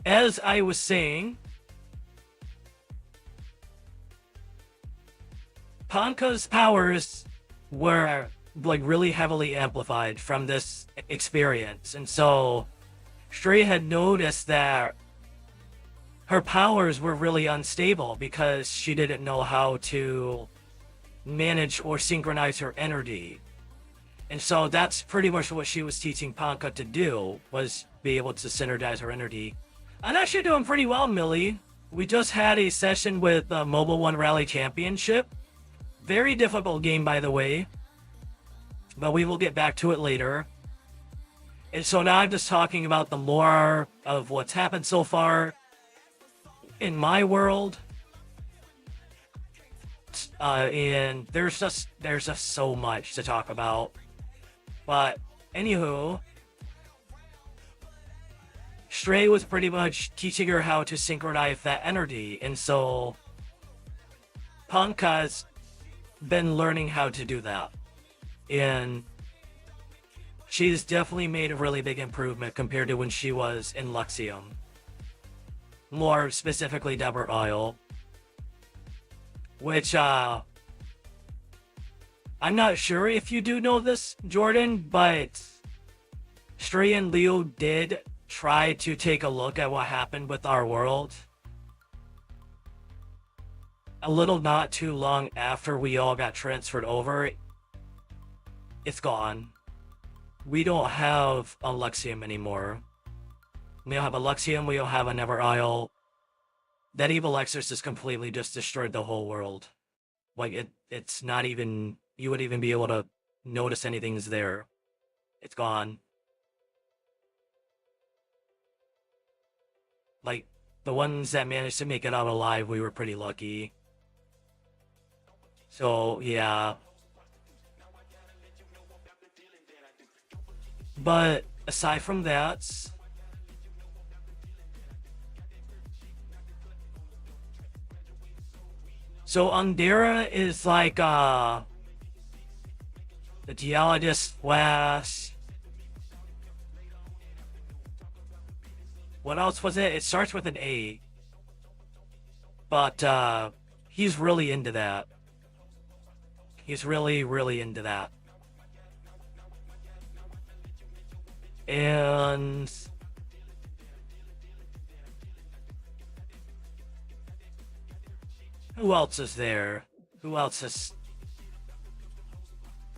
Speaker 1: as I was saying, Panka's powers were like really heavily amplified from this experience, and so Stray had noticed that her powers were really unstable because she didn't know how to manage or synchronize her energy. And so that's pretty much what she was teaching Panka to do, was be able to synergize her energy. I'm actually doing pretty well, Millie. We just had a session with the Mobile One Rally Championship. Very difficult game, by the way. But we will get back to it later. And so now I'm just talking about the lore of what's happened so far in my world. And there's just so much to talk about. But anywho, Stray was pretty much teaching her how to synchronize that energy, and so Panka's been learning how to do that. And she's definitely made a really big improvement compared to when she was in Luxium. More specifically, Desert Isle. Which, I'm not sure if you do know this, Jordan, but Stray and Leo did try to take a look at what happened with our world. A little not too long after we all got transferred over, it's gone. We don't have a Luxium anymore. We don't have a Luxium, we don't have a Never Isle. That evil exorcist completely just destroyed the whole world. Like, it's not even, you wouldn't even be able to notice anything's there. It's gone. Like, the ones that managed to make it out alive, we were pretty lucky. So, yeah. But, aside from that, so Undera is like, the geologist slash... What else was it? It starts with an A. But, he's really into that. He's really, really into that. And... who else is there? Who else is...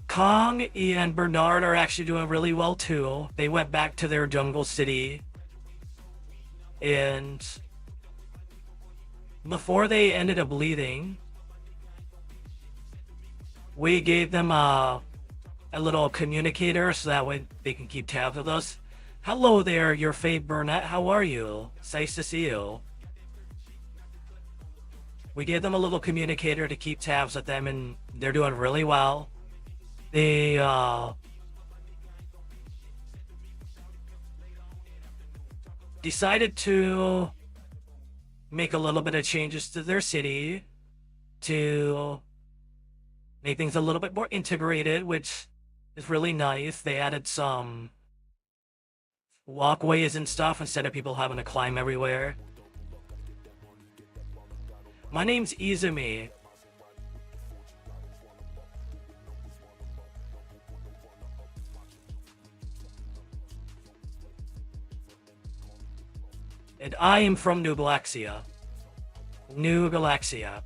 Speaker 1: Kong and Bernard are actually doing really well too. They went back to their jungle city. And before they ended up leaving, we gave them a little communicator so that way they can keep tabs with us. Hello there, your Faye Burnett. How are you? It's nice to see you. We gave them a little communicator to keep tabs with them, and they're doing really well. They, decided to make a little bit of changes to their city to make things a little bit more integrated, which is really nice. They added some walkways and stuff instead of people having to climb everywhere. My name's Izumi. And I am from New Galaxia. New Galaxia.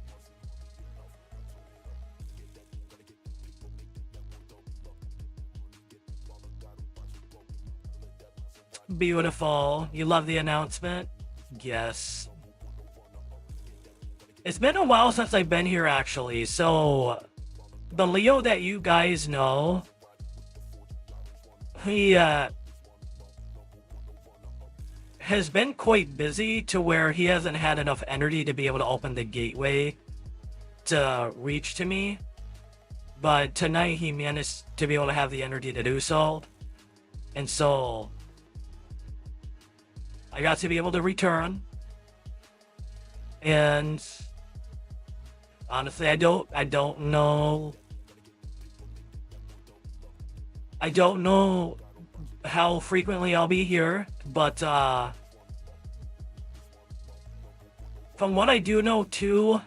Speaker 1: Beautiful. You love the announcement? Yes. It's been a while since I've been here, actually. So, the Leo that you guys know, he has been quite busy to where he hasn't had enough energy to be able to open the gateway to reach to me. But tonight he managed to be able to have the energy to do so. And so I got to be able to return. And honestly, I don't know how frequently I'll be here, but from what I do know too,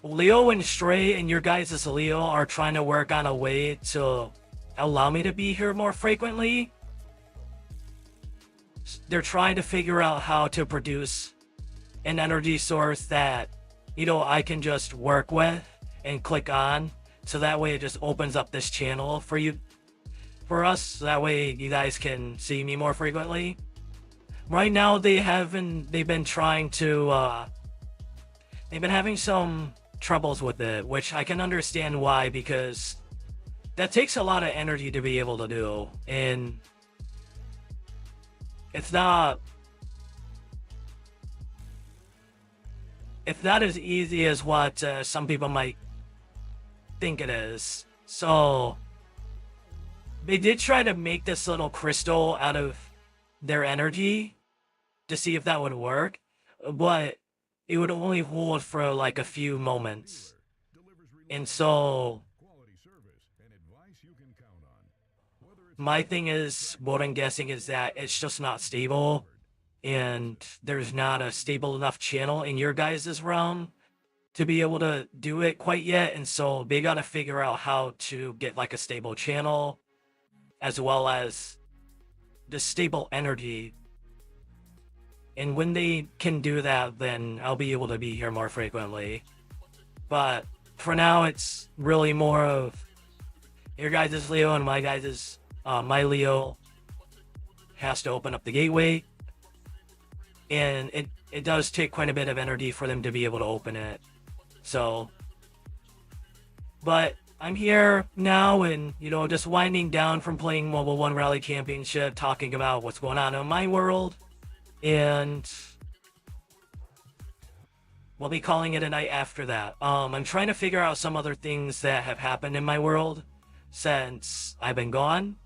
Speaker 1: Leo and Stray and your guys' Leo are trying to work on a way to allow me to be here more frequently. They're trying to figure out how to produce an energy source that, you know, I can just work with and click on. So that way it just opens up this channel for you, for us. So that way you guys can see me more frequently. Right now they've been trying to, they've been having some troubles with it, which I can understand why, because that takes a lot of energy to be able to do, and it's not as easy as what some people might think it is. So they did try to make this little crystal out of their energy to see if that would work, but it would only hold for like a few moments. And so my thing is, what I'm guessing is that it's just not stable, and there's not a stable enough channel in your guys' realm to be able to do it quite yet. And so they gotta figure out how to get like a stable channel, as well as the stable energy. And when they can do that, then I'll be able to be here more frequently. But for now, it's really more of your guys' Leo and my guys' my Leo has to open up the gateway. And it does take quite a bit of energy for them to be able to open it. So, but I'm here now, and, you know, just winding down from playing Mobile One Rally Championship, talking about what's going on in my world. And we'll be calling it a night after that. I'm trying to figure out some other things that have happened in my world since I've been gone.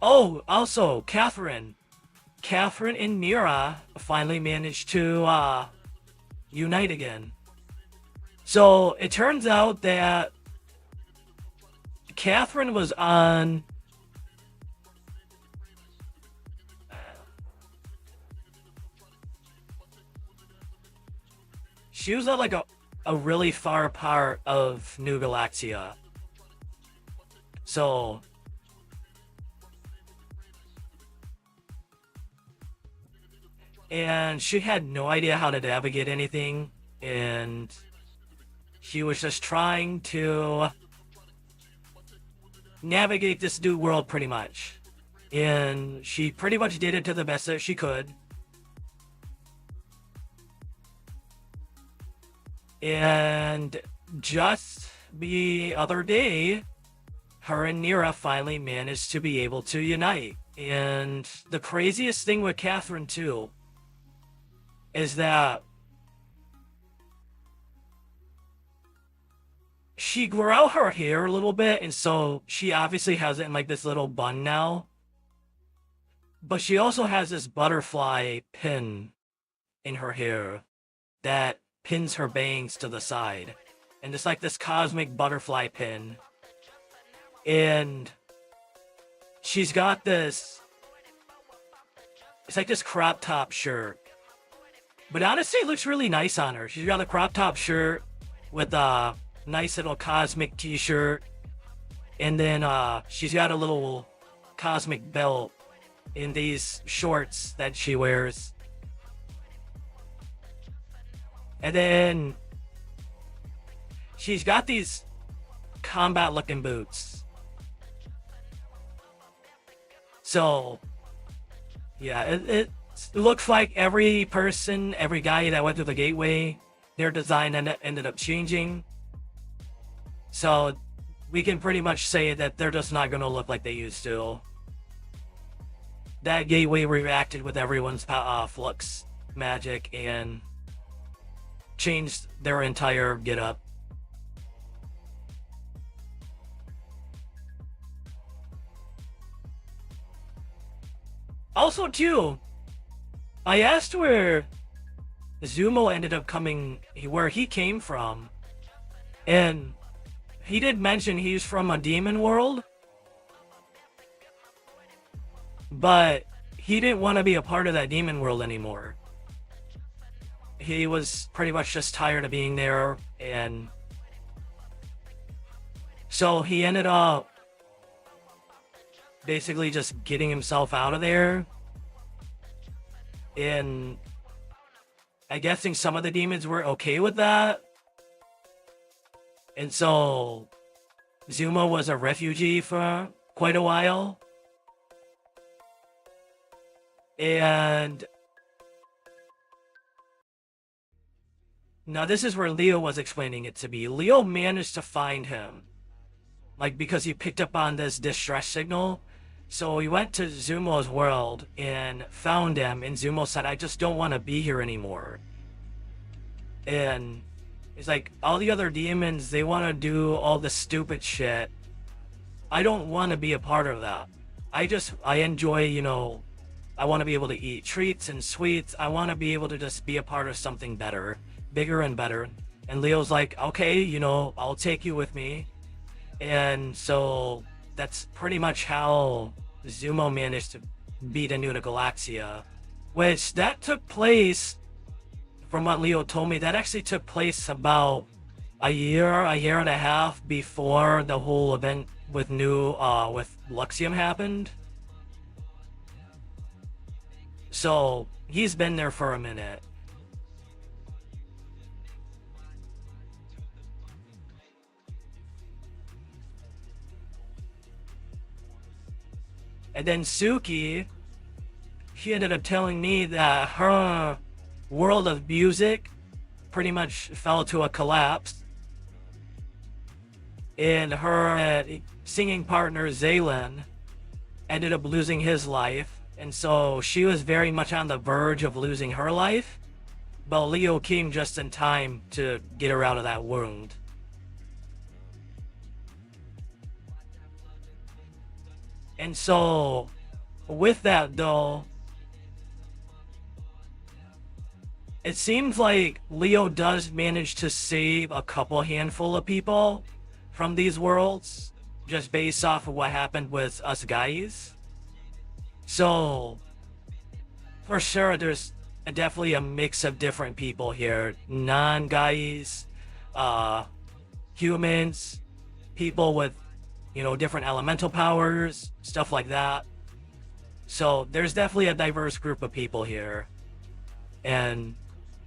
Speaker 1: Oh, also, Catherine and Mira finally managed to unite again. So it turns out that Catherine was on she was at like a really far part of New Galaxia. So and she had no idea how to navigate anything, and she was just trying to navigate this new world pretty much. And she pretty much did it to the best that she could. And just the other day, her and Nira finally managed to be able to unite. And the craziest thing with Catherine too is that she grew out her hair a little bit, and so she obviously has it in like this little bun now. But she also has this butterfly pin in her hair that pins her bangs to the side. And it's like this cosmic butterfly pin. And she's got this, it's like this crop top shirt. But honestly, it looks really nice on her. She's got a crop top shirt with a nice little cosmic t-shirt. And then she's got a little cosmic belt in these shorts that she wears. And then she's got these combat looking boots. So yeah, looks like every person, every guy that went through the gateway, their design ended up changing. So we can pretty much say that they're just not going to look like they used to. That gateway reacted with everyone's flux magic and changed their entire get-up. Also, too, I asked where Zumo ended up coming, where he came from, and he did mention he's from a demon world, but he didn't want to be a part of that demon world anymore. He was pretty much just tired of being there, and so he ended up basically just getting himself out of there. And I'm guessing some of the demons were okay with that. And so Zumo was a refugee for quite a while. And now this is where Leo was explaining it to me. Leo managed to find him, like, because he picked up on this distress signal. So he went to Zumo's world and found him, and Zumo said, I just don't want to be here anymore. And it's like, all the other demons, they want to do all the stupid shit. I don't want to be a part of that. I enjoy, you know, I want to be able to eat treats and sweets. I want to be able to just be a part of something better, bigger and better. And Leo's like, okay, you know, I'll take you with me. And so that's pretty much how Zumo managed to beat a new to Galaxia, which that took place, from what Leo told me, that actually took place about a year and a half before the whole event with with Luxium happened. So he's been there for a minute. And then Suki, she ended up telling me that her world of music pretty much fell to a collapse. And her singing partner, Zaylin, ended up losing his life. And so she was very much on the verge of losing her life. But Leo came just in time to get her out of that wound. And so, with that though, it seems like Leo does manage to save a couple handful of people from these worlds, just based off of what happened with us guys. So, for sure, there's definitely a mix of different people here. Non-guys, humans, people with, you know, different elemental powers, stuff like that. So there's definitely a diverse group of people here. And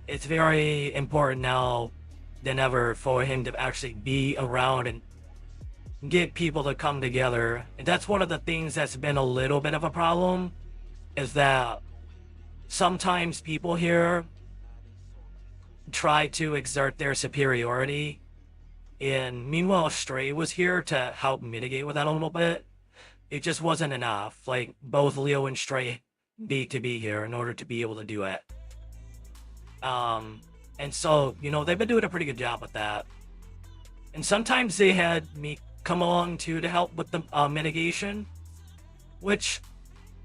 Speaker 1: it's very important now than ever for him to actually be around and get people to come together. And that's one of the things that's been a little bit of a problem, is that sometimes people here try to exert their superiority. And meanwhile, Stray was here to help mitigate with that a little bit. It just wasn't enough. Like, both Leo and Stray need to be here in order to be able to do it. And so, you know, they've been doing a pretty good job with that. And sometimes they had me come along too to help with the mitigation, which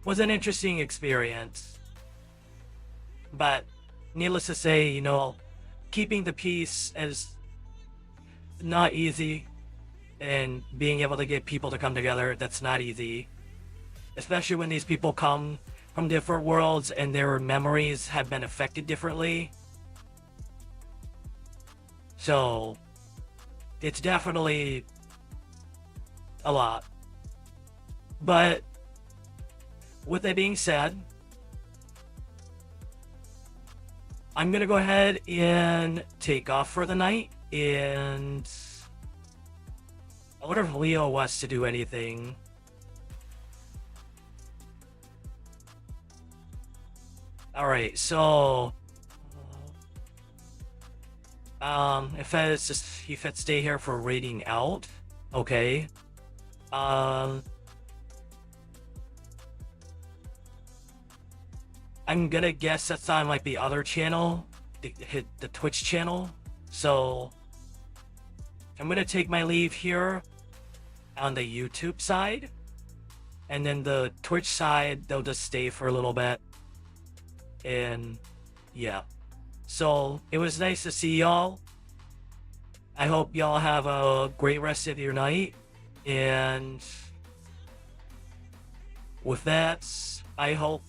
Speaker 1: was an interesting experience. But needless to say, you know, keeping the peace is not easy, and being able to get people to come together, that's not easy, especially when these people come from different worlds and their memories have been affected differently. So it's definitely a lot. But with that being said, I'm gonna go ahead and take off for the night. And I wonder if Leo wants to do anything. Alright, so if it's just if it stay here for reading out, okay. I'm gonna guess that's on like the other channel, the Twitch channel. So I'm gonna take my leave here on the YouTube side, and then the Twitch side they'll just stay for a little bit. And yeah, so it was nice to see y'all. I hope y'all have a great rest of your night, and with that, I hope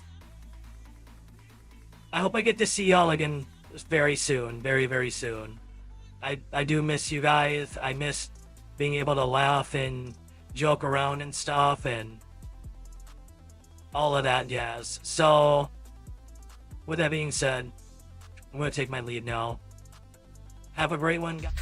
Speaker 1: I get to see y'all again very soon, very soon. I do miss you guys. I miss being able to laugh and joke around and stuff and all of that jazz. So with that being said, I'm gonna take my leave now. Have a great one, guys.